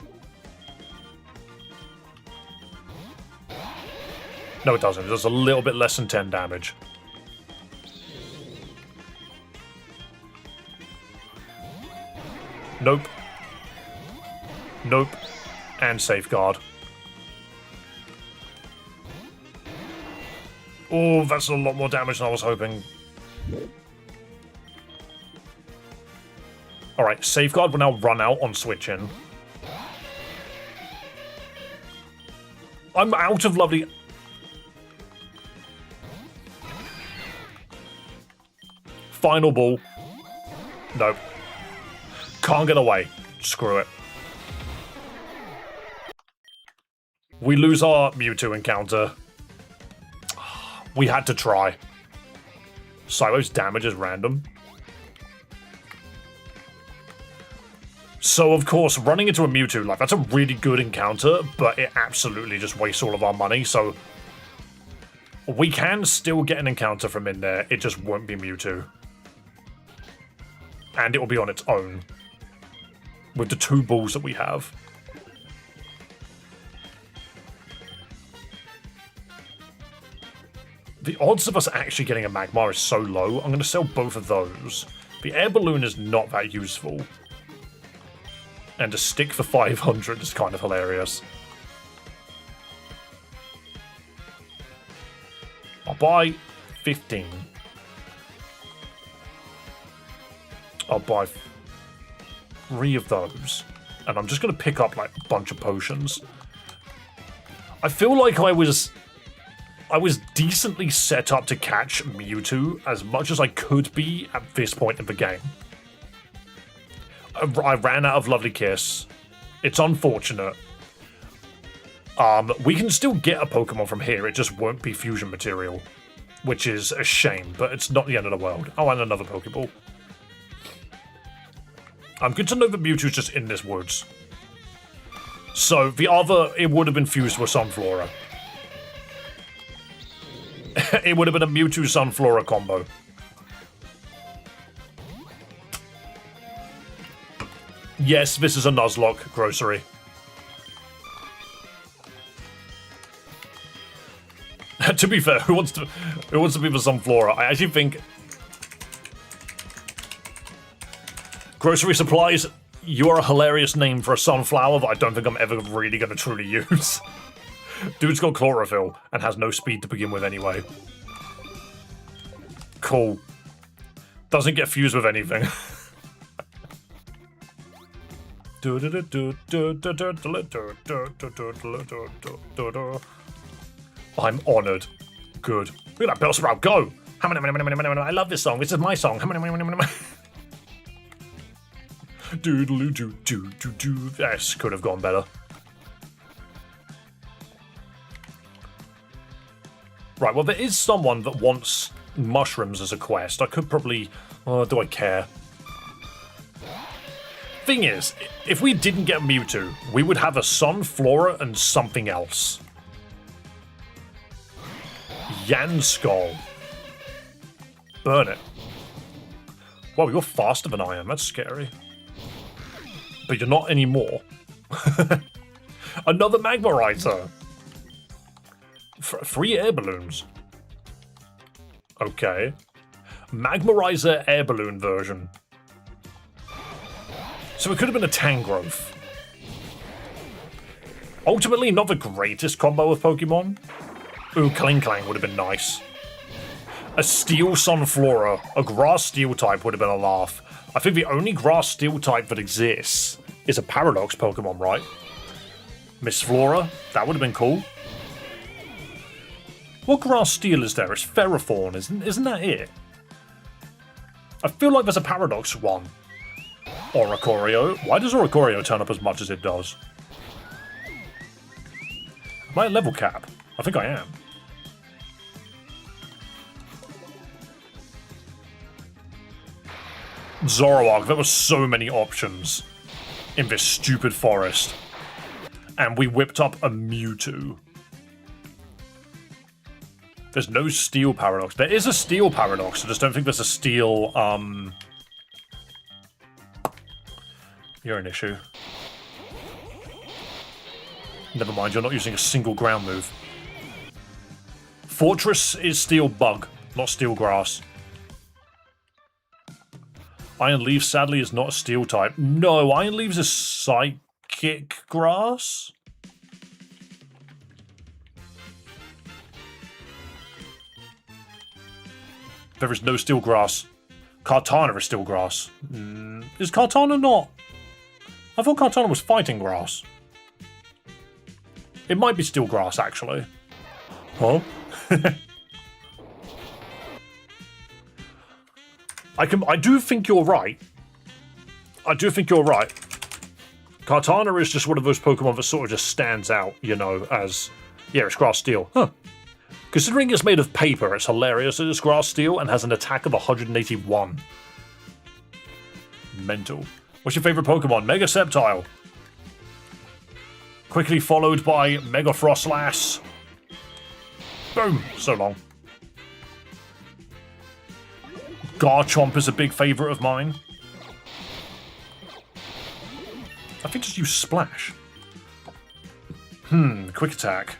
No, it doesn't. It does a little bit less than 10 damage. Nope. Nope. And safeguard. Oh, that's a lot more damage than I was hoping. Alright, safeguard will now run out on switching. I'm out of lovely... Final ball. Nope. Can't get away. Screw it. We lose our Mewtwo encounter. We had to try. Psylo's damage is random. So, of course, running into a Mewtwo, like, that's a really good encounter, but it absolutely just wastes all of our money, so... We can still get an encounter from in there, it just won't be Mewtwo. And it will be on its own. With the 2 balls that we have. The odds of us actually getting a Magmar is so low, I'm going to sell both of those. The air balloon is not that useful. And a stick for 500 is kind of hilarious. I'll buy 15. I'll buy 3 of those. And I'm just going to pick up, like, a bunch of potions. I feel like I was decently set up to catch Mewtwo as much as I could be at this point in the game. I ran out of Lovely Kiss. It's unfortunate. We can still get a Pokemon from here, it just won't be fusion material. Which is a shame, but it's not the end of the world. Oh, and another Pokeball. Good to know that Mewtwo's just in this woods. So, the other, it would have been fused with Sunflora. It would have been a Mewtwo-Sunflora combo. Yes, this is a Nuzlocke grocery. To be fair, who wants to be the Sunflora? I actually think grocery supplies, you are a hilarious name for a sunflower that I don't think I'm ever really going to truly use. Dude's got chlorophyll and has no speed to begin with anyway. Cool. Doesn't get fused with anything. I'm honoured. Good. Look at that Bellsprout go! I love this song. This is my song. Yes, could have gone better. Right, well, there is someone that wants mushrooms as a quest. I could probably... do I care? Thing is, if we didn't get Mewtwo, we would have a Sunflora and something else. Yanskull. Burn it. Wow, you're faster than I am. That's scary. But you're not anymore. Another Magmarizer. 3 air balloons. Okay. Magmarizer air balloon version. So it could have been a Tangrowth. Ultimately, not the greatest combo of Pokemon. Ooh, Kling Klang would have been nice. A Steel Sunflora, a Grass Steel type would have been a laugh. I think the only Grass Steel type that exists is a Paradox Pokemon, right? Miss Flora, that would have been cool. What Grass Steel is there? It's Ferrothorn, isn't that it? I feel like there's a Paradox one. Oricorio. Why does Oricorio turn up as much as it does? Am I at level cap? I think I am. Zoroark, there were so many options in this stupid forest. And we whipped up a Mewtwo. There's no Steel Paradox. There is a Steel Paradox, I just don't think there's a Steel, You're an issue. Never mind, you're not using a single ground move. Fortress is Steel Bug, not Steel Grass. Iron Leaf, sadly, is not a Steel type. No, Iron Leaf is Psychic Grass? There is no Steel Grass. Kartana is Steel Grass. Is Kartana not? I thought Kartana was Fighting Grass. It might be Steel Grass, actually. Huh? I do think you're right. I do think you're right. Kartana is just one of those Pokemon that sort of just stands out, you know, as... Yeah, it's Grass Steel. Huh. Considering it's made of paper, it's hilarious that it's Grass Steel and has an attack of 181. Mental. What's your favourite Pokemon? Mega Sceptile. Quickly followed by Mega Frostlass. Boom! So long. Garchomp is a big favourite of mine. I think just use Splash. Quick Attack.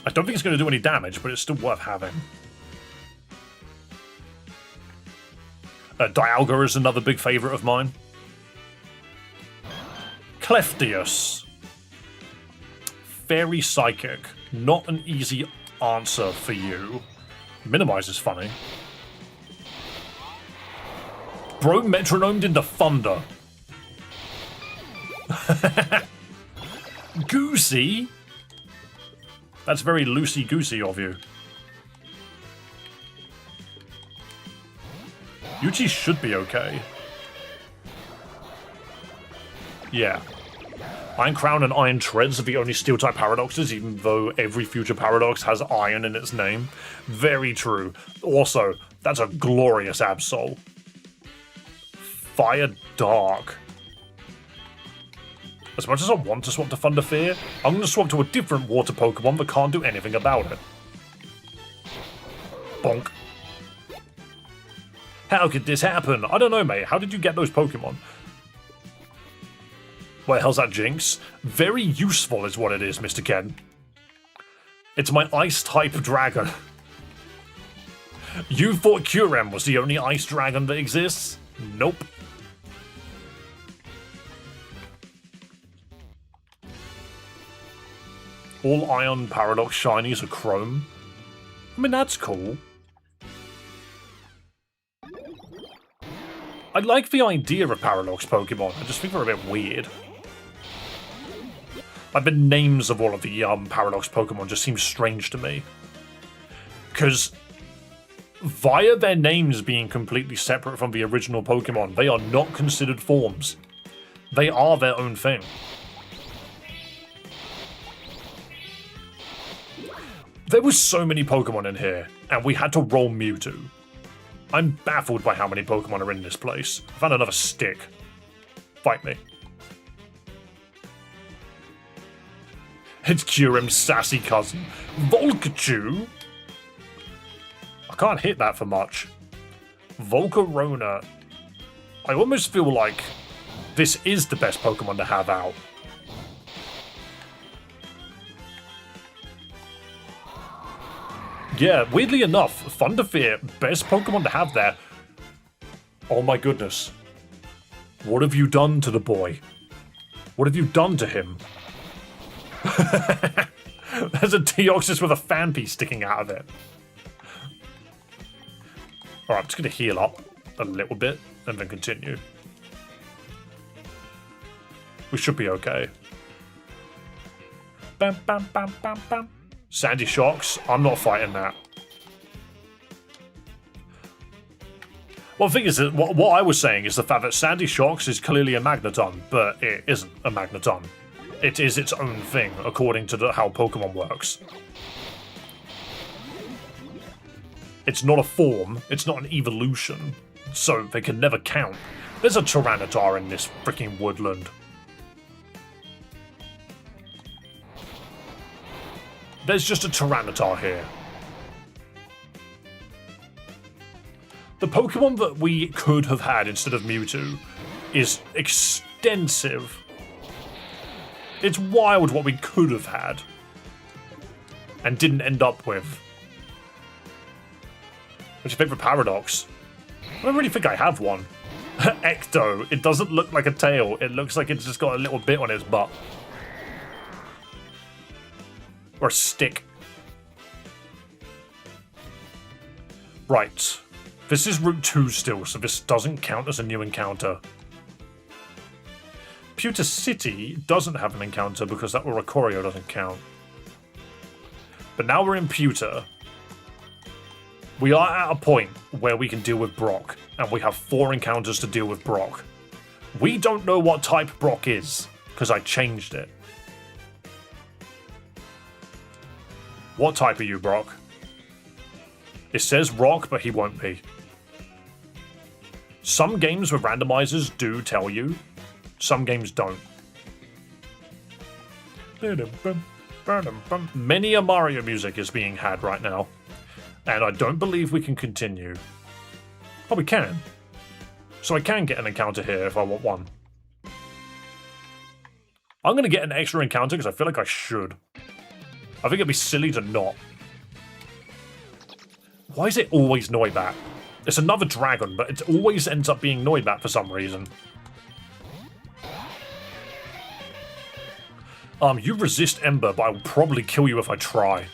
I don't think it's going to do any damage, but it's still worth having. Dialga is another big favourite of mine. Cleftius. Fairy Psychic. Not an easy answer for you. Minimize is funny. Bro metronomed into Thunder. Goosey? That's very loosey-goosey of you. Yuchi should be okay. Yeah. Iron Crown and Iron Treads are the only Steel-type Paradoxes, even though every future Paradox has Iron in its name. Very true. Also, that's a glorious Absol. Fire Dark. As much as I want to swap to Thunderfear, I'm going to swap to a different water Pokemon that can't do anything about it. Bonk. How could this happen? I don't know, mate. How did you get those Pokemon? What the hell's that, Jinx? Very useful is what it is, Mr. Ken. It's my Ice-type dragon. You thought Kyurem was the only ice dragon that exists? Nope. All Ion Paradox Shinies are Chrome. I mean, that's cool. I like the idea of Paradox Pokemon, I just think they're a bit weird. Like, the names of all of the Paradox Pokemon just seem strange to me. Because via their names being completely separate from the original Pokemon, they are not considered forms. They are their own thing. There were so many Pokemon in here, and we had to roll Mewtwo. I'm baffled by how many Pokemon are in this place. I found another stick. Fight me. It's Kyurem's sassy cousin, Volcachu. I can't hit that for much. Volcarona. I almost feel like this is the best Pokemon to have out. Yeah, weirdly enough, Thunderfear, best Pokemon to have there. Oh my goodness. What have you done to the boy? What have you done to him? There's a Deoxys with a fan piece sticking out of it. Alright, I'm just going to heal up a little bit and then continue. We should be okay. Bam, bam, bam, bam, bam. Sandy Shocks, I'm not fighting that. Well, the thing is, that what I was saying is the fact that Sandy Shocks is clearly a Magneton, but it isn't a Magneton. It is its own thing, according to how Pokemon works. It's not a form, it's not an evolution, so they can never count. There's a Tyranitar in this freaking woodland. There's just a Tyranitar here. The Pokemon that we could have had instead of Mewtwo is extensive. It's wild what we could have had and didn't end up with. What's your favourite Paradox? I don't really think I have one. Ecto. It doesn't look like a tail. It looks like it's just got a little bit on its butt. Or a stick. Right. This is Route 2 still, so this doesn't count as a new encounter. Pewter City doesn't have an encounter because that Oricorio doesn't count. But now we're in Pewter. We are at a point where we can deal with Brock, and we have 4 encounters to deal with Brock. We don't know what type Brock is, because I changed it. What type are you, Brock? It says rock, but he won't be. Some games with randomizers do tell you. Some games don't. Many a Mario music is being had right now. And I don't believe we can continue. Oh, we can. So I can get an encounter here if I want one. I'm going to get an extra encounter because I feel like I should. I think it'd be silly to not. Why is it always Noibat? It's another dragon, but it always ends up being Noibat for some reason. You resist Ember, but I will probably kill you if I try.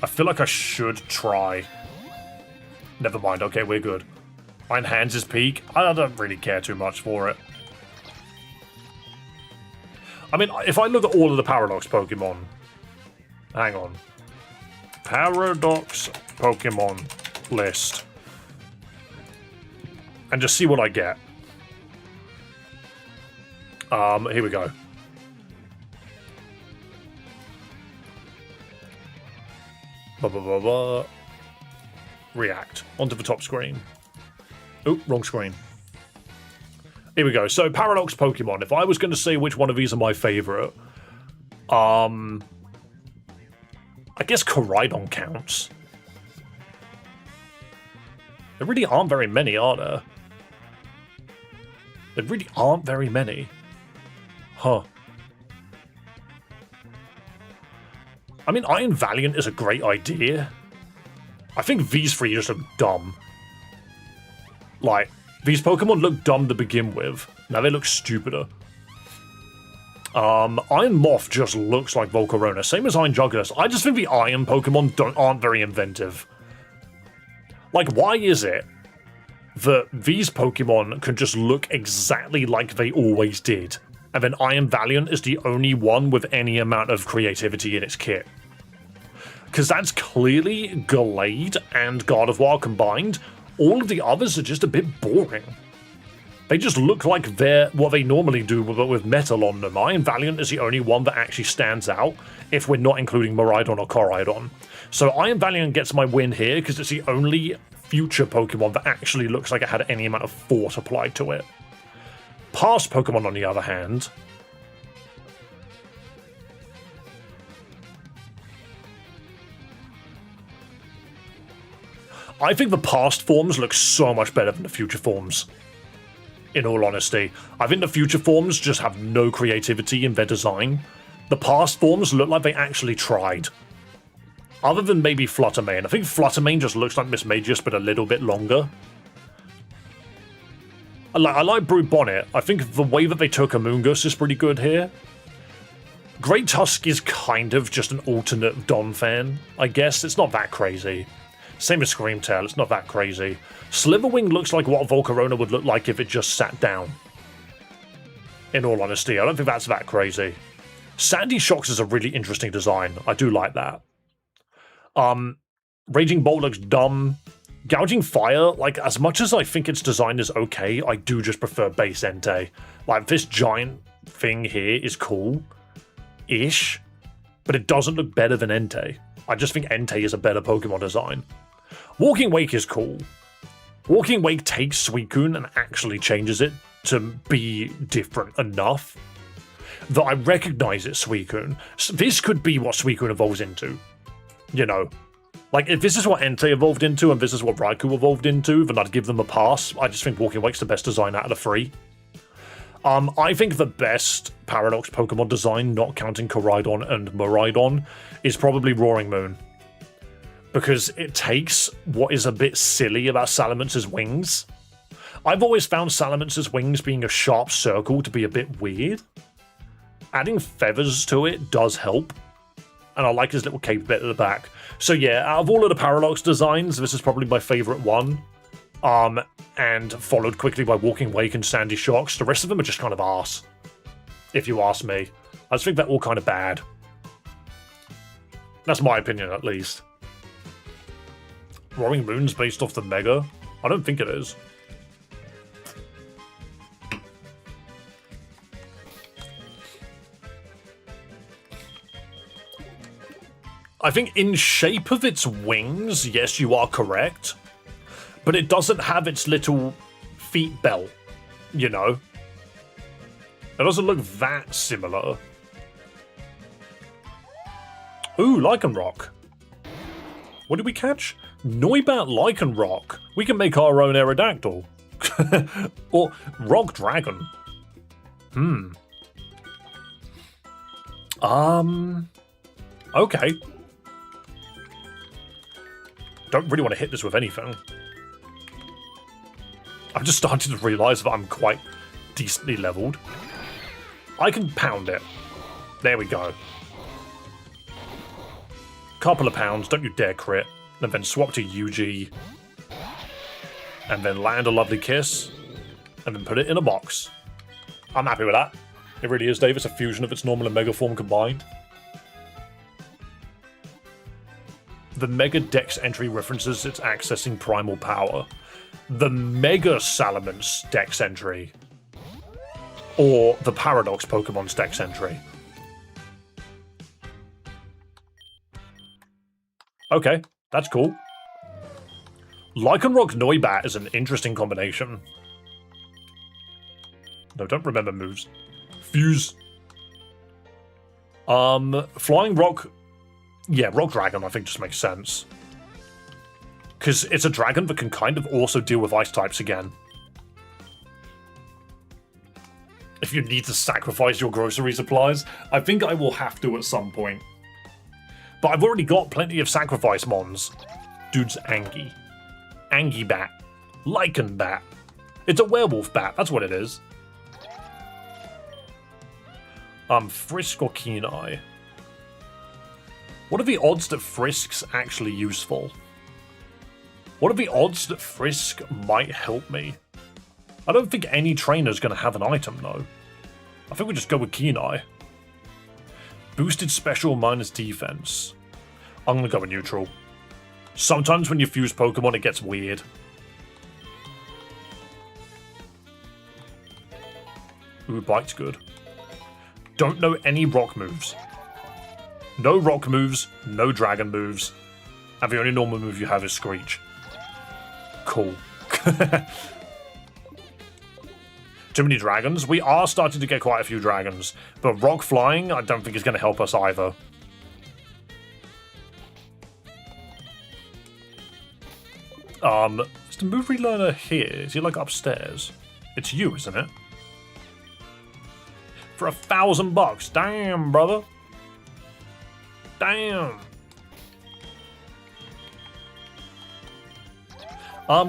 I feel like I should try. Never mind, okay, we're good. Iron Hands is peak. I don't really care too much for it. I mean, if I look at all of the Paradox Pokemon... Hang on. Paradox Pokemon list. And just see what I get. Here we go. Blah, blah, blah, blah. React. Onto the top screen. Oh, wrong screen. Here we go. So, Paradox Pokemon. If I was going to say which one of these are my favourite, I guess Koraidon counts. There really aren't very many, are there? There really aren't very many. Huh. I mean, Iron Valiant is a great idea. I think these three just look dumb. Like, These Pokemon look dumb to begin with. Now they look stupider. Iron Moth just looks like Volcarona, same as Iron Jugulis. I just think the Iron Pokemon aren't very inventive. Like, why is it that these Pokemon can just look exactly like they always did, and then Iron Valiant is the only one with any amount of creativity in its kit? Because that's clearly Gallade and Gardevoir combined. All of the others are just a bit boring. They just look like they're what they normally do, but with metal on them. Iron Valiant is the only one that actually stands out, if we're not including Miraidon or Coraidon. So Iron Valiant gets my win here, because it's the only future Pokemon that actually looks like it had any amount of force applied to it. Past Pokemon, on the other hand, I think the past forms look so much better than the future forms. In all honesty, I think the future forms just have no creativity in their design. The past forms look like they actually tried. Other than maybe Fluttermane. I think Fluttermane just looks like Mismagius, but a little bit longer. I like Brute Bonnet. I think the way that they took Amoonguss is pretty good here. Great Tusk is kind of just an alternate Donphan, I guess. It's not that crazy. Same as Screamtail, it's not that crazy. Slitherwing looks like what Volcarona would look like if it just sat down. In all honesty, I don't think that's that crazy. Sandy Shocks is a really interesting design. I do like that. Raging Bolt looks dumb. Gouging Fire, like, as much as I think its design is okay, I do just prefer base Entei. Like, this giant thing here is cool-ish, but it doesn't look better than Entei. I just think Entei is a better Pokemon design. Walking Wake is cool. Walking Wake takes Suicune and actually changes it to be different enough that I recognize it's Suicune. This could be what Suicune evolves into. You know, like, if this is what Entei evolved into and this is what Raikou evolved into, then I'd give them a pass. I just think Walking Wake's the best design out of the three. I think the best Paradox Pokemon design, not counting Coraidon and Miraidon, is probably Roaring Moon. Because it takes what is a bit silly about Salamance's wings. I've always found Salamance's wings being a sharp circle to be a bit weird. Adding feathers to it does help. And I like his little cape bit at the back. So yeah, out of all of the Paradox designs, this is probably my favourite one. And followed quickly by Walking Wake and Sandy Shocks. The rest of them are just kind of arse, if you ask me. I just think they're all kind of bad. That's my opinion, at least. Roaring Moon's based off the Mega? I don't think it is. I think in shape of its wings, yes, you are correct. But it doesn't have its little feet belt, you know? It doesn't look that similar. Ooh, Lycanroc. What did we catch? Noibat Lycanroc. We can make our own Aerodactyl. Or Rock Dragon. Okay. Don't really want to hit this with anything. I'm just starting to realise that I'm quite decently leveled. I can pound it. There we go. Couple of pounds, don't you dare crit. And then swap to UG. And then land a lovely kiss. And then put it in a box. I'm happy with that. It really is, Dave. It's a fusion of its normal and mega form combined. The Mega Dex entry references its accessing primal power. The Mega Salamence Dex entry. Or the Paradox Pokemon's Dex entry. Okay, that's cool. Lycanroc Noibat is an interesting combination. No, don't remember moves. Fuse. Flying Rock... Yeah, Rock Dragon I think just makes sense. Because it's a dragon that can kind of also deal with ice types again. If you need to sacrifice your grocery supplies, I think I will have to at some point. But I've already got plenty of sacrifice mons. Dude's Angie. Angibat. Lycanbat. It's a werewolf bat, that's what it is. Frisk or Keen Eye? What are the odds that Frisk's actually useful? What are the odds that Frisk might help me? I don't think any trainer's going to have an item, though. I think we just go with Keen Eye. Boosted special minus defense. I'm going to go with neutral. Sometimes when you fuse Pokemon, it gets weird. Ooh, Bite's good. Don't know any rock moves. No rock moves, no dragon moves. And the only normal move you have is Screech. Cool. Too many dragons? We are starting to get quite a few dragons. But rock flying, I don't think is going to help us either. Is the move relearner here? Is he like upstairs? It's you, isn't it? For $1,000. Damn, brother. Damn.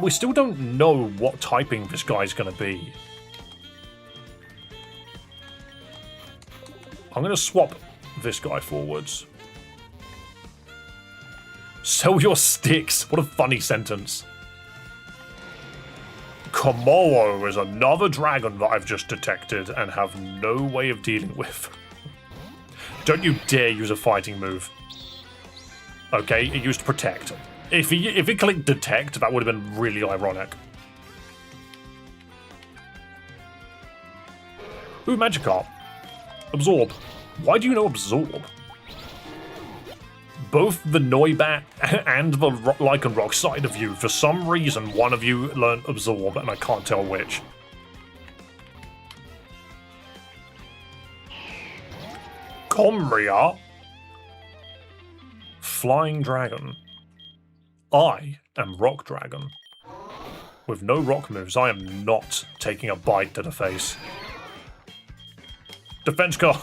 We still don't know what typing this guy's gonna be. I'm gonna swap this guy forwards. Sell your sticks. What a funny sentence. Komoro is another dragon that I've just detected and have no way of dealing with. Don't you dare use a fighting move. Okay, it used Protect. If it clicked Detect, that would have been really ironic. Ooh, Magikarp. Absorb. Why do you know Absorb? Both the Noibat and the Lycanroc side of you, for some reason, one of you learned Absorb, and I can't tell which. Comria? Flying Dragon. I am Rock Dragon. With no rock moves, I am not taking a bite to the face. Defense card.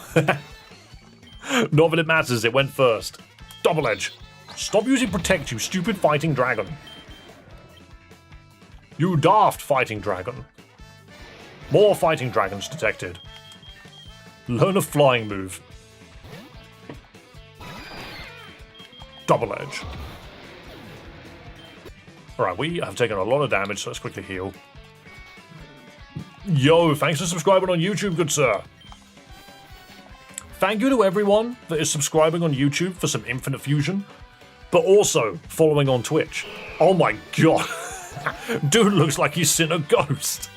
Not that it matters, it went first. Double Edge. Stop using Protect, you stupid fighting dragon. You daft fighting dragon. More fighting dragons detected. Learn a flying move. Double Edge. Alright, we have taken a lot of damage, so let's quickly heal. Yo, thanks for subscribing on YouTube, good sir. Thank you to everyone that is subscribing on YouTube for some Infinite Fusion, but also following on Twitch. Oh my god. Dude looks like he's seen a ghost.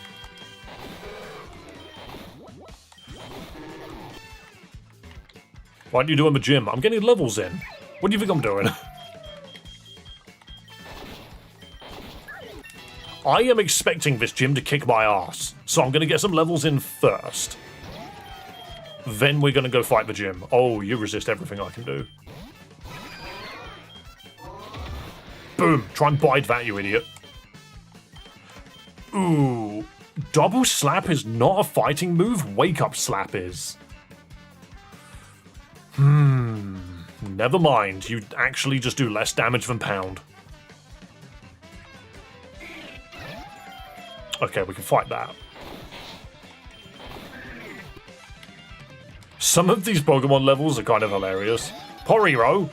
Why aren't you doing the gym? I'm getting levels in. What do you think I'm doing? I am expecting this gym to kick my ass, so I'm going to get some levels in first. Then we're going to go fight the gym. Oh, you resist everything I can do. Boom. Try and bite that, you idiot. Ooh. Double Slap is not a fighting move. Wake Up Slap is. Never mind. You actually just do less damage than Pound. Okay, we can fight that. Some of these Pokemon levels are kind of hilarious. Poriro.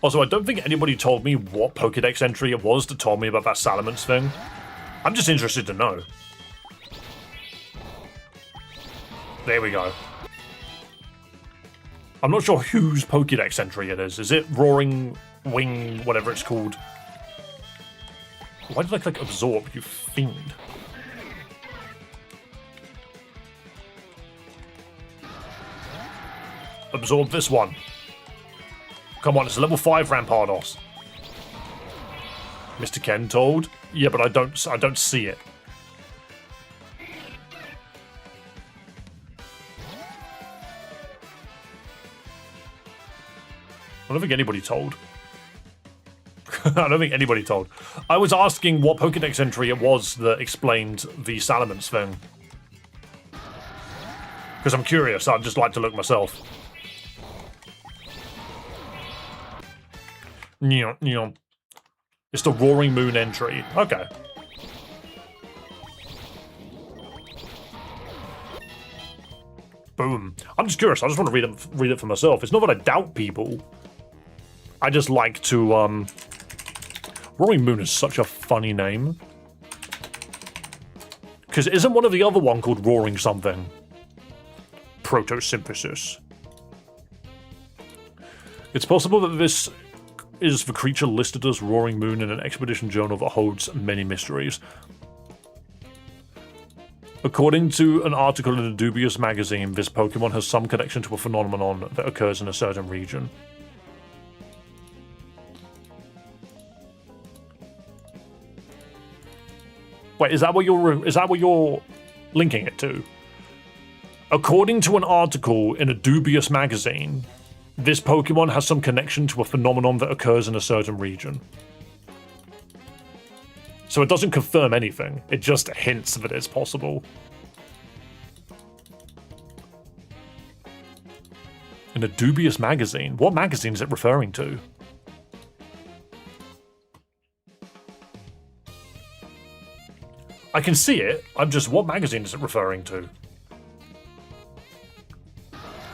Also, I don't think anybody told me what Pokedex entry it was that told me about that Salamence thing. I'm just interested to know. There we go. I'm not sure whose Pokedex entry it is. Is it Roaring Wing, whatever it's called? Why did I click Absorb, you fiend? Absorb this one. Come on, it's a level 5 Rampardos. Mr. Ken told? Yeah, but I don't see it. I don't think anybody told. I don't think anybody told. I was asking what Pokedex entry it was that explained the Salamence thing. Because I'm curious, I'd just like to look myself. It's the Roaring Moon entry. Okay. Boom. I'm just curious. I just want to read it for myself. It's not that I doubt people. I just like to, Roaring Moon is such a funny name. Because isn't one of the other one called Roaring something? Protosynthesis. It's possible that this is the creature listed as Roaring Moon in an expedition journal that holds many mysteries. According to an article in a dubious magazine, this Pokemon has some connection to a phenomenon that occurs in a certain region. Wait, is that what you're linking it to? According to an article in a dubious magazine, this Pokemon has some connection to a phenomenon that occurs in a certain region. So it doesn't confirm anything, it just hints that it's possible. In a dubious magazine? What magazine is it referring to? I can see it, what magazine is it referring to?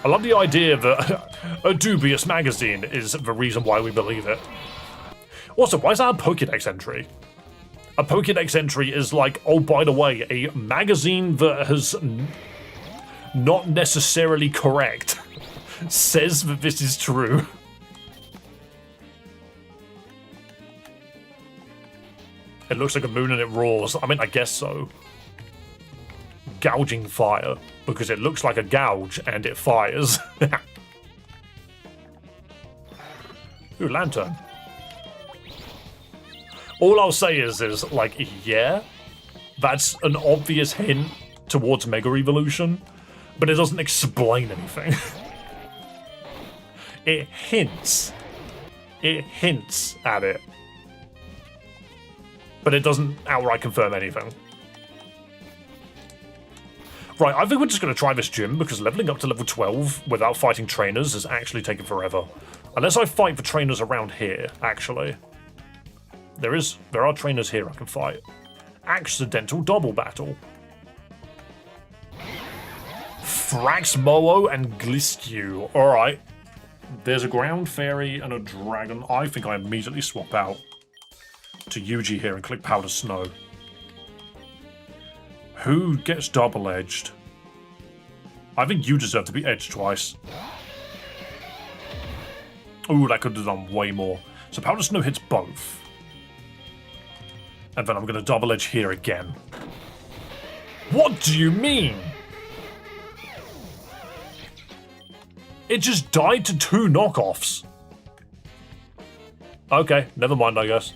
I love the idea that a dubious magazine is the reason why we believe it. Also, why is that a Pokédex entry? A Pokédex entry is like, oh, by the way, a magazine that has not necessarily correct says that this is true. It looks like a moon and it roars. I mean, I guess so. Gouging fire, because it looks like a gouge and it fires. Ooh, lantern. All I'll say is like, yeah, that's an obvious hint towards Mega Evolution, but it doesn't explain anything. It hints. It hints at it. But it doesn't outright confirm anything. Right, I think we're just going to try this gym, because leveling up to level 12 without fighting trainers is actually taking forever. Unless I fight the trainers around here, actually. There are trainers here I can fight. Accidental double battle. Thraxmowo and Gliskew. Alright. There's a ground fairy and a dragon. I think I immediately swap out to Yuji here and click Powder Snow. Who gets double-edged? I think you deserve to be edged twice. Ooh, that could have done way more. So Powder Snow hits both. And then I'm going to double-edge here again. What do you mean? It just died to 2 knockoffs. Okay, never mind, I guess.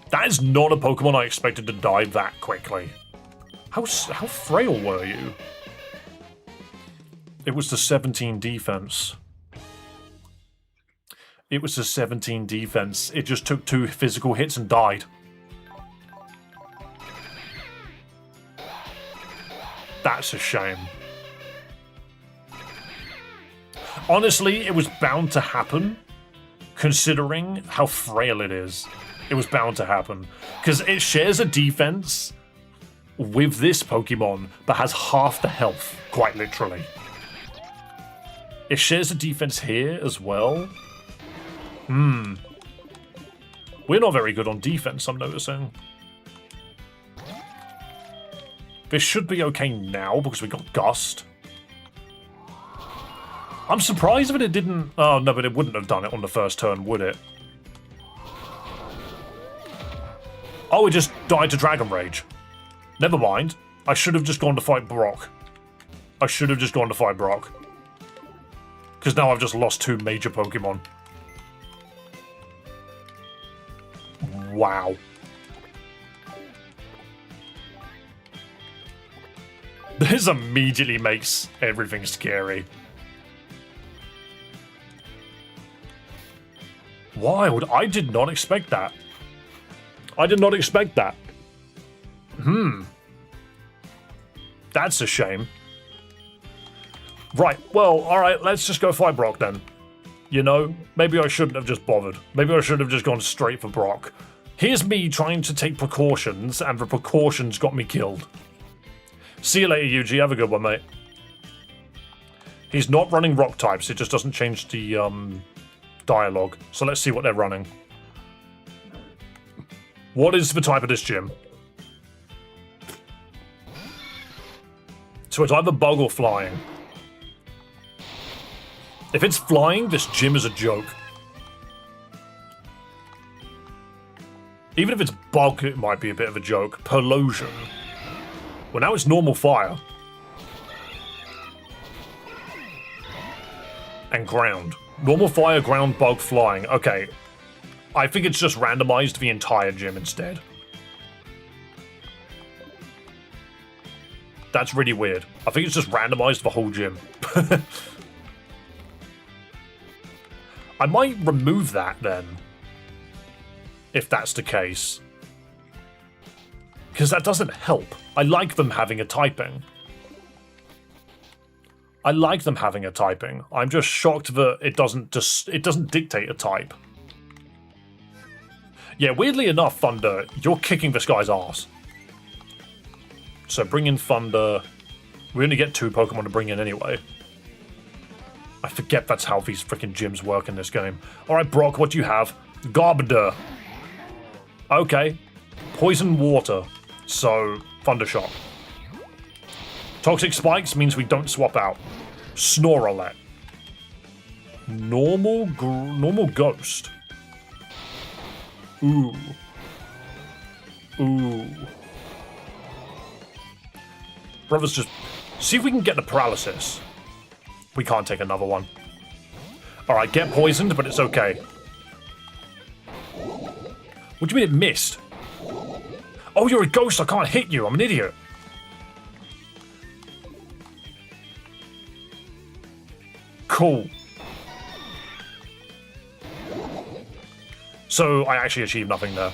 That is not a Pokemon I expected to die that quickly. How frail were you? It was the 17 defense. It was the 17 defense. It just took 2 physical hits and died. That's a shame. Honestly, it was bound to happen, considering how frail it is. It was bound to happen. Because it shares a defense with this Pokemon that has half the health, quite literally. It shares a defense here as well. We're not very good on defense, I'm noticing. This should be okay now because we got Gust. I'm surprised that it didn't... Oh, no, but it wouldn't have done it on the first turn, would it? Oh, it just died to Dragon Rage. Never mind. I should have just gone to fight Brock. Because now I've just lost 2 major Pokemon. Wow. This immediately makes everything scary. Wild. I did not expect that. That's a shame. Right, well, alright, let's just go fight Brock then. You know, maybe I shouldn't have just bothered. Maybe I should have just gone straight for Brock. Here's me trying to take precautions, and the precautions got me killed. See you later, Yuji. Have a good one, mate. He's not running rock types. It just doesn't change the dialogue. So let's see what they're running. What is the type of this gym? So it's either bug or flying. If it's flying, this gym is a joke. Even if it's bug, it might be a bit of a joke. Perlosion. Well, now it's normal fire. And ground. Normal fire, ground, bug, flying. Okay. I think it's just randomized the entire gym instead. That's really weird. I think it's just randomized the whole gym. I might remove that then. If that's the case. Because that doesn't help. I like them having a typing. I'm just shocked that it doesn't dictate a type. Yeah, weirdly enough, Thunder, you're kicking this guy's ass. So bring in Thunder. We only get 2 Pokemon to bring in anyway. I forget that's how these freaking gyms work in this game. Alright, Brock, what do you have? Garbodor. Okay. Poison water. So, Thunder Shock. Toxic Spikes means we don't swap out. Snorlax. Normal Ghost. Ooh. Brothers, just see if we can get the paralysis. We can't take another one. Alright, get poisoned, but it's okay. What do you mean it missed? Oh, you're a ghost, I can't hit you, I'm an idiot. Cool. So, I actually achieved nothing there.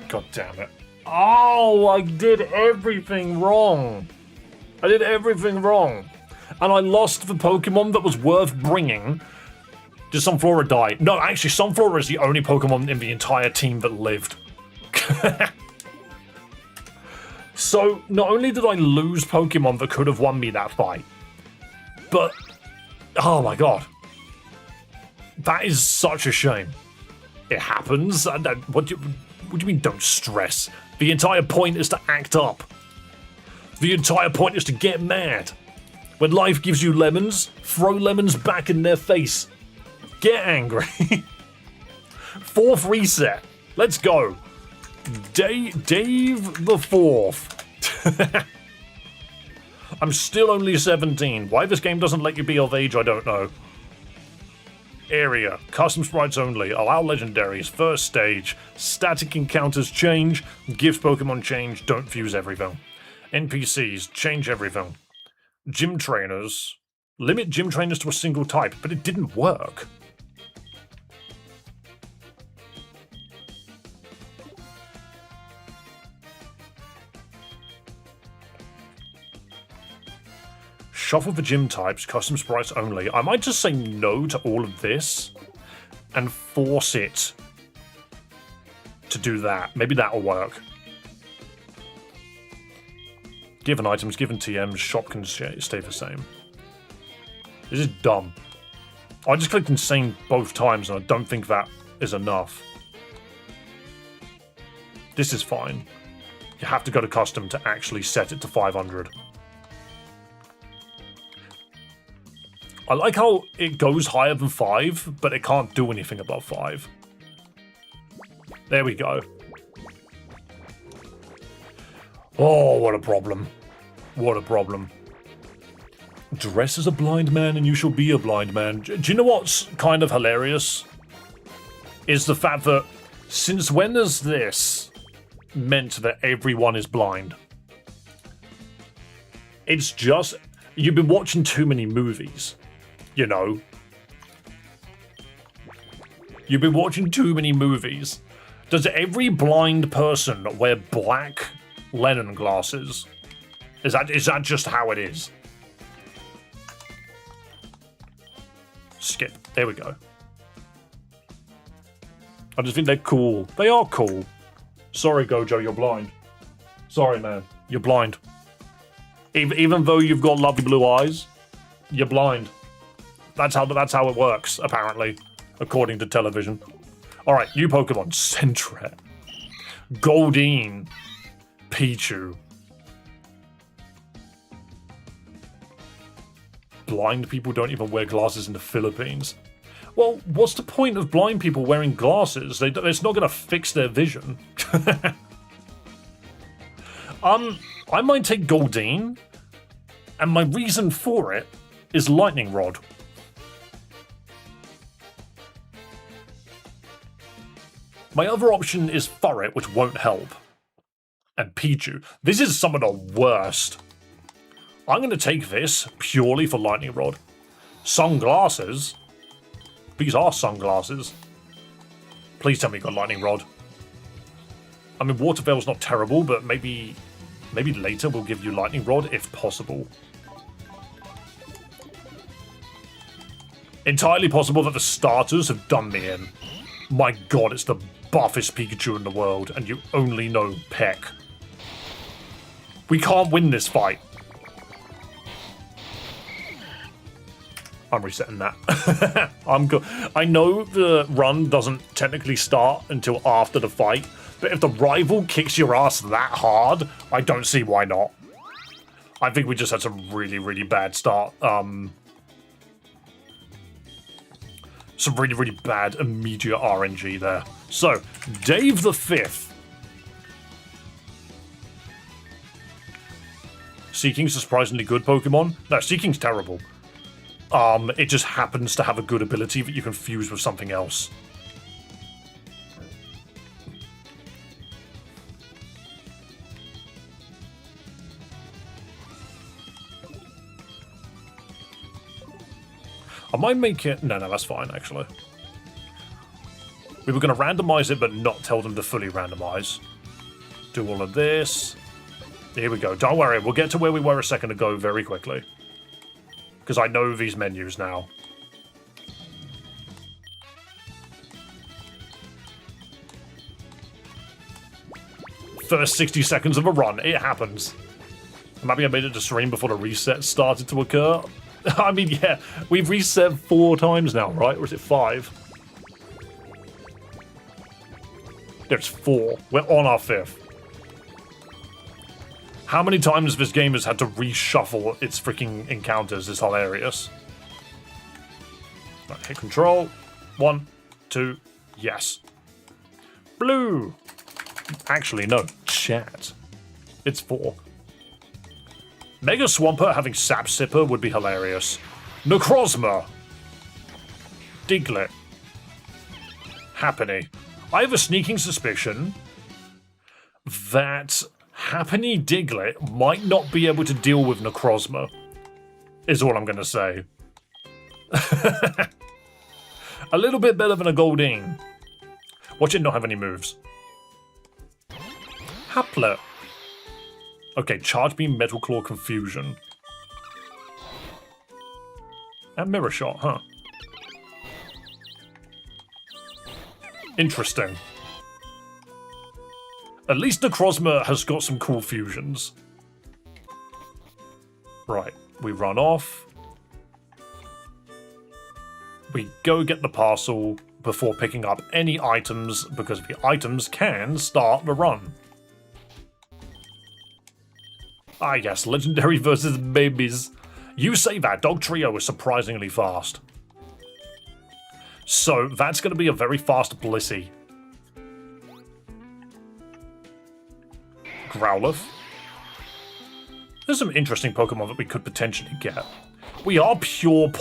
God damn it. Oh, I did everything wrong. And I lost the Pokemon that was worth bringing. Did Sunflora die? No, actually, Sunflora is the only Pokemon in the entire team that lived. So, not only did I lose Pokemon that could have won me that fight, but... oh my god. That is such a shame. It happens. What do you mean, don't stress? The entire point is to act up. The entire point is to get mad. When life gives you lemons, throw lemons back in their face. Get angry. 4th reset. Let's go. Dave the 4th. I'm still only 17. Why this game doesn't let you be of age, I don't know. Area. Custom sprites only. Allow legendaries. First stage. Static encounters change. Gift Pokemon change. Don't fuse everything. NPCs. Change everything. Gym trainers. Limit gym trainers to a single type, but it didn't work. Shuffle the gym types, custom sprites only. I might just say no to all of this and force it to do that. Maybe that'll work. Given items, given TMs, shop can stay the same. This is dumb. I just clicked insane both times and I don't think that is enough. This is fine. You have to go to custom to actually set it to 500. I like how it goes higher than 5, but it can't do anything above 5. There we go. Oh, what a problem. What a problem. Dress as a blind man and you shall be a blind man. Do you know what's kind of hilarious? Is the fact that since when has this meant that everyone is blind? It's just... you've been watching too many movies. You know. You've been watching too many movies. Does every blind person wear black Lennon glasses? Is that just how it is? skip. There we go. I just think they're cool. They are cool. Sorry, Gojo, you're blind. Sorry, man. You're blind. Even though you've got lovely blue eyes, you're blind. That's how it works, apparently, according to television. All right, new Pokemon. Sentret. Goldeen. Pichu. Blind people don't even wear glasses in the Philippines. Well, what's the point of blind people wearing glasses? It's not going to fix their vision. I might take Goldeen, and my reason for it is Lightning Rod. My other option is Furret, which won't help. And Pichu. This is some of the worst. I'm going to take this purely for Lightning Rod. Sunglasses. These are sunglasses. Please tell me you got Lightning Rod. I mean, Water Veil's not terrible, but maybe later we'll give you Lightning Rod if possible. Entirely possible that the starters have done me in. My god, it's the buffest Pikachu in the world, and you only know Peck. We can't win this fight. I'm resetting that. I'm good. I know the run doesn't technically start until after the fight, but if the rival kicks your ass that hard, I don't see why not. I think we just had some really, really bad start. Some really, really bad immediate RNG there. So, Dave the Fifth. Seeking's a surprisingly good Pokemon. No, Seeking's terrible. It just happens to have a good ability that you can fuse with something else. I might make it... No, that's fine, actually. We were going to randomize it, but not tell them to fully randomize. Do all of this. Here we go. Don't worry, we'll get to where we were a second ago very quickly. Because I know these menus now. First 60 seconds of a run. It happens. Maybe I made it to stream before the reset started to occur. I mean, yeah, we've reset 4 times now, right? Or is it 5? There's 4. We're on our 5th. How many times this game has had to reshuffle its freaking encounters is hilarious. Right, hit control. 1, 2, yes. Blue. Actually, no. Chat. It's 4. Mega Swampert having Sap Sipper would be hilarious. Necrozma. Diglett. Happiny. I have a sneaking suspicion that Happiny Diglett might not be able to deal with Necrozma, is all I'm going to say. A little bit better than a Goldeen. Watch it not have any moves. Haplet. Okay, Charge Beam, Metal Claw, Confusion. And Mirror Shot, huh? Interesting. At least Necrozma has got some cool fusions. Right, we run off. We go get the parcel before picking up any items, because the items can start the run. Ah yes, Legendary versus babies. You say that, Dog Trio is surprisingly fast. So, that's going to be a very fast Blissey. Growlithe. There's some interesting Pokemon that we could potentially get. We are pure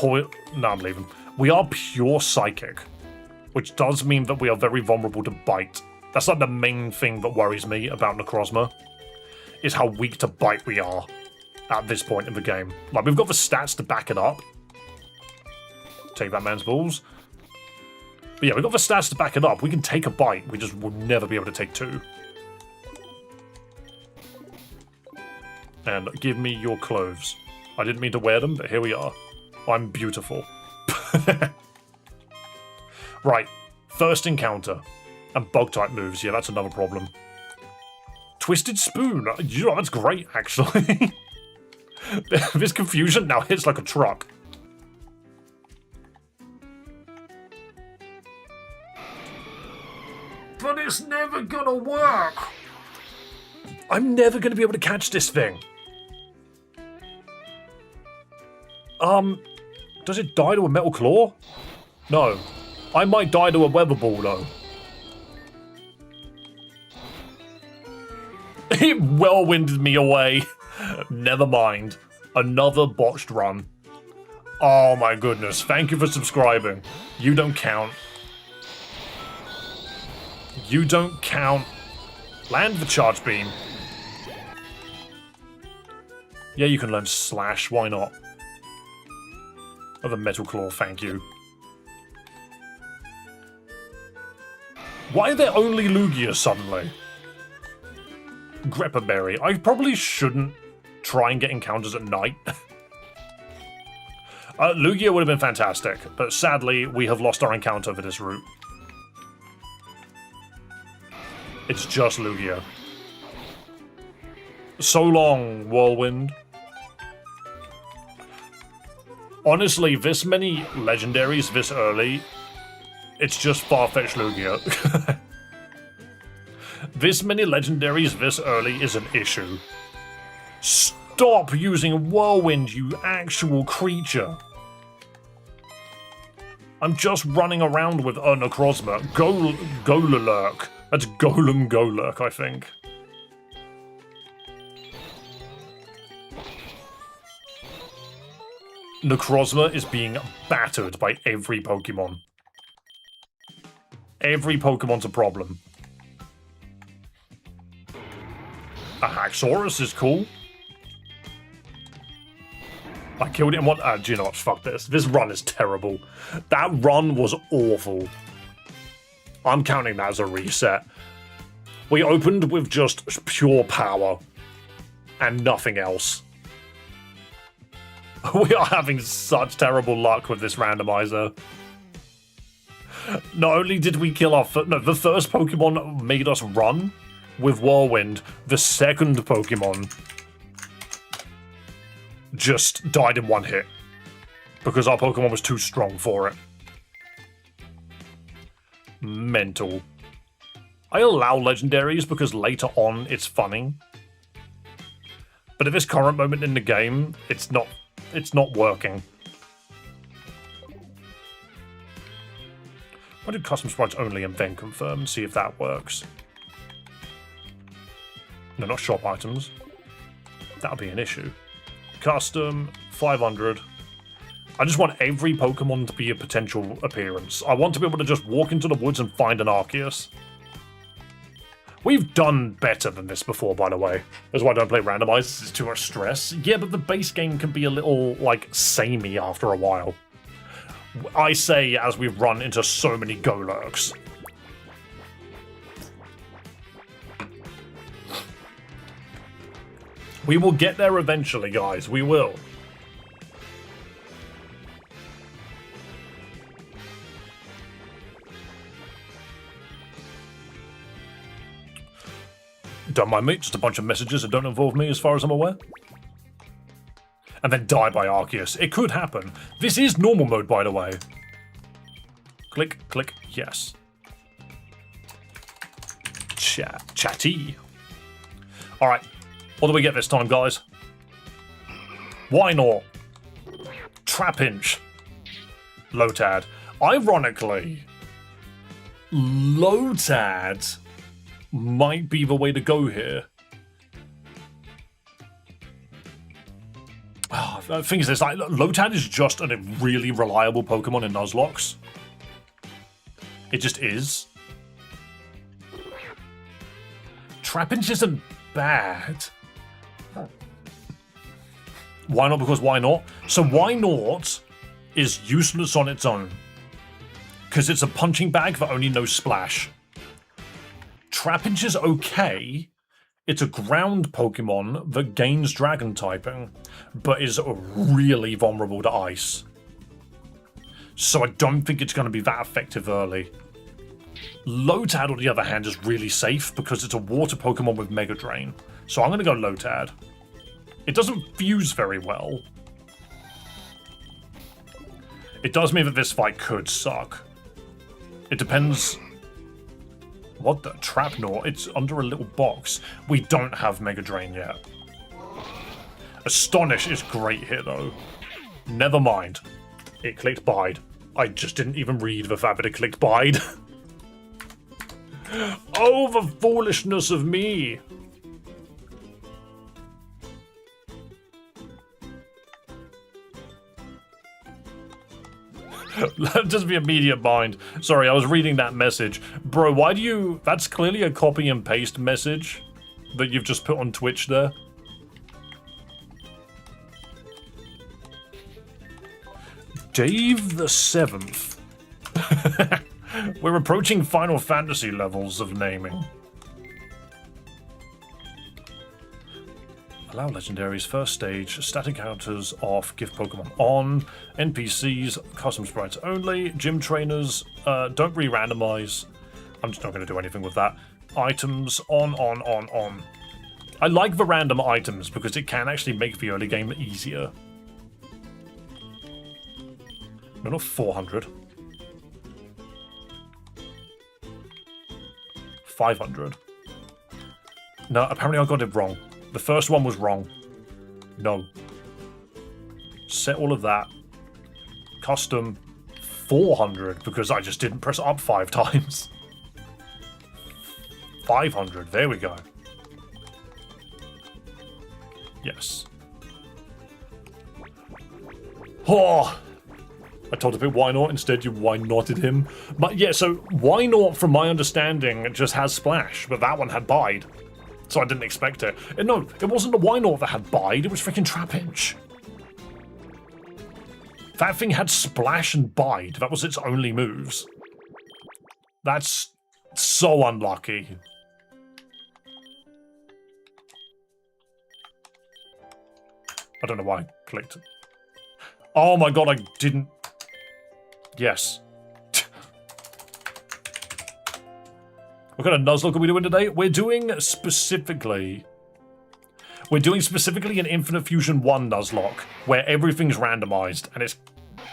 No, I'm leaving. We are pure Psychic, which does mean that we are very vulnerable to Bite. That's like the main thing that worries me about Necrozma, is how weak to Bite we are at this point in the game. Like, we've got the stats to back it up. Take that man's balls. But yeah, we've got the stats to back it up. We can take a Bite. We just will never be able to take 2. And give me your clothes. I didn't mean to wear them, but here we are. I'm beautiful. Right, first encounter. And bug-type moves, yeah, that's another problem. Twisted Spoon, you know, that's great, actually. This confusion now hits like a truck. But it's never gonna work. I'm never gonna be able to catch this thing. Does it die to a metal claw? No. I might die to a weather ball, though. It whirlwinded me away. Never mind. Another botched run. Oh my goodness. Thank you for subscribing. You don't count. You don't count. Land the charge beam. Yeah, you can learn slash. Why not? Oh, the metal claw. Thank you. Why are there only Lugia suddenly? Greppa Berry. I probably shouldn't try and get encounters at night. Lugia would have been fantastic, but sadly, we have lost our encounter for this route. It's just Lugia. So long, Whirlwind. Honestly, this many legendaries this early, it's just far-fetched Lugia. This many legendaries this early is an issue. Stop using Whirlwind, you actual creature. I'm just running around with a Necrozma. Golurk. That's Golem Golurk, I think. Necrozma is being battered by every Pokemon. Every Pokemon's a problem. A Haxorus is cool. I killed it in one. Do you know what? Fuck this. This run is terrible. That run was awful. I'm counting that as a reset. We opened with just pure power and nothing else. We are having such terrible luck with this randomizer. Not only did we kill our the first Pokemon made us run with Whirlwind, the second Pokemon just died in one hit because our Pokemon was too strong for it. Mental. I allow legendaries because later on it's funny. But at this current moment in the game, it's not working. Why do custom sprites only and then confirm and see if that works? No, not shop items. That'll be an issue. Custom, 500. I just want every Pokemon to be a potential appearance. I want to be able to just walk into the woods and find an Arceus. We've done better than this before, by the way. That's why I don't play randomized. It's too much stress. Yeah, but the base game can be a little, like, samey after a while. I say as we've run into so many Golurks. We will get there eventually, guys. We will. Don't mind me, just a bunch of messages that don't involve me as far as I'm aware. And then die by Arceus. It could happen. This is normal mode, by the way. Click, click, yes. Chatty. Alright. What do we get this time, guys? Why not? Trapinch. Lotad. Ironically, Lotad might be the way to go here. The thing is this, like, Lotad is just a really reliable Pokemon in Nuzlocke. It just is. Trapinch isn't bad. Why not? Because why not? So why not is useless on its own. Because it's a punching bag that only knows Splash. Trapinch is okay. It's a ground Pokemon that gains Dragon typing, but is really vulnerable to Ice. So I don't think it's going to be that effective early. Lotad, on the other hand, is really safe because it's a water Pokemon with Mega Drain. So I'm going to go Lotad. It doesn't fuse very well. It does mean that this fight could suck. It depends... What the? Trapnor? It's under a little box. We don't have Mega Drain yet. Astonish is great here, though. Never mind. It clicked Bide. I just didn't even read the fact that it clicked Bide. Oh, the foolishness of me! Just the immediate mind. Sorry, I was reading that message. Bro, why do you... That's clearly a copy and paste message that you've just put on Twitch there. Dave the 7th. We're approaching Final Fantasy levels of naming. Allow legendaries, first stage, static counters off, give Pokemon on, NPCs, custom sprites only, gym trainers, don't re-randomize. I'm just not going to do anything with that. Items, on. I like the random items because it can actually make the early game easier. No, not 400. 500. No, apparently I got it wrong. The first one was wrong. No. Set all of that. Custom 400 because I just didn't press up 5 times. 500. There we go. Yes. Oh! I told a bit why not, instead you why notted him. But yeah, so why not, from my understanding, it just has Splash, but that one had Bide. So I didn't expect it. And no, it wasn't the Wynaught that had Bide, it was freaking Trapinch. That thing had Splash and Bide, that was its only moves. That's so unlucky. I don't know why I clicked. Oh my god, I didn't... Yes. What kind of Nuzlocke are we doing today? We're doing specifically an Infinite Fusion 1 Nuzlocke, where everything's randomized, and it's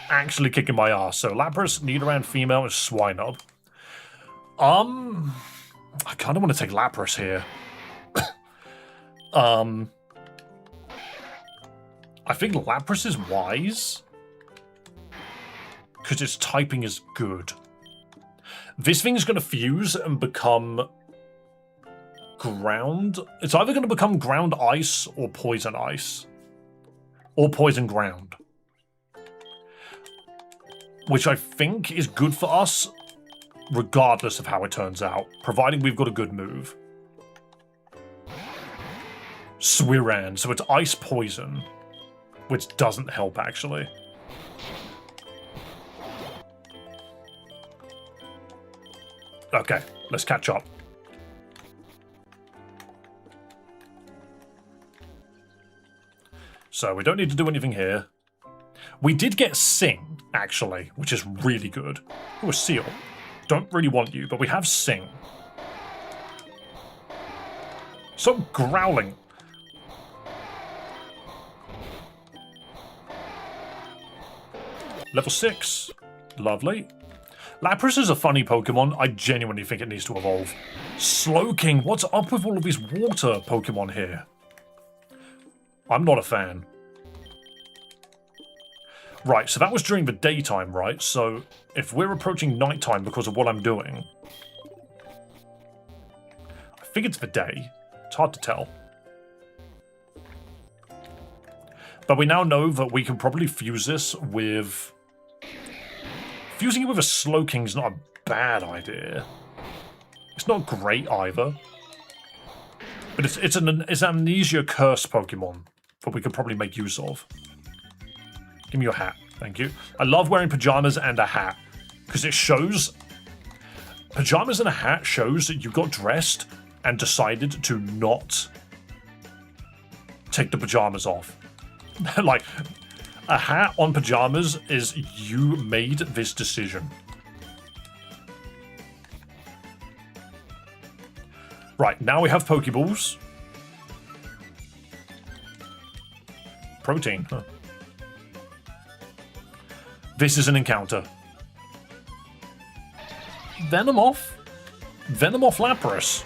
actually kicking my ass. So Lapras, Nidoran, Female, and Swinub. I kind of want to take Lapras here. I think Lapras is wise, because its typing is good. This thing's going to fuse and become ground. It's either going to become ground ice or poison ice. Or poison ground. Which I think is good for us, regardless of how it turns out, providing we've got a good move. Swiran, so it's ice poison, which doesn't help actually. Okay, let's catch up. So we don't need to do anything here. We did get Sing, actually, which is really good. Ooh, a Seal. Don't really want you, but we have Sing. Stop growling. Level 6. Lovely. Lapras is a funny Pokemon. I genuinely think it needs to evolve. Slowking, what's up with all of these water Pokemon here? I'm not a fan. Right, so that was during the daytime, right? So if we're approaching nighttime because of what I'm doing, I think it's the day. It's hard to tell. But we now know that we can probably fuse this with... Fusing it with a Slowking is not a bad idea. It's not great either. But it's an Amnesia Curse Pokemon that we could probably make use of. Give me your hat. Thank you. I love wearing pajamas and a hat. Because it shows... Pajamas and a hat shows that you got dressed and decided to not take the pajamas off. Like, A hat on pajamas is you made this decision. Right, now we have Pokeballs. Protein, huh? This is an encounter. Venomoth? Venomoth Lapras.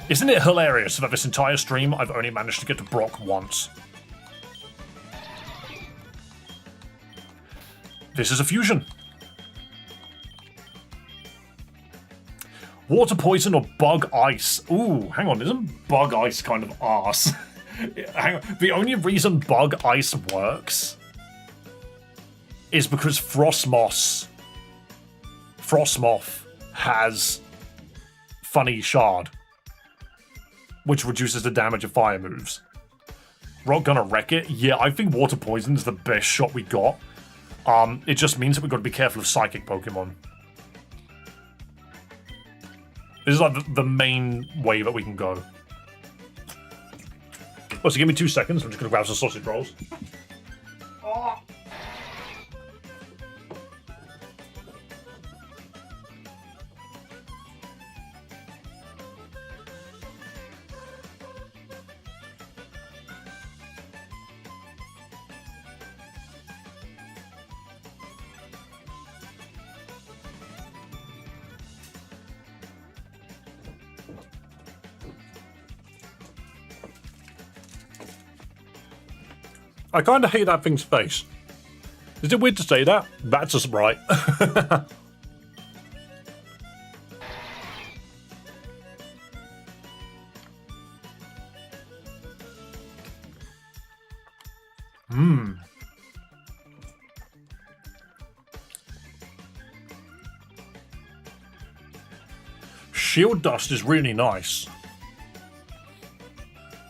Isn't it hilarious that this entire stream I've only managed to get to Brock once? This is a fusion. Water poison or bug ice? Ooh, hang on, isn't bug ice kind of arse? Hang on, the only reason bug ice works is because Frostmoth has funny shard, which reduces the damage of fire moves. Rock gonna wreck it? Yeah, I think water poison is the best shot we got. It just means that we've got to be careful of psychic Pokemon. This is like the main way that we can go. Oh, so give me 2 seconds. I'm just gonna grab some sausage rolls. Oh. I kind of hate that thing's face. Is it weird to say that? That's a sprite. Shield Dust is really nice.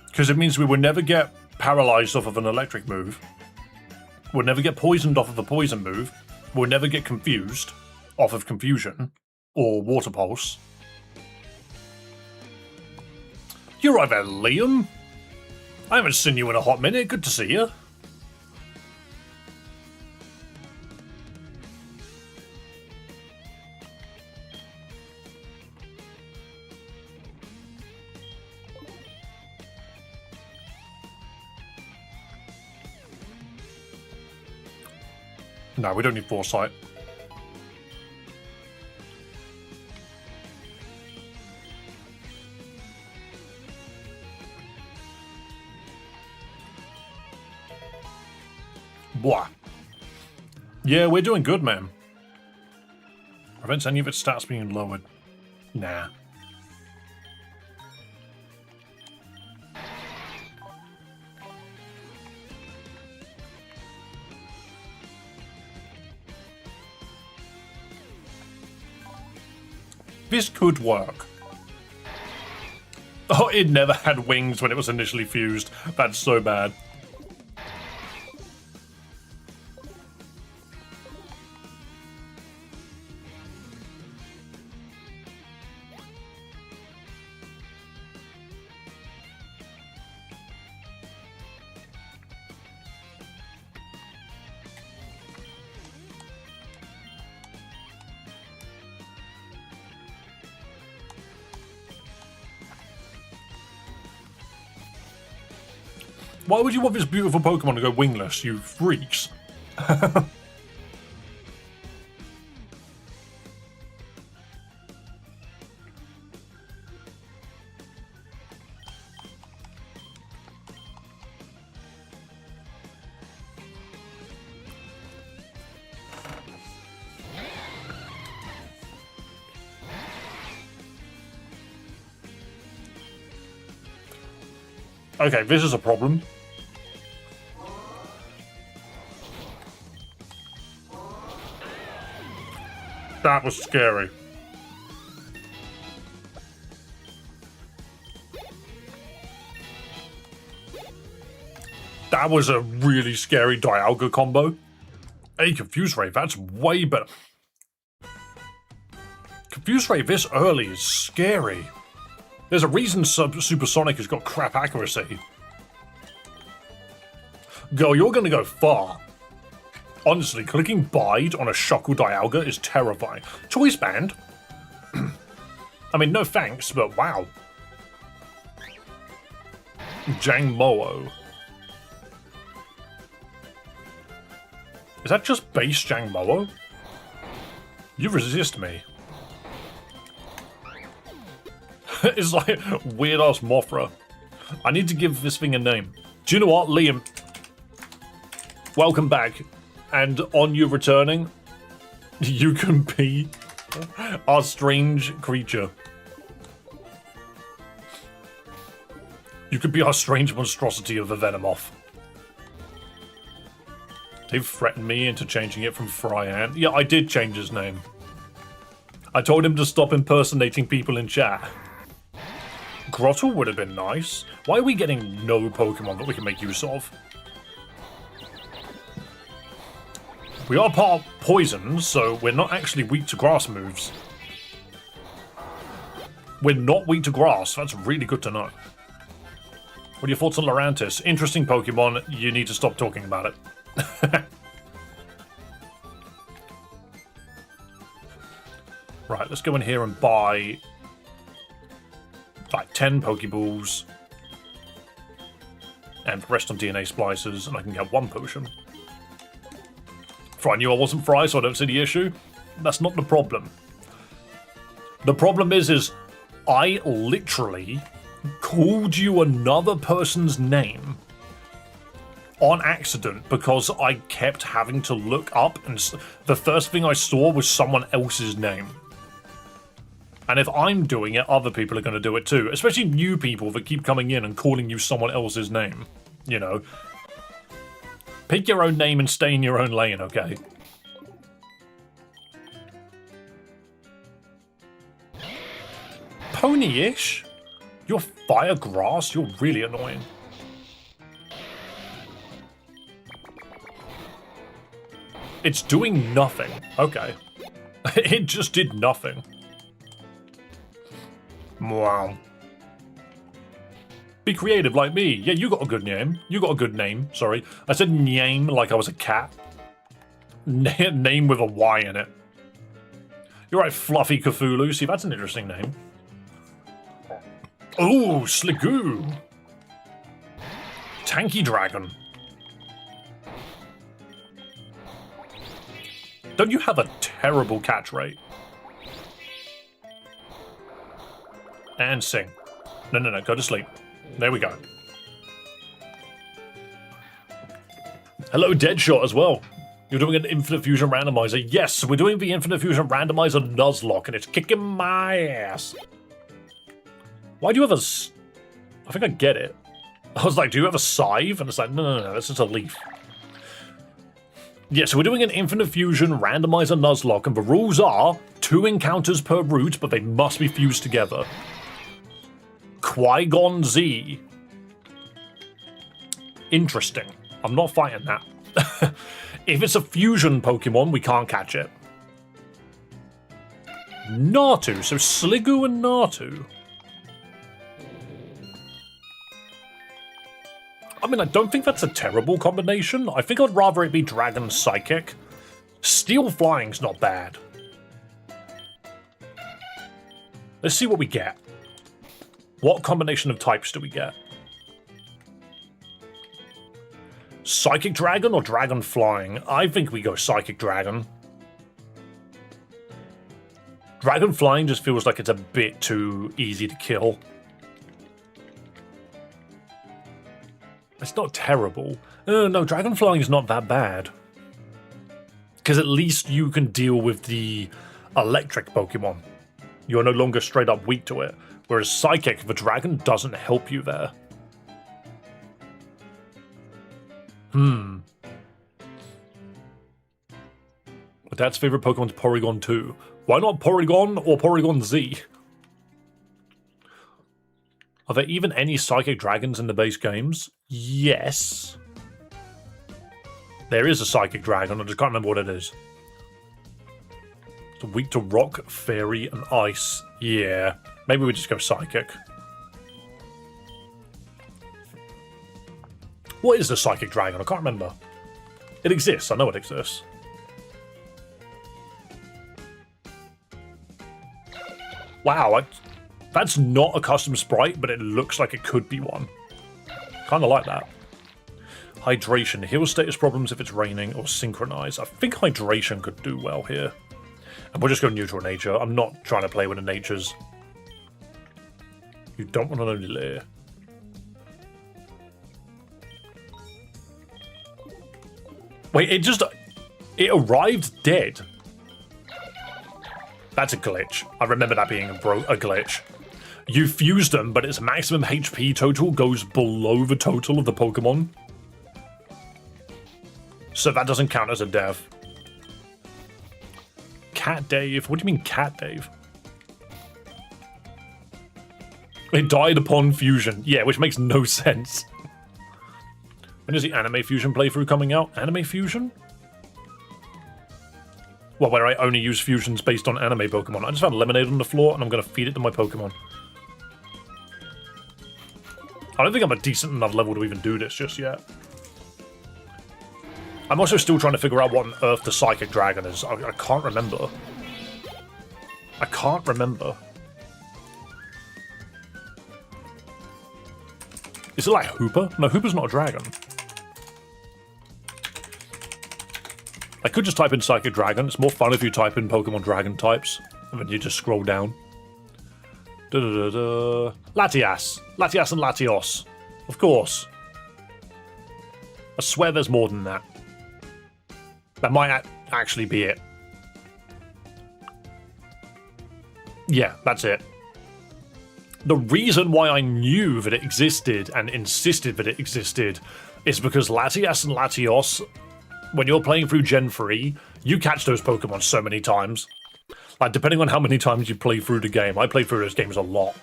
Because it means we will never get paralyzed off of an electric move. We'll never get poisoned off of a poison move. We'll never get confused off of confusion or water pulse. You're right there, Liam. I haven't seen you in a hot minute. Good to see you. No, we don't need foresight. Blah. Yeah, we're doing good, man. Prevents any of its stats being lowered. Nah. This could work. Oh, it never had wings when it was initially fused. That's so bad. Why would you want this beautiful Pokemon to go wingless, you freaks? Okay, this is a problem. That was scary. That was a really scary Dialga combo. Hey, Confuse Ray, that's way better. Confuse Ray this early is scary. There's a reason Supersonic has got crap accuracy. Girl, you're gonna go far. Honestly, clicking Bide on a Shuckle Dialga is terrifying. Choice Band? I mean, no thanks, but wow. Jang Moo. Is that just base Jang Moo? You resist me. It's like weird-ass Mothra. I need to give this thing a name. Do you know what, Liam? Welcome back. And on you returning, you can be our strange creature. You could be our strange monstrosity of a Venomoth. They've threatened me into changing it from Fryan. Yeah, I did change his name. I told him to stop impersonating people in chat. Grottle would have been nice. Why are we getting no Pokemon that we can make use of? We are part poison, so we're not actually weak to grass moves. We're not weak to grass. That's really good to know. What are your thoughts on Lurantis? Interesting Pokemon. You need to stop talking about it. Right, let's go in here and buy like 10 Pokeballs and the rest on DNA splicers, and I can get 1 potion. I knew I wasn't Fry, so I don't see the issue. That's not the problem. The problem is I literally called you another person's name on accident because I kept having to look up, and the first thing I saw was someone else's name. And if I'm doing it, other people are going to do it too. Especially new people that keep coming in and calling you someone else's name. You know. Pick your own name and stay in your own lane, okay? Pony-ish? You're fire grass? You're really annoying. It's doing nothing. Okay. It just did nothing. Wow. Be creative like me. Yeah, you got a good name. You got a good name. Sorry. I said name like I was a cat. Name with a Y in it. You're right, Fluffy Cthulhu. See, that's an interesting name. Oh, Sligoo. Tanky Dragon. Don't you have a terrible catch rate? And sing. No, go to sleep. There we go. Hello, Deadshot as well. You're doing an Infinite Fusion Randomizer. Yes, we're doing the Infinite Fusion Randomizer Nuzlocke, and it's kicking my ass. Why do you have a... I think I get it. I was like, do you have a scythe? And it's like, no, that's just a leaf. Yeah, so we're doing an Infinite Fusion Randomizer Nuzlocke, and the rules are 2 encounters per route, but they must be fused together. Qui-Gon Z. Interesting. I'm not fighting that. If it's a fusion Pokemon, we can't catch it. Natu. So Sligoo and Natu. I mean, I don't think that's a terrible combination. I think I'd rather it be Dragon Psychic. Steel Flying's not bad. Let's see what we get. What combination of types do we get? Psychic Dragon or Dragon Flying? I think we go Psychic Dragon. Dragon Flying just feels like it's a bit too easy to kill. It's not terrible. No, Dragon Flying is not that bad. Because at least you can deal with the electric Pokemon. You're no longer straight up weak to it. Whereas Psychic, the dragon, doesn't help you there. My dad's favorite Pokemon's Porygon 2. Why not Porygon or Porygon Z? Are there even any Psychic Dragons in the base games? Yes. There is a Psychic Dragon, I just can't remember what it is. It's weak to Rock, Fairy, and Ice. Yeah, maybe we just go Psychic. What is the Psychic Dragon? I can't remember. It exists. I know it exists. Wow, that's not a custom sprite, but it looks like it could be one. Kind of like that. Hydration. Heal status problems if it's raining or synchronize. I think hydration could do well here. And we'll just go neutral nature. I'm not trying to play with the natures. You don't want to know delay. Wait, it arrived dead. That's a glitch. I remember that being a glitch. You fuse them, but its maximum HP total goes below the total of the Pokemon. So that doesn't count as a death. Cat Dave? What do you mean Cat Dave? It died upon fusion. Yeah, which makes no sense. When is the Anime Fusion playthrough coming out? Anime Fusion? Well, where I only use fusions based on anime Pokemon. I just found lemonade on the floor and I'm going to feed it to my Pokemon. I don't think I'm a decent enough level to even do this just yet. I'm also still trying to figure out what on earth the Psychic Dragon is. I can't remember. I can't remember. Is it like Hooper? No, Hooper's not a dragon. I could just type in Psychic Dragon. It's more fun if you type in Pokemon Dragon types. And then you just scroll down. Latias. Latias and Latios. Of course. I swear there's more than that. That might actually be it. Yeah, that's it. The reason why I knew that it existed and insisted that it existed is because Latias and Latios, when you're playing through Gen 3, you catch those Pokemon so many times. Like, depending on how many times you play through the game. I play through those games a lot.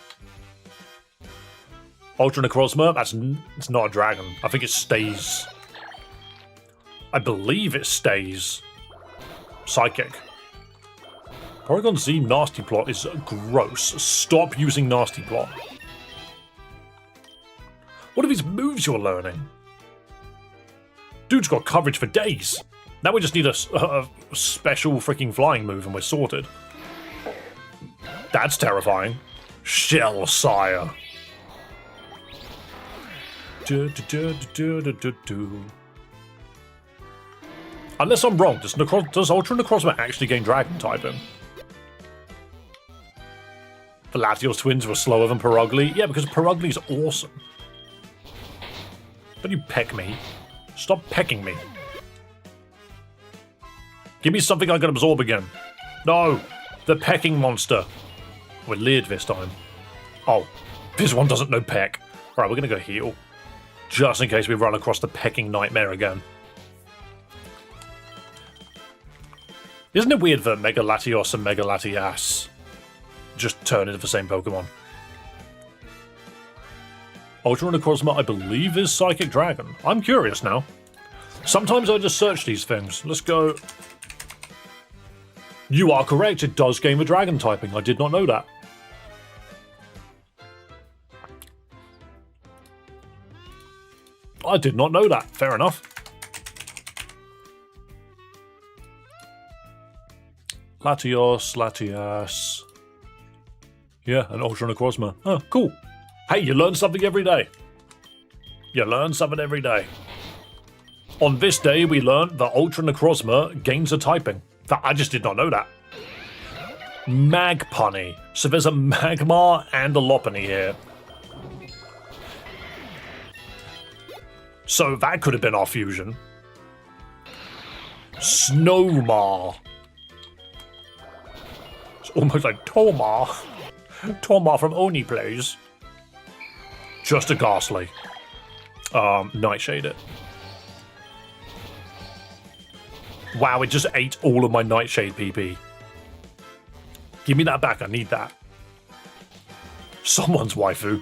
Ultra Necrozma, it's not a dragon. I think it stays... I believe it stays Psychic. Porygon Z Nasty Plot is gross. Stop using Nasty Plot. What are these moves you're learning? Dude's got coverage for days. Now we just need a special freaking flying move and we're sorted. That's terrifying. Shell Sire. Unless I'm wrong, does Ultra Necrozma actually gain Dragon typing? The Latios twins were slower than Perugly? Yeah, because Perugli's awesome. Don't you peck me. Stop pecking me. Give me something I can absorb again. No! The pecking monster. We're leered this time. Oh, this one doesn't know peck. Alright, we're gonna go heal. Just in case we run across the pecking nightmare again. Isn't it weird that Mega Latios and Mega Latias just turn into the same Pokemon? Ultra Necrozma, I believe, is Psychic Dragon. I'm curious now. Sometimes I just search these things. Let's go. You are correct, it does gain the Dragon typing. I did not know that. I did not know that. Fair enough. Latios, Latias. Yeah, and Ultra Necrozma. Oh, cool. Hey, you learn something every day. You learn something every day. On this day, we learned that Ultra Necrozma gains a typing. I just did not know that. Magpunny. So there's a Magmar and a Lopunny here. So that could have been our fusion. Snowmar. It's almost like Tomar. Tomar from Oni Plays. Just a Ghastly. Nightshade it. Wow, it just ate all of my Nightshade PP. Give me that back, I need that. Someone's waifu.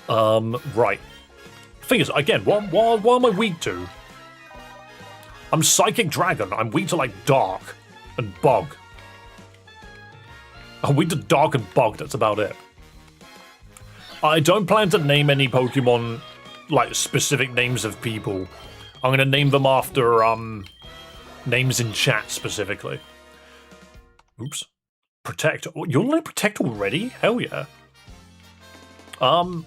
Right. Thing is, again, what am I weak to? I'm Psychic Dragon. I'm weak to, like, Dark and Bug. I'm weak to Dark and Bug, that's about it. I don't plan to name any Pokemon like specific names of people. I'm gonna name them after names in chat specifically. Oops. Protect. You're learning Protect already? Hell yeah. Kind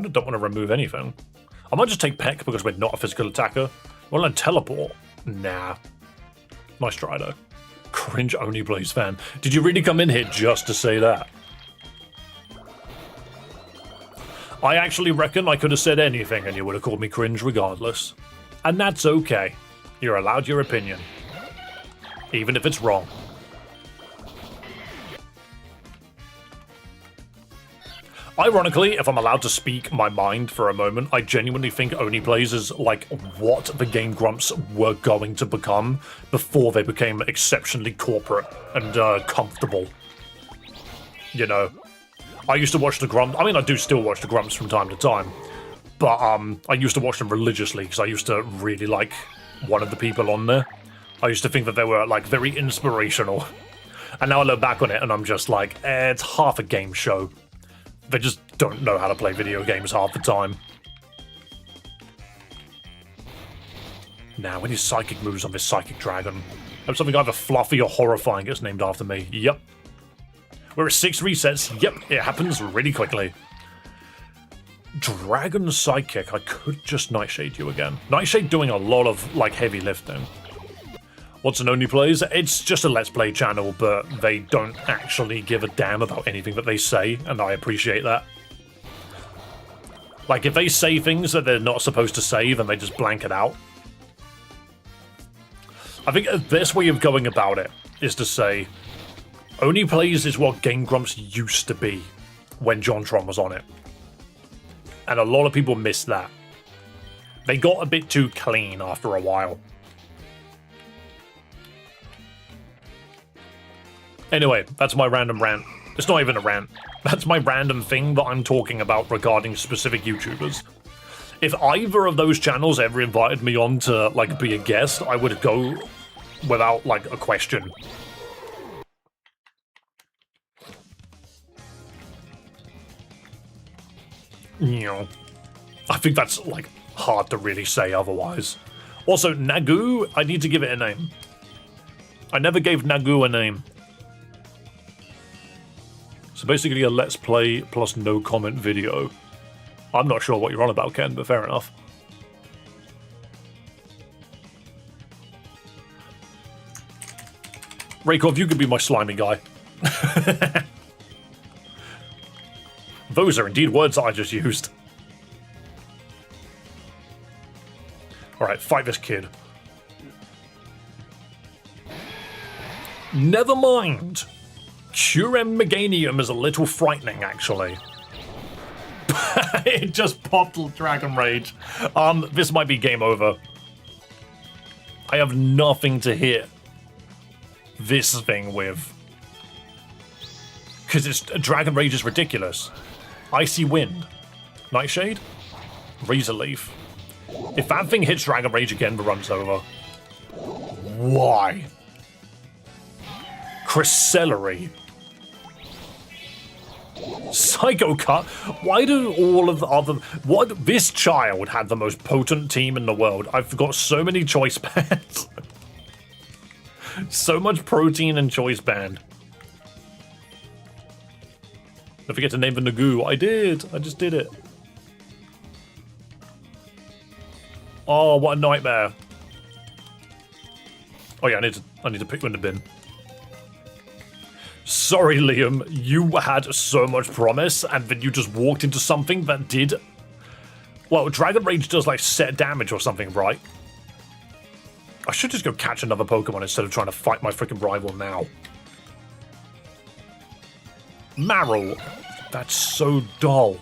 of don't want to remove anything. I might just take Peck because we're not a physical attacker. Well, learn Teleport. Nah. Nice try though. Cringe only plays fan. Did you really come in here just to say that? I actually reckon I could have said anything and you would have called me cringe regardless. And that's okay. You're allowed your opinion. Even if it's wrong. Ironically, if I'm allowed to speak my mind for a moment, I genuinely think Oni Plays is like what the Game Grumps were going to become before they became exceptionally corporate and comfortable. You know, I used to watch the Grumps. I mean, I do still watch the Grumps from time to time, but I used to watch them religiously because I used to really like one of the people on there. I used to think that they were like very inspirational, and now I look back on it and I'm just like, it's half a game show. They just don't know how to play video games half the time. Now, when his psychic moves on this psychic dragon, hope something either fluffy or horrifying gets named after me. Yep. We're at 6 resets. Yep, it happens really quickly. Dragon Psychic. I could just Nightshade you again. Nightshade doing a lot of, like, heavy lifting. What's an Only Plays? It's just a Let's Play channel, but they don't actually give a damn about anything that they say, and I appreciate that. Like, if they say things that they're not supposed to say, then they just blank it out. I think the best way of going about it is to say, Only Plays is what Game Grumps used to be when JonTron was on it. And a lot of people miss that. They got a bit too clean after a while. Anyway, that's my random rant. It's not even a rant. That's my random thing that I'm talking about regarding specific YouTubers. If either of those channels ever invited me on to, like, be a guest, I would go without, like, a question. You know, I think that's, like, hard to really say otherwise. Also, Nagu, I need to give it a name. I never gave Nagu a name. So basically a Let's Play plus no comment video. I'm not sure what you're on about, Ken, but fair enough. Raykov, you could be my slimy guy. Those are indeed words I just used. Alright, fight this kid. Never mind. Curem Meganium is a little frightening, actually. It just popped Dragon Rage. This might be game over. I have nothing to hit this thing with. Because Dragon Rage is ridiculous. Icy Wind. Nightshade? Razor Leaf. If that thing hits Dragon Rage again, the run's over. Why? Crescelery. Psycho Cut? Why do all of the other... What? This child had the most potent team in the world. I've got so many choice bands. So much protein and choice band. Don't forget to name the Nagu. I did. I just did it. Oh, what a nightmare. Oh yeah, I need to pick one in the bin. Sorry, Liam, you had so much promise, and then you just walked into something that did... Well, Dragon Rage does, like, set damage or something, right? I should just go catch another Pokemon instead of trying to fight my freaking rival now. Marill. That's so dull.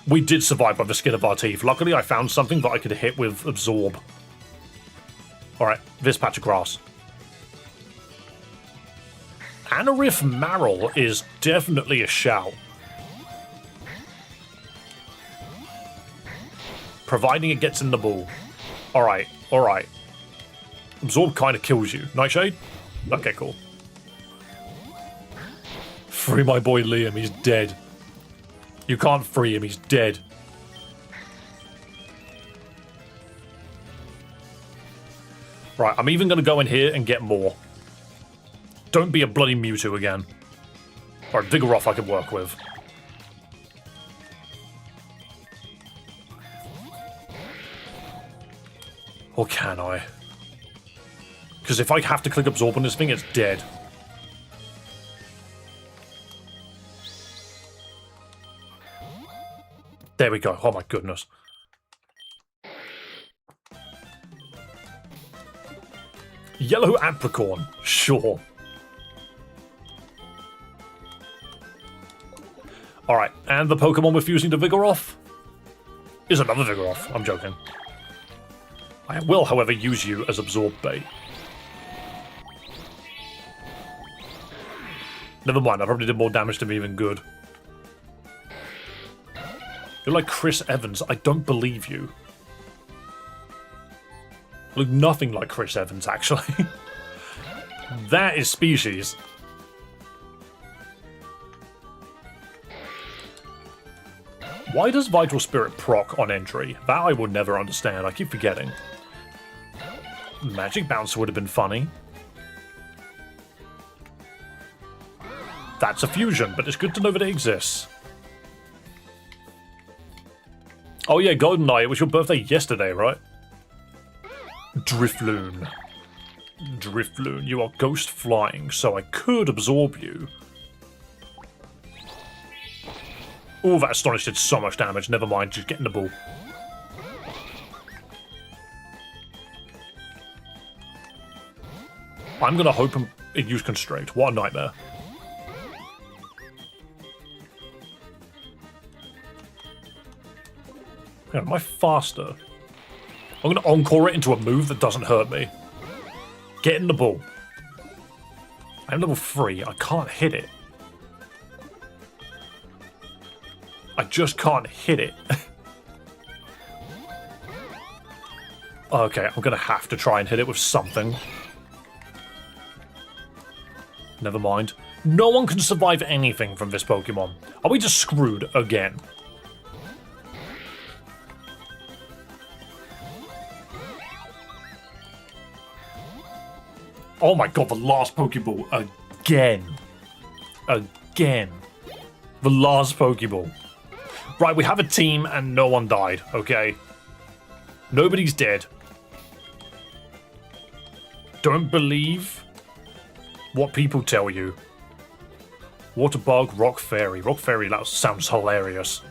We did survive by the skin of our teeth. Luckily, I found something that I could hit with Absorb. Alright, this patch of grass. Anorith Marill is definitely a shout. Providing it gets in the ball. Alright, alright. Absorb kind of kills you. Nightshade? Okay, cool. Free my boy Liam, he's dead. You can't free him, he's dead. Right, I'm even going to go in here and get more. Don't be a bloody Mewtwo again. Alright, Vigoroth I can work with. Or can I? Because if I have to click Absorb on this thing, it's dead. There we go. Oh my goodness. Yellow Apricorn. Sure. Alright, and the Pokemon we're fusing to Vigoroth is another Vigoroth. I'm joking. I will, however, use you as Absorb bait. Never mind, I probably did more damage to me than good. You're like Chris Evans. I don't believe you. You look nothing like Chris Evans, actually. That is species. Why does Vital Spirit proc on entry? That I would never understand. I keep forgetting. Magic Bounce would have been funny. That's a fusion, but it's good to know that it exists. Oh yeah, GoldenEye, it was your birthday yesterday, right? Drifloon. Drifloon, you are ghost flying, so I could absorb you. Oh, that Astonish did so much damage. Never mind, just get in the ball. I'm gonna hope it used Constraint. What a nightmare. Yeah, am I faster? I'm gonna encore it into a move that doesn't hurt me. Get in the ball. I'm level 3. I can't hit it. I just can't hit it. Okay, I'm gonna have to try and hit it with something. Never mind. No one can survive anything from this Pokemon. Are we just screwed again? Oh my god, the last Pokeball again. Again. The last Pokeball. Right, we have a team and no one died, okay? Nobody's dead. Don't believe what people tell you. Water Bug, Rock Fairy. Rock Fairy, that sounds hilarious.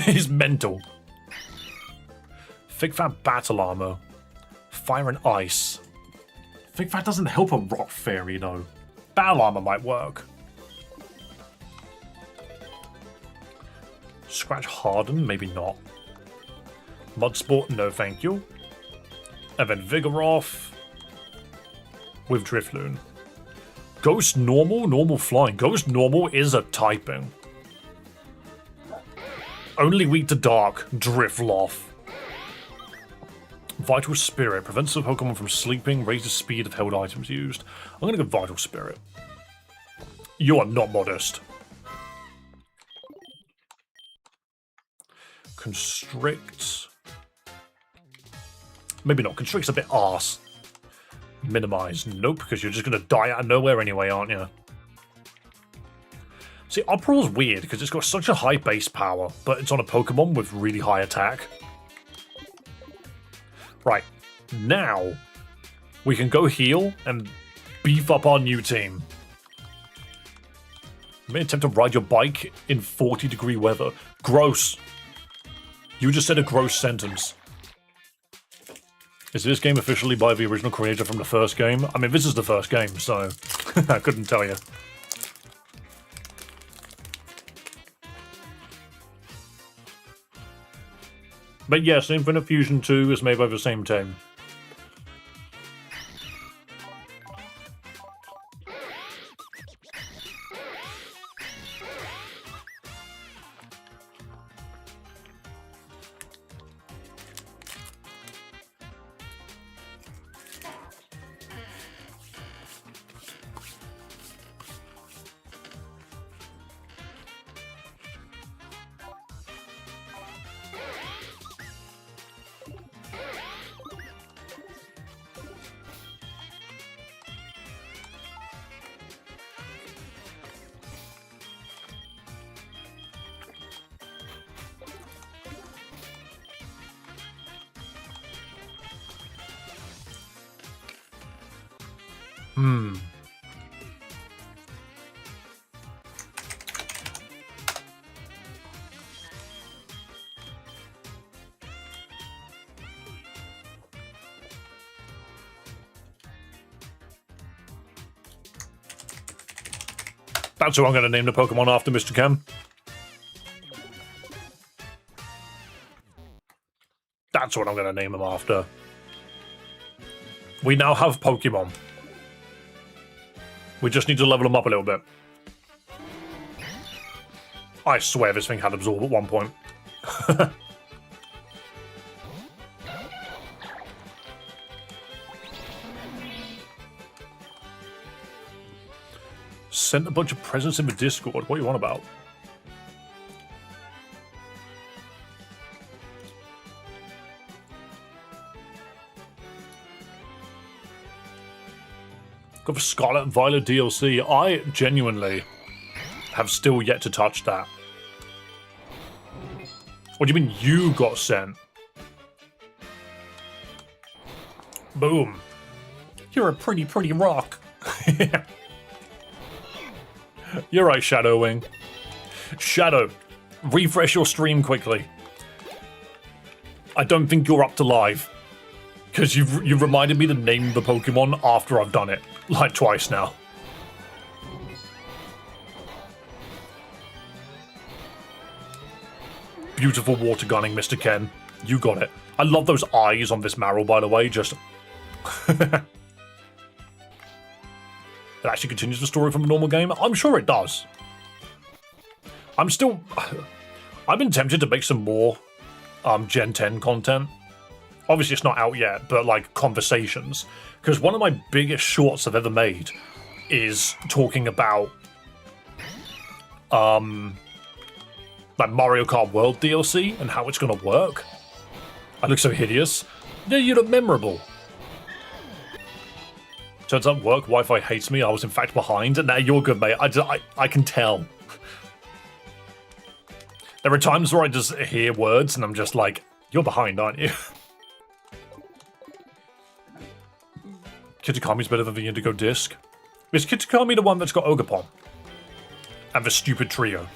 He's mental. Thick Fat Battle Armor. Fire and Ice. Thick Fat doesn't help a Rock Fairy, though. Battle Armor might work. Scratch Harden, maybe not. Mudsport, no thank you. And then Vigoroth with Drifloon. Ghost Normal, Normal Flying. Ghost Normal is a typing. Only weak to Dark, Drifloff. Vital Spirit. Prevents the Pokemon from sleeping, raises speed of held items used. I'm gonna go Vital Spirit. You are not modest. Constrict. Maybe not. Constrict's a bit arse. Minimize. Nope, because you're just going to die out of nowhere anyway, aren't you? See, Uproar's weird because it's got such a high base power, but it's on a Pokemon with really high attack. Right. Now, we can go heal and beef up our new team. You may attempt to ride your bike in 40-degree weather. Gross. You just said a gross sentence. Is this game officially by the original creator from the first game? I mean, this is the first game, so I couldn't tell you. But yes, Infinite Fusion 2 is made by the same team. That's who I'm going to name the Pokemon after, Mr. Ken. That's what I'm going to name him after. We now have Pokemon. We just need to level them up a little bit. I swear this thing had Absorb at one point. Sent a bunch of presents in the Discord. What are you on about? Got the Scarlet and Violet DLC. I genuinely have still yet to touch that. What do you mean you got sent? Boom. You're a pretty rock. You're right, Shadow Wing. Shadow, refresh your stream quickly. I don't think you're up to live. Because you've reminded me to name the Pokemon after I've done it. Like twice now. Beautiful water gunning, Mr. Ken. You got it. I love those eyes on this Marill, by the way. Just... It actually continues the story from a normal game? I'm sure it does. I've been tempted to make some more Gen 10 content. Obviously it's not out yet, but like conversations. Because one of my biggest shorts I've ever made is talking about like Mario Kart World DLC and how it's going to work. I look so hideous. Yeah, you look memorable. Turns out work Wi-Fi hates me. I was in fact behind, and now you're good, mate. I can tell. There are times where I just hear words, and I'm just like, "You're behind, aren't you?" Kitakami's better than the Indigo Disc. Is Kitakami the one that's got Ogerpon? And the stupid trio?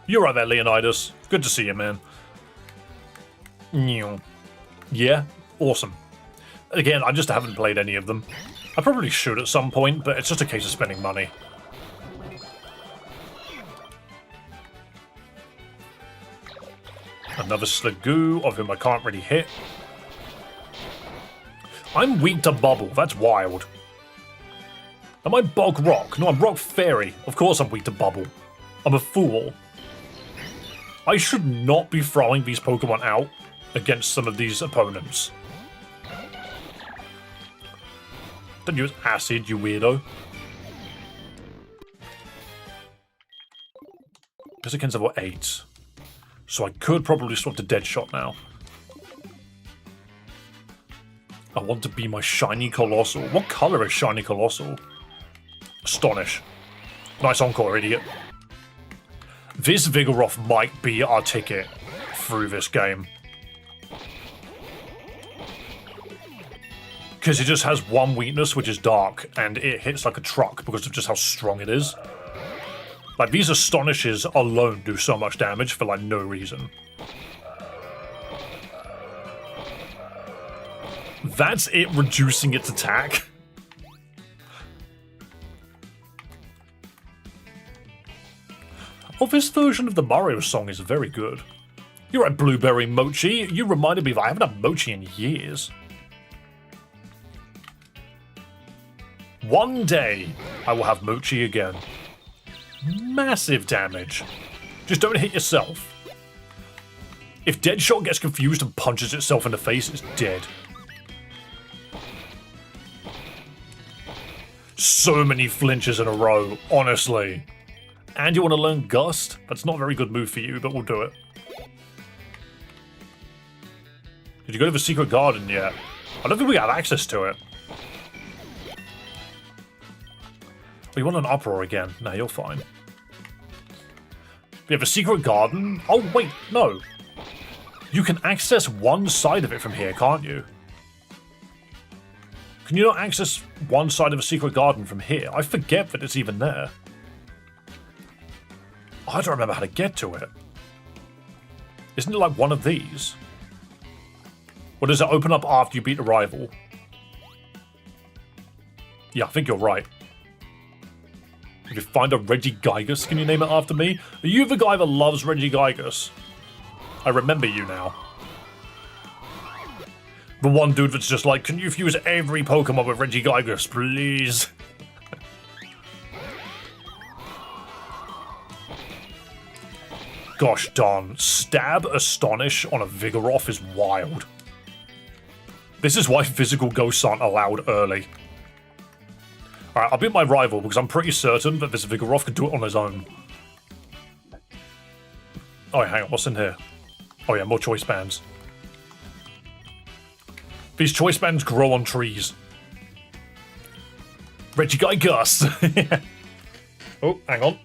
You're right there, Leonidas. Good to see you, man. Yeah, awesome. Again, I just haven't played any of them. I probably should at some point, but it's just a case of spending money. Another Sliggoo, of whom I can't really hit. I'm weak to Bubble, that's wild. Am I Bog Rock? No, I'm Rock Fairy. Of course I'm weak to Bubble. I'm a fool. I should not be throwing these Pokemon out against some of these opponents. Don't use acid, you weirdo. Piscican's level 8. So I could probably swap to Deadshot now. I want to be my Shiny Colossal. What color is Shiny Colossal? Astonish. Nice encore, idiot. This Vigoroth might be our ticket through this game. Because it just has one weakness, which is Dark, and it hits like a truck because of just how strong it is. Like, these Astonishes alone do so much damage for, like, no reason. That's it reducing its attack. Oh, this version of the Mario song is very good. You're right, Blueberry Mochi. You reminded me that I haven't had Mochi in years. One day, I will have Mochi again. Massive damage. Just don't hit yourself. If Deadshot gets confused and punches itself in the face, it's dead. So many flinches in a row, honestly. And you want to learn Gust? That's not a very good move for you, but we'll do it. Did you go to the Secret Garden yet? I don't think we have access to it. Oh, you want an Uproar again? No, you're fine. We have a Secret Garden? Oh, wait, no. You can access one side of it from here, can't you? Can you not access one side of a secret garden from here? I forget that it's even there. I don't remember how to get to it. Isn't it like one of these? Or does it open up after you beat a rival? Yeah, I think you're right. If you find a Regigigas, can you name it after me? Are you the guy that loves Regigigas? I remember you now. The one dude that's just like, can you fuse every Pokemon with Regigigas, please? Gosh darn, Stab Astonish on a Vigoroth is wild. This is why physical ghosts aren't allowed early. Alright, I'll beat my rival because I'm pretty certain that this Vigoroth can do it on his own. Oh, hang on, what's in here? Oh yeah, more choice bands. These choice bands grow on trees. Regigigas! Oh, hang on.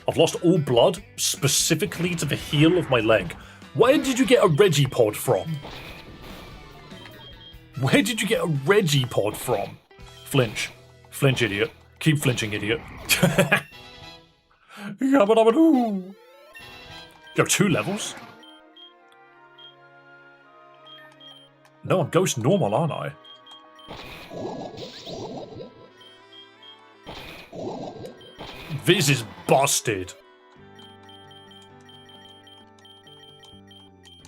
I've lost all blood, specifically to the heel of my leg. Where did you get a Regipod from? Where did you get a Regipod from? Flinch. Flinch, idiot. Keep flinching, idiot. You have 2 levels? No, I'm Ghost Normal, aren't I? This is busted.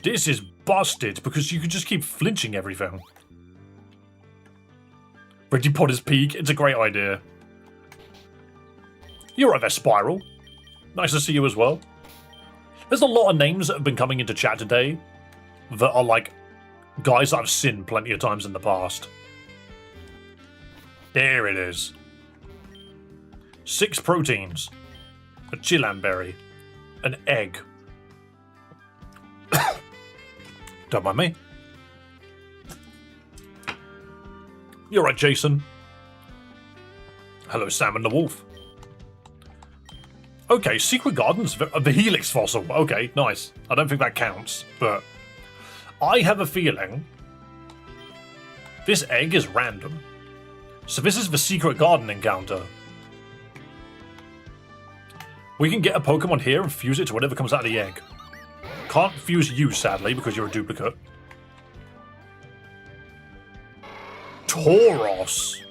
This is busted because you can just keep flinching everything. Regipod is peak. It's a great idea. You're right there, Spiral. Nice to see you as well. There's a lot of names that have been coming into chat today that are like guys that I've seen plenty of times in the past. There it is. 6 proteins. A Chilamberry. An egg. Don't mind me. You're right, Jason. Hello, Sam and the Wolf. Okay, Secret Gardens, the Helix fossil. Okay, nice. I don't think that counts, but I have a feeling this egg is random. So this is the Secret Garden encounter. We can get a Pokemon here and fuse it to whatever comes out of the egg. Can't fuse you, sadly, because you're a duplicate. Tauros!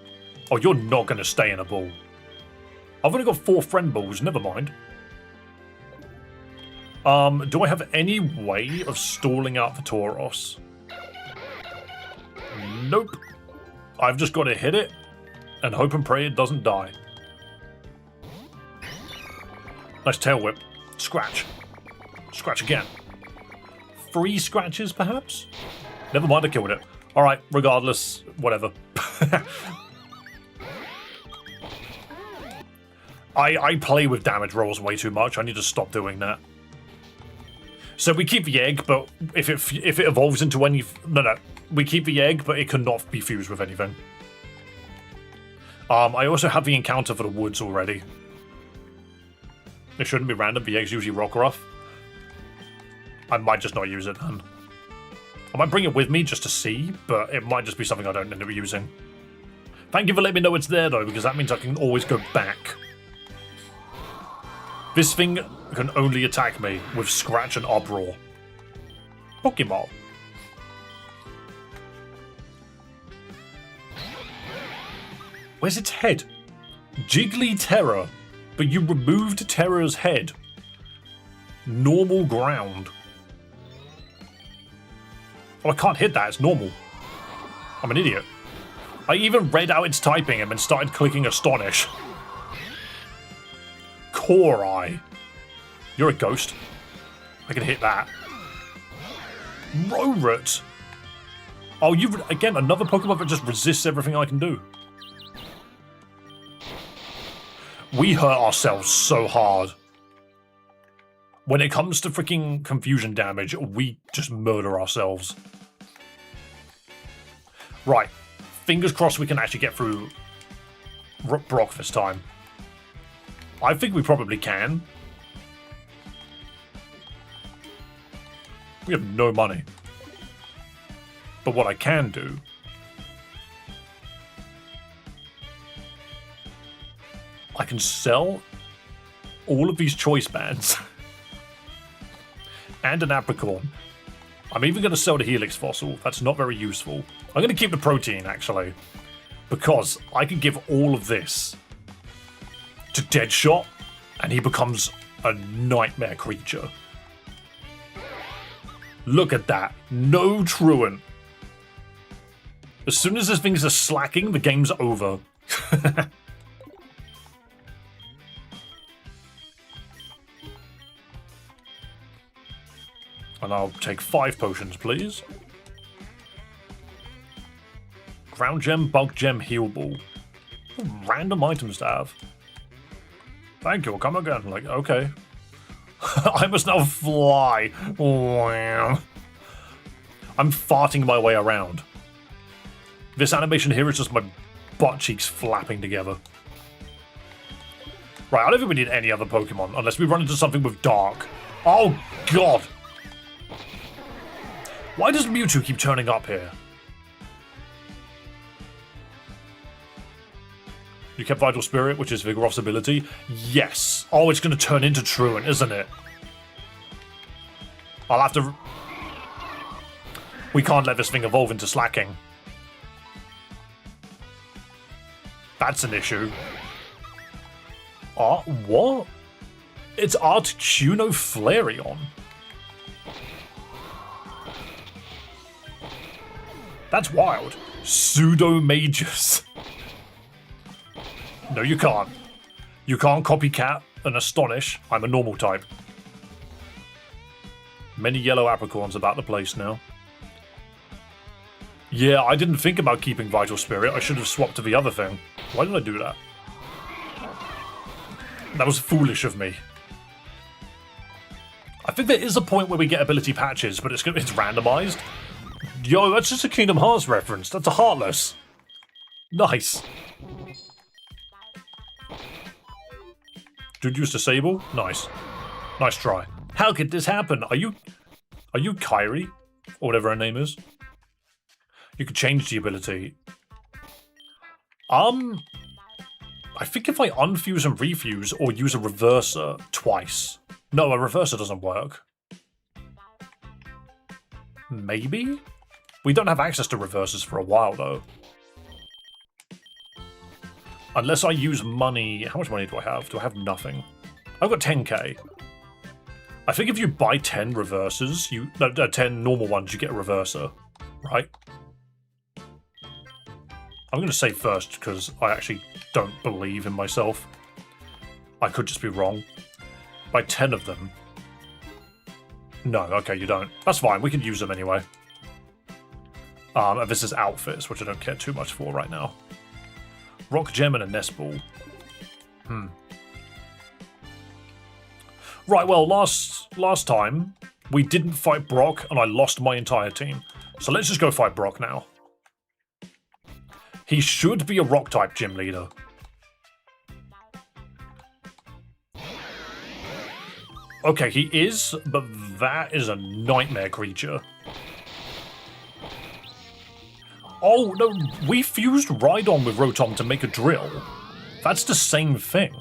Oh, you're not going to stay in a ball. I've only got 4 friend balls, never mind. Do I have any way of stalling out the Tauros? Nope. I've just got to hit it and hope and pray it doesn't die. Nice tail whip. Scratch. Scratch again. 3 scratches, perhaps? Never mind, I killed it. Alright, regardless, whatever. I play with damage rolls way too much. I need to stop doing that. So we keep the egg, but if it evolves into any... No. We keep the egg, but it cannot be fused with anything. I also have the encounter for the woods already. It shouldn't be random. The egg's usually Rockruff. I might just not use it then. I might bring it with me just to see, but it might just be something I don't end up using. Thank you for letting me know it's there, though, because that means I can always go back. This thing can only attack me with Scratch and Uproar. Pokeball. Where's its head? Jiggly Terror, but you removed Terror's head. Normal ground. Oh, I can't hit that, it's normal. I'm an idiot. I even read out its typing and then started clicking Astonish. Core-Eye. You're a ghost. I can hit that. Rorot. Oh, again, another Pokemon that just resists everything I can do. We hurt ourselves so hard. When it comes to freaking confusion damage, we just murder ourselves. Right. Fingers crossed we can actually get through Brock this time. I think we probably can. We have no money. But what I can do I can sell all of these choice bands and an apricorn. I'm even going to sell the helix fossil. That's not very useful. I'm going to keep the protein, actually, because I can give all of this to Deadshot, and he becomes a nightmare creature. Look at that. No truant. As soon as this thing's a slacking, the game's over. And I'll take 5 potions, please. Ground Gem, Bug Gem, Heal Ball. Random items to have. Thank you, come again. Like, okay. I must now fly. I'm farting my way around. This animation here is just my butt cheeks flapping together. Right, I don't think we need any other Pokemon unless we run into something with Dark. Oh, God. Why does Mewtwo keep turning up here? You kept Vital Spirit, which is Vigoroth's ability? Yes. Oh, it's going to turn into Truant, isn't it? I'll have to... We can't let this thing evolve into Slacking. That's an issue. What? It's Articuno Flareon. That's wild. Pseudo Magus. No, you can't. You can't copycat and Astonish. I'm a normal type. Many yellow apricorns about the place now. Yeah, I didn't think about keeping Vital Spirit. I should have swapped to the other thing. Why did I do that? That was foolish of me. I think there is a point where we get ability patches, but it's randomized. Yo, that's just a Kingdom Hearts reference. That's a Heartless. Nice. Dude use Disable? Nice. Nice try. How could this happen? Are you Kyrie? Or whatever her name is? You could change the ability. I think if I unfuse and refuse or use a reverser twice. No, a reverser doesn't work. Maybe? We don't have access to reversers for a while, though. Unless I use money... How much money do I have? Do I have nothing? I've got 10k. I think if you buy 10 reversers, 10 normal ones, you get a reverser. Right? I'm going to say first, because I actually don't believe in myself. I could just be wrong. Buy 10 of them. No, okay, you don't. That's fine, we can use them anyway. And this is outfits, which I don't care too much for right now. Rock Gem and a Nest Ball. Right, well, last time, we didn't fight Brock, and I lost my entire team. So let's just go fight Brock now. He should be a Rock-type gym leader. Okay, he is, but that is a nightmare creature. Oh, no, we fused Rhydon with Rotom to make a drill. That's the same thing.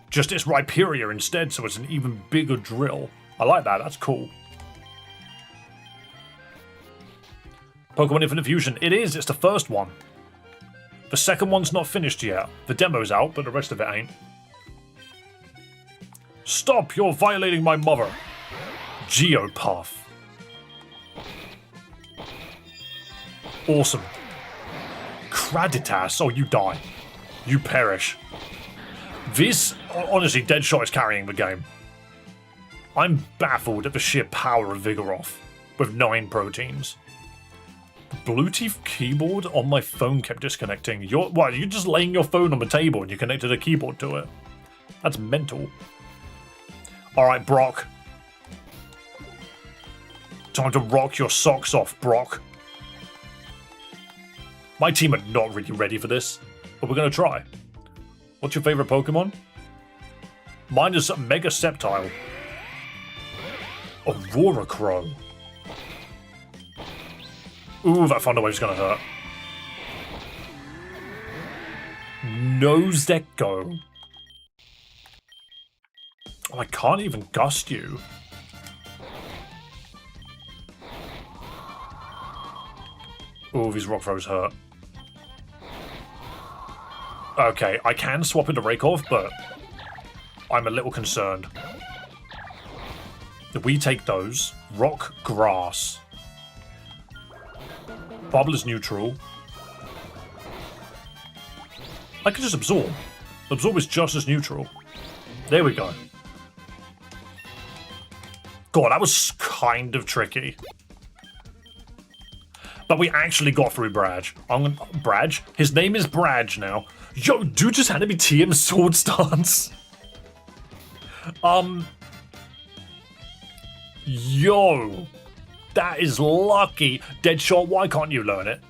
Just it's Rhyperior instead, so it's an even bigger drill. I like that, that's cool. Pokemon Infinite Fusion, it is, it's the first one. The second one's not finished yet. The demo's out, but the rest of it ain't. Stop, you're violating my mother. Geopath. Awesome. Craditas, oh, you die. You perish. This, honestly, Deadshot is carrying the game. I'm baffled at the sheer power of Vigoroth, with 9 proteins. The Bluetooth keyboard on my phone kept disconnecting. You're just laying your phone on the table and you connected a keyboard to it. That's mental. Alright, Brock. Time to rock your socks off, Brock. My team are not really ready for this, but we're going to try. What's your favorite Pokemon? Mine is Mega Sceptile. Aurora Crow. Ooh, that Thunder Wave's going to hurt. Nose deck go. Oh, I can't even gust you. Oh, these rock throws hurt. Okay, I can swap into Raykov, but I'm a little concerned. We take those. Rock, grass. Bubble is neutral. I can just absorb. Absorb is just as neutral. There we go. God, that was kind of tricky. But we actually got through Braj. Braj? His name is Braj now. Yo, dude just handed me TM sword stance. Yo. That is lucky. Deadshot, why can't you learn it?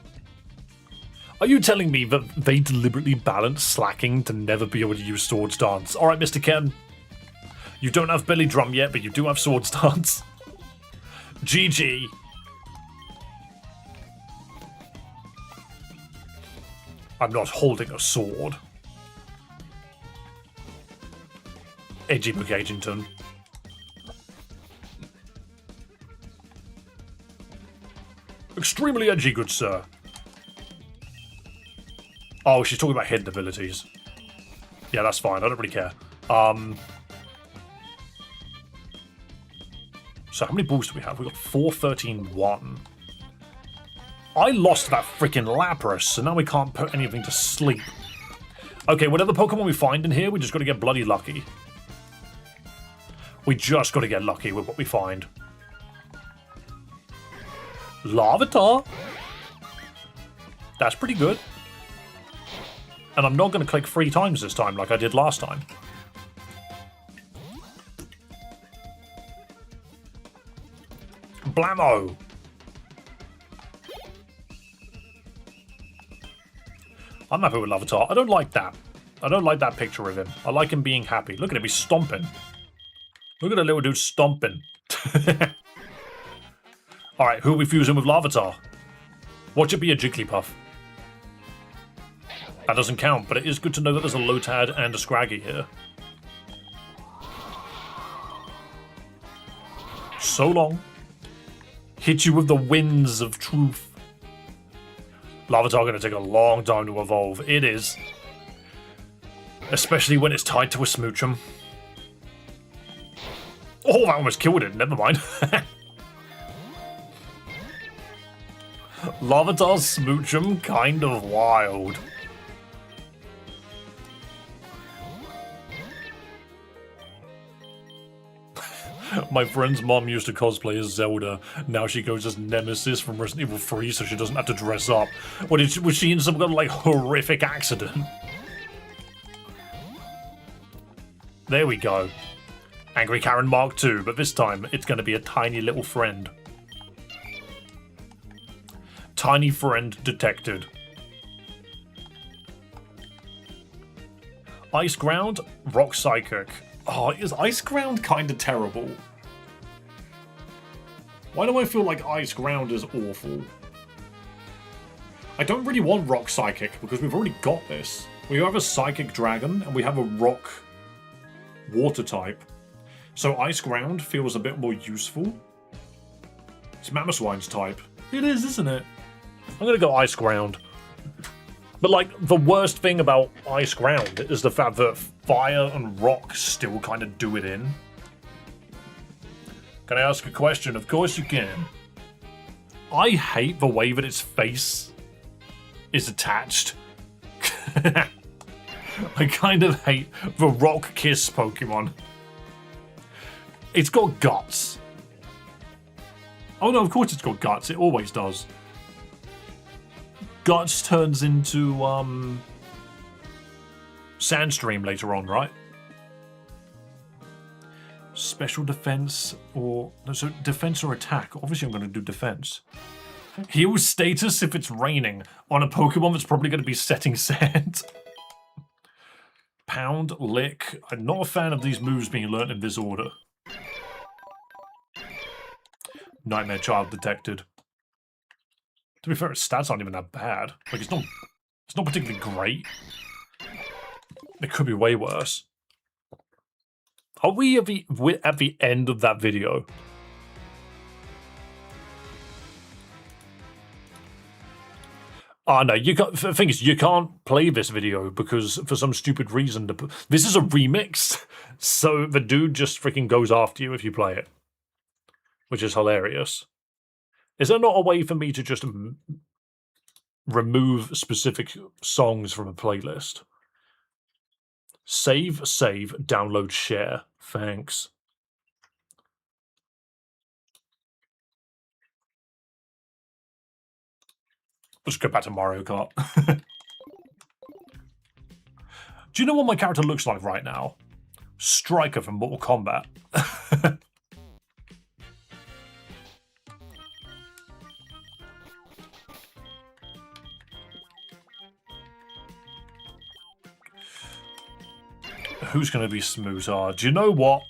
Are you telling me that they deliberately balance slacking to never be able to use sword stance? Alright, Mr. Ken. You don't have belly drum yet, but you do have sword stance. GG. I'm not holding a sword. Edgy McAgington. Extremely edgy, good sir. Oh, she's talking about hidden abilities. Yeah, that's fine. I don't really care. So how many balls do we have? We've got 4, 13, 1. I lost that freaking Lapras, so now we can't put anything to sleep. Okay, whatever Pokemon we find in here, we just got to get bloody lucky. We just got to get lucky with what we find. Larvitar. That's pretty good. And I'm not going to click 3 times this time like I did last time. Blammo! I'm happy with Larvitar. I don't like that. I don't like that picture of him. I like him being happy. Look at him, he's stomping. Look at the little dude stomping. Alright, who are we fusing with Larvitar? Watch it be a Jigglypuff. That doesn't count, but it is good to know that there's a Lotad and a Scraggy here. So long. Hit you with the winds of truth. Larvitar going to take a long time to evolve. It is. Especially when it's tied to a Smoochum. Oh, that almost killed it. Never mind. Larvitar's Smoochum, kind of wild. My friend's mom used to cosplay as Zelda. Now she goes as Nemesis from Resident Evil 3 so she doesn't have to dress up. Was she in some kind of like horrific accident? There we go. Angry Karen Mark II, but this time it's going to be a tiny little friend. Tiny friend detected. Ice Ground, Rock Psychic. Oh, is Ice Ground kind of terrible? Why do I feel like Ice Ground is awful? I don't really want Rock Psychic because we've already got this. We have a Psychic Dragon and we have a Rock Water type. So Ice Ground feels a bit more useful. It's Mamoswine's type. It is, isn't it? I'm gonna go Ice Ground. But, like, the worst thing about Ice Ground is the fact that Fire and Rock still kind of do it in. Can I ask a question? Of course you can. I hate the way that its face is attached. I kind of hate the Rock Kiss Pokemon. It's got guts. Oh no, of course it's got guts. It always does. Guts turns into Sandstream later on, right? Special defense or no, so defense or attack. Obviously, I'm going to do defense. Heal status if it's raining on a Pokemon that's probably going to be setting sand. Pound, lick. I'm not a fan of these moves being learnt in this order. Nightmare Child detected. To be fair, its stats aren't even that bad. Like, it's not particularly great. It could be way worse. Are we at the end of that video? Oh no, you can't. The thing is, you can't play this video because for some stupid reason, this is a remix, so the dude just freaking goes after you if you play it, which is hilarious. Is there not a way for me to just remove specific songs from a playlist? Save, download, share. Thanks. Let's go back to Mario Kart. Do you know what my character looks like right now? Striker from Mortal Kombat. Who's going to be smoother? Do you know what?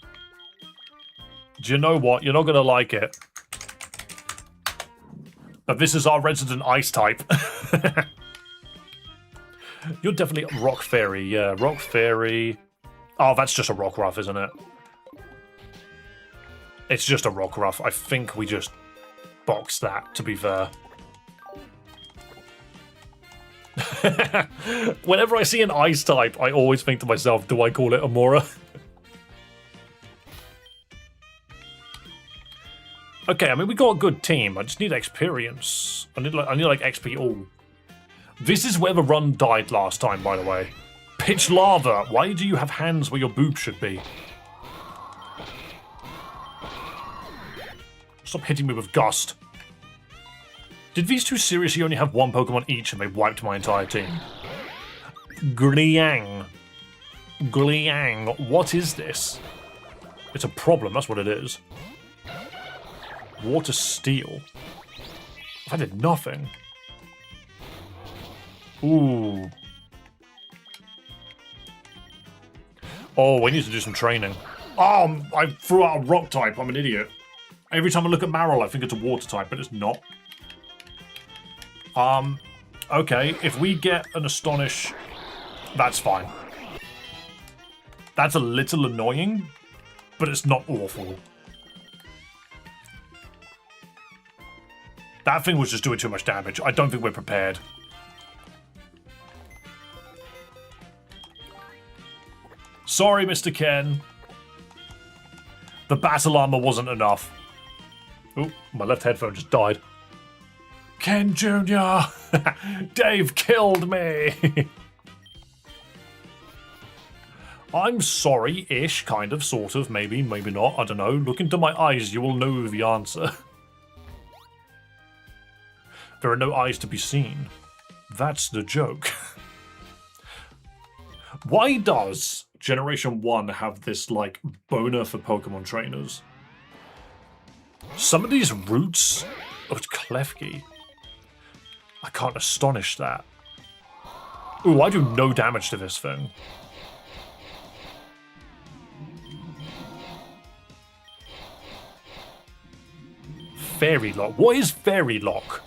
Do you know what? You're not going to like it. But this is our resident ice type. You're definitely Rock Fairy. Yeah, Rock Fairy. Oh, that's just a Rockruff, isn't it? It's just a Rockruff. I think we just boxed that, to be fair. Whenever I see an ice type, I always think to myself, do I call it Amora? Okay, I mean, we got a good team. I just need experience. I need like XP all. This is where the run died last time, by the way. Pitch lava. Why do you have hands where your boobs should be? Stop hitting me with Gust. Did these two seriously only have one Pokemon each and they wiped my entire team? Gliang. Gliang. What is this? It's a problem, that's what it is. Water Steel. I did nothing. Ooh. Oh, we need to do some training. Oh, I threw out a rock type. I'm an idiot. Every time I look at Marill, I think it's a water type, but it's not. Okay, if we get an Astonish, that's fine. That's a little annoying, but it's not awful. That thing was just doing too much damage. I don't think we're prepared. Sorry, Mr. Ken. The battle armor wasn't enough. Oh, my left headphone just died. Ken Jr. Dave killed me. I'm sorry-ish, kind of, sort of, maybe, maybe not, I don't know. Look into my eyes, you will know the answer. There are no eyes to be seen. That's the joke. Why does Generation 1 have this, like, boner for Pokemon trainers? Some of these roots... Oh, it's Klefki. I can't Astonish that. Ooh, I do no damage to this thing. Fairy Lock. What is Fairy Lock?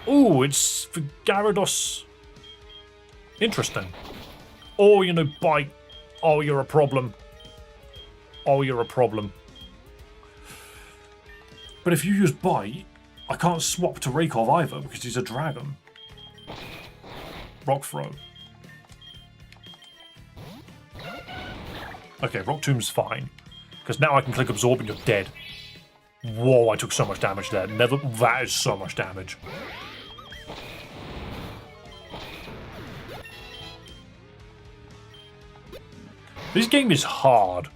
Ooh, it's for Gyarados. Interesting. Oh, you know, Bite. Oh, you're a problem. Oh, you're a problem. But if you use Bite, I can't swap to Raikov either because he's a dragon. Rock Throw. Okay, Rock Tomb's fine. Because now I can click Absorb and you're dead. Whoa, I took so much damage there. Never. That is so much damage. This game is hard.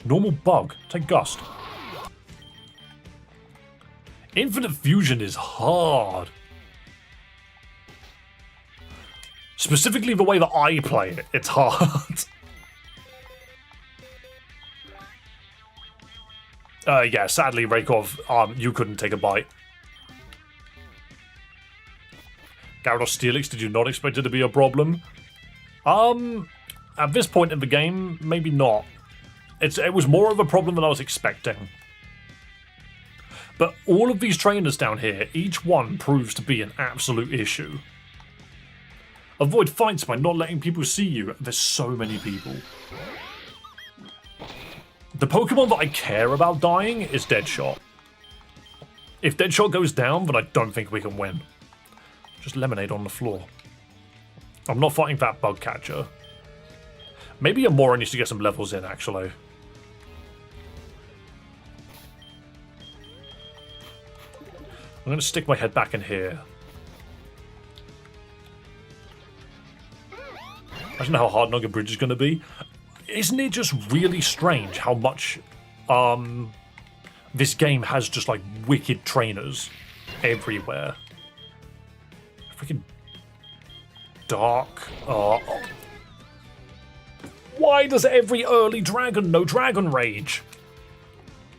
Normal Bug. Take Gust. Infinite Fusion is hard. Specifically the way that I play it, it's hard. Yeah, sadly, Raikov, you couldn't take a bite. Gyarados Steelix, did you not expect it to be a problem? At this point in the game, maybe not. It was more of a problem than I was expecting. But all of these trainers down here, each one proves to be an absolute issue. Avoid fights by not letting people see you. There's so many people. The Pokemon that I care about dying is Deadshot. If Deadshot goes down, then I don't think we can win. Just lemonade on the floor. I'm not fighting that bug catcher. Maybe Amora needs to get some levels in, actually. I'm going to stick my head back in here. Imagine how hard Nugget Bridge is going to be. Isn't it just really strange how much this game has just like wicked trainers everywhere? Freaking dark. Why does every early dragon know Dragon Rage?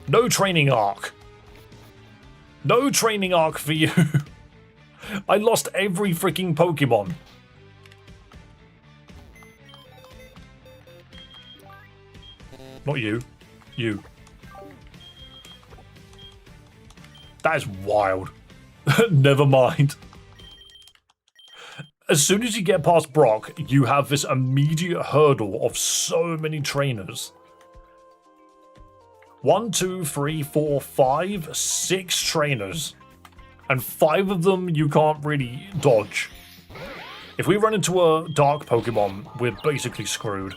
No training arc. No training arc for you. I lost every freaking Pokemon. Not you. You. That is wild. Never mind. As soon as you get past Brock, you have this immediate hurdle of so many trainers. 1, 2, 3, 4, 5, 6 trainers. And 5 of them you can't really dodge. If we run into a dark Pokemon, we're basically screwed.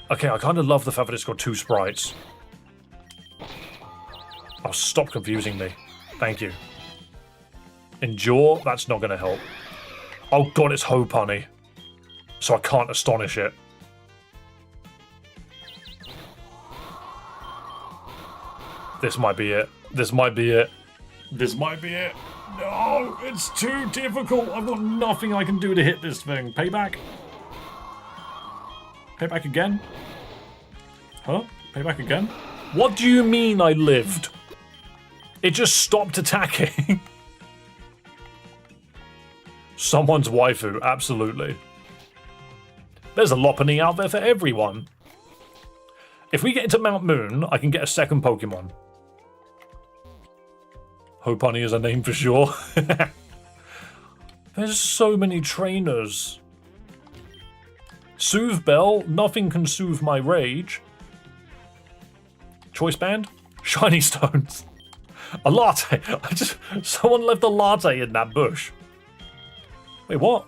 Okay, I kind of love the fact that it's got 2 sprites. Oh, stop confusing me. Thank you. Endure? That's not going to help. Oh god, it's Hopunny. So I can't astonish it. This might be it. This might be it. This might be it. No, it's too difficult. I've got nothing I can do to hit this thing. Payback? Payback again? Huh? Payback again? What do you mean I lived? It just stopped attacking. Someone's waifu, absolutely. There's a Lopunny out there for everyone. If we get into Mount Moon, I can get a second Pokemon. Hopunny is a name for sure. There's so many trainers. Soothe Bell, nothing can soothe my rage. Choice Band? Shiny Stones. A latte. Someone left a latte in that bush. Wait, what?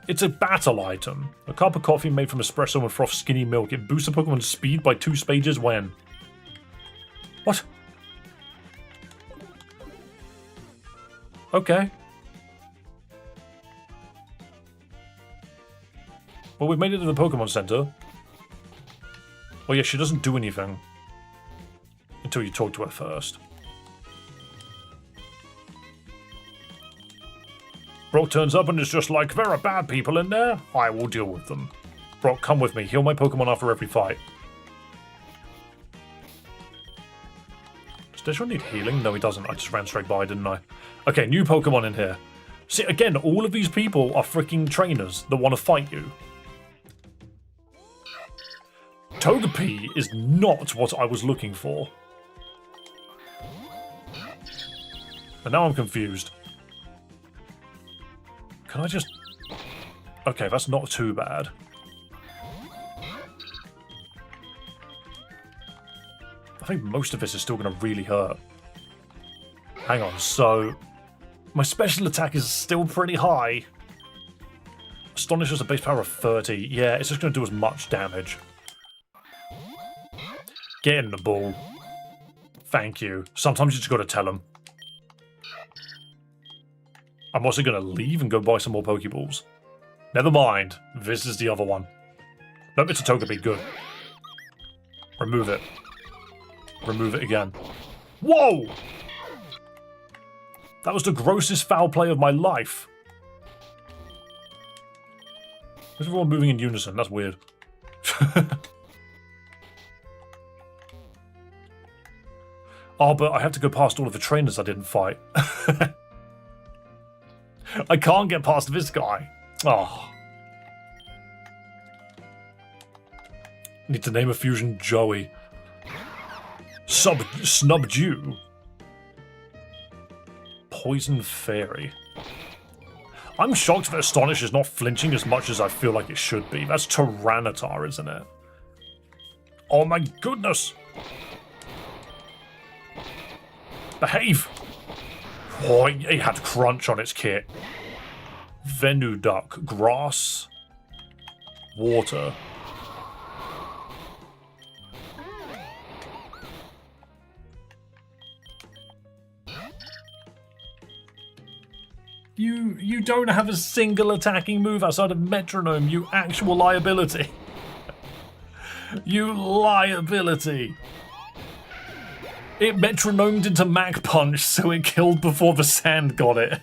It's a battle item. A cup of coffee made from espresso and frothed skinny milk. It boosts a Pokemon's speed by 2 stages when? What? Okay. Well, we've made it to the Pokemon Center. Oh yeah, she doesn't do anything. Until you talk to her first. Brock turns up and is just like, there are bad people in there. I will deal with them. Brock, come with me. Heal my Pokemon after every fight. Does Deadshot need healing? No, he doesn't. I just ran straight by, didn't I? Okay, new Pokemon in here. See, again, all of these people are freaking trainers that want to fight you. Togepi is not what I was looking for. And now I'm confused. Can I just... Okay, that's not too bad. I think most of this is still going to really hurt. Hang on, so... My special attack is still pretty high. Astonish has a base power of 30. Yeah, it's just going to do as much damage. Get in the ball. Thank you. Sometimes you just got to tell them. I'm also going to leave and go buy some more Pokeballs. Never mind. This is the other one. Nope, it's a Togepi. Good. Remove it. Remove it again. Whoa! That was the grossest foul play of my life. Is everyone moving in unison? That's weird. Oh, but I have to go past all of the trainers I didn't fight. I can't get past this guy. Oh. Need to name a fusion Joey. Snubdew. Poison Fairy. I'm shocked that Astonish is not flinching as much as I feel like it should be. That's Tyranitar, isn't it? Oh my goodness! Behave! Oh, it had Crunch on its kit. Venuduck. Grass. Water. You don't have a single attacking move outside of Metronome, you actual liability. You liability. It metronomed into Mach Punch, so it killed before the sand got it.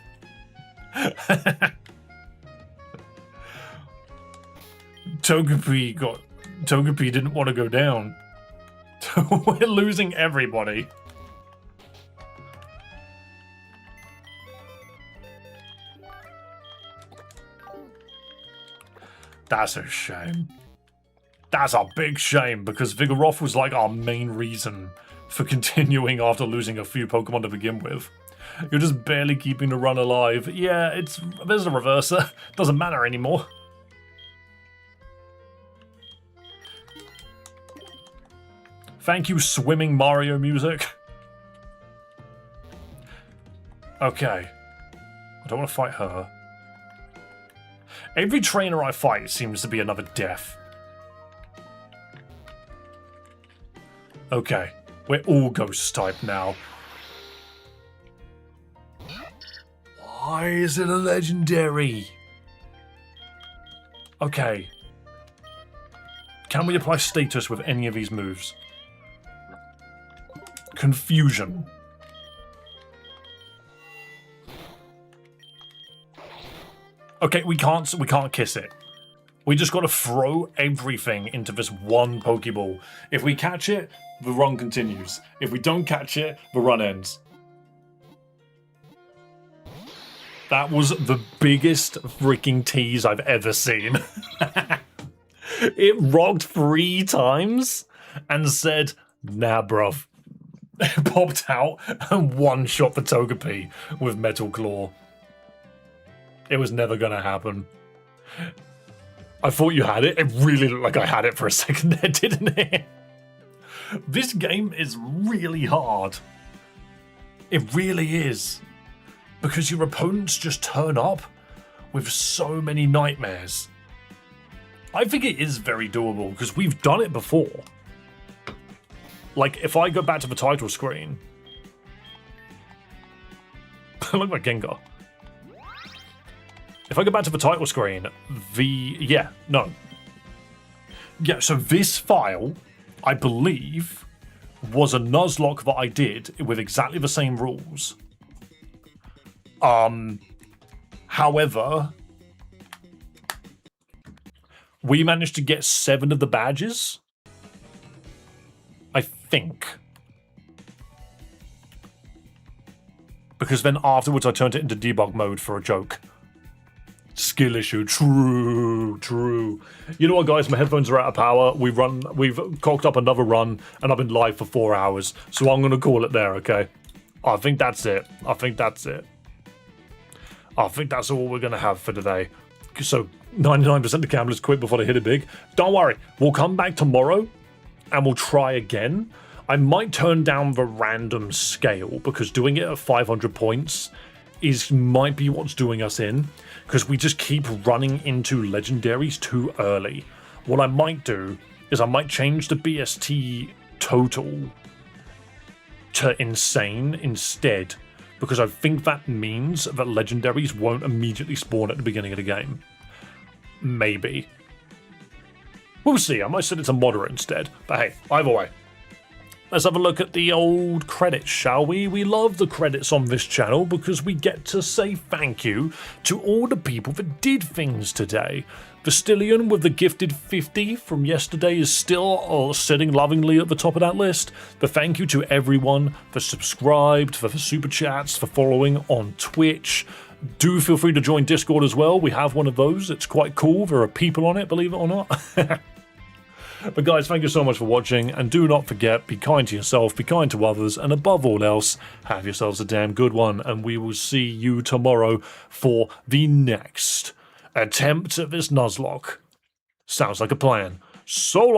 Togepi didn't want to go down. We're losing everybody. That's a shame. That's a big shame, because Vigoroth was like our main reason for continuing after losing a few Pokemon to begin with. You're just barely keeping the run alive. Yeah, there's a reverser. Doesn't matter anymore. Thank you, swimming Mario music. Okay. I don't want to fight her. Every trainer I fight seems to be another death. Okay, we're all ghost type now. Why is it a legendary? Okay. Can we apply status with any of these moves? Confusion. Okay, we can't kiss it. We just got to throw everything into this one Pokeball. If we catch it, the run continues. If we don't catch it, the run ends. That was the biggest freaking tease I've ever seen. It rocked 3 times and said, nah, bruv. It popped out and one-shot the Togepi with Metal Claw. It was never going to happen. I thought you had it. It really looked like I had it for a second there, didn't it? This game is really hard. It really is. Because your opponents just turn up with so many nightmares. I think it is very doable because we've done it before. Like, if I go back to the title screen... Look like Gengar. If I go back to the title screen, Yeah, so this file, I believe, was a Nuzlocke that I did with exactly the same rules. However, we managed to get 7 of the badges. I think. Because then afterwards I turned it into debug mode for a joke. Skill issue. True. You know what, guys? My headphones are out of power. We've cocked up another run, and I've been live for 4 hours. So I'm going to call it there, okay? I think that's it. I think that's all we're going to have for today. So 99% of gamblers quit before they hit it big. Don't worry. We'll come back tomorrow, and we'll try again. I might turn down the random scale, because doing it at 500 points might be what's doing us in. Because we just keep running into legendaries too early. What I might do is I might change the BST total to insane instead. Because I think that means that legendaries won't immediately spawn at the beginning of the game. Maybe. We'll see. I might set it to moderate instead. But hey, either way. Let's have a look at the old credits, shall we? We love the credits on this channel because we get to say thank you to all the people that did things today. Vastillion with the gifted 50 from yesterday is still sitting lovingly at the top of that list. But thank you to everyone for subscribed, for super chats, for following on Twitch. Do feel free to join Discord as well. We have one of those. It's quite cool. There are people on it, believe it or not. But guys, thank you so much for watching, and do not forget, be kind to yourself, be kind to others, and above all else, have yourselves a damn good one, and we will see you tomorrow for the next attempt at this Nuzlocke. Sounds like a plan. So long.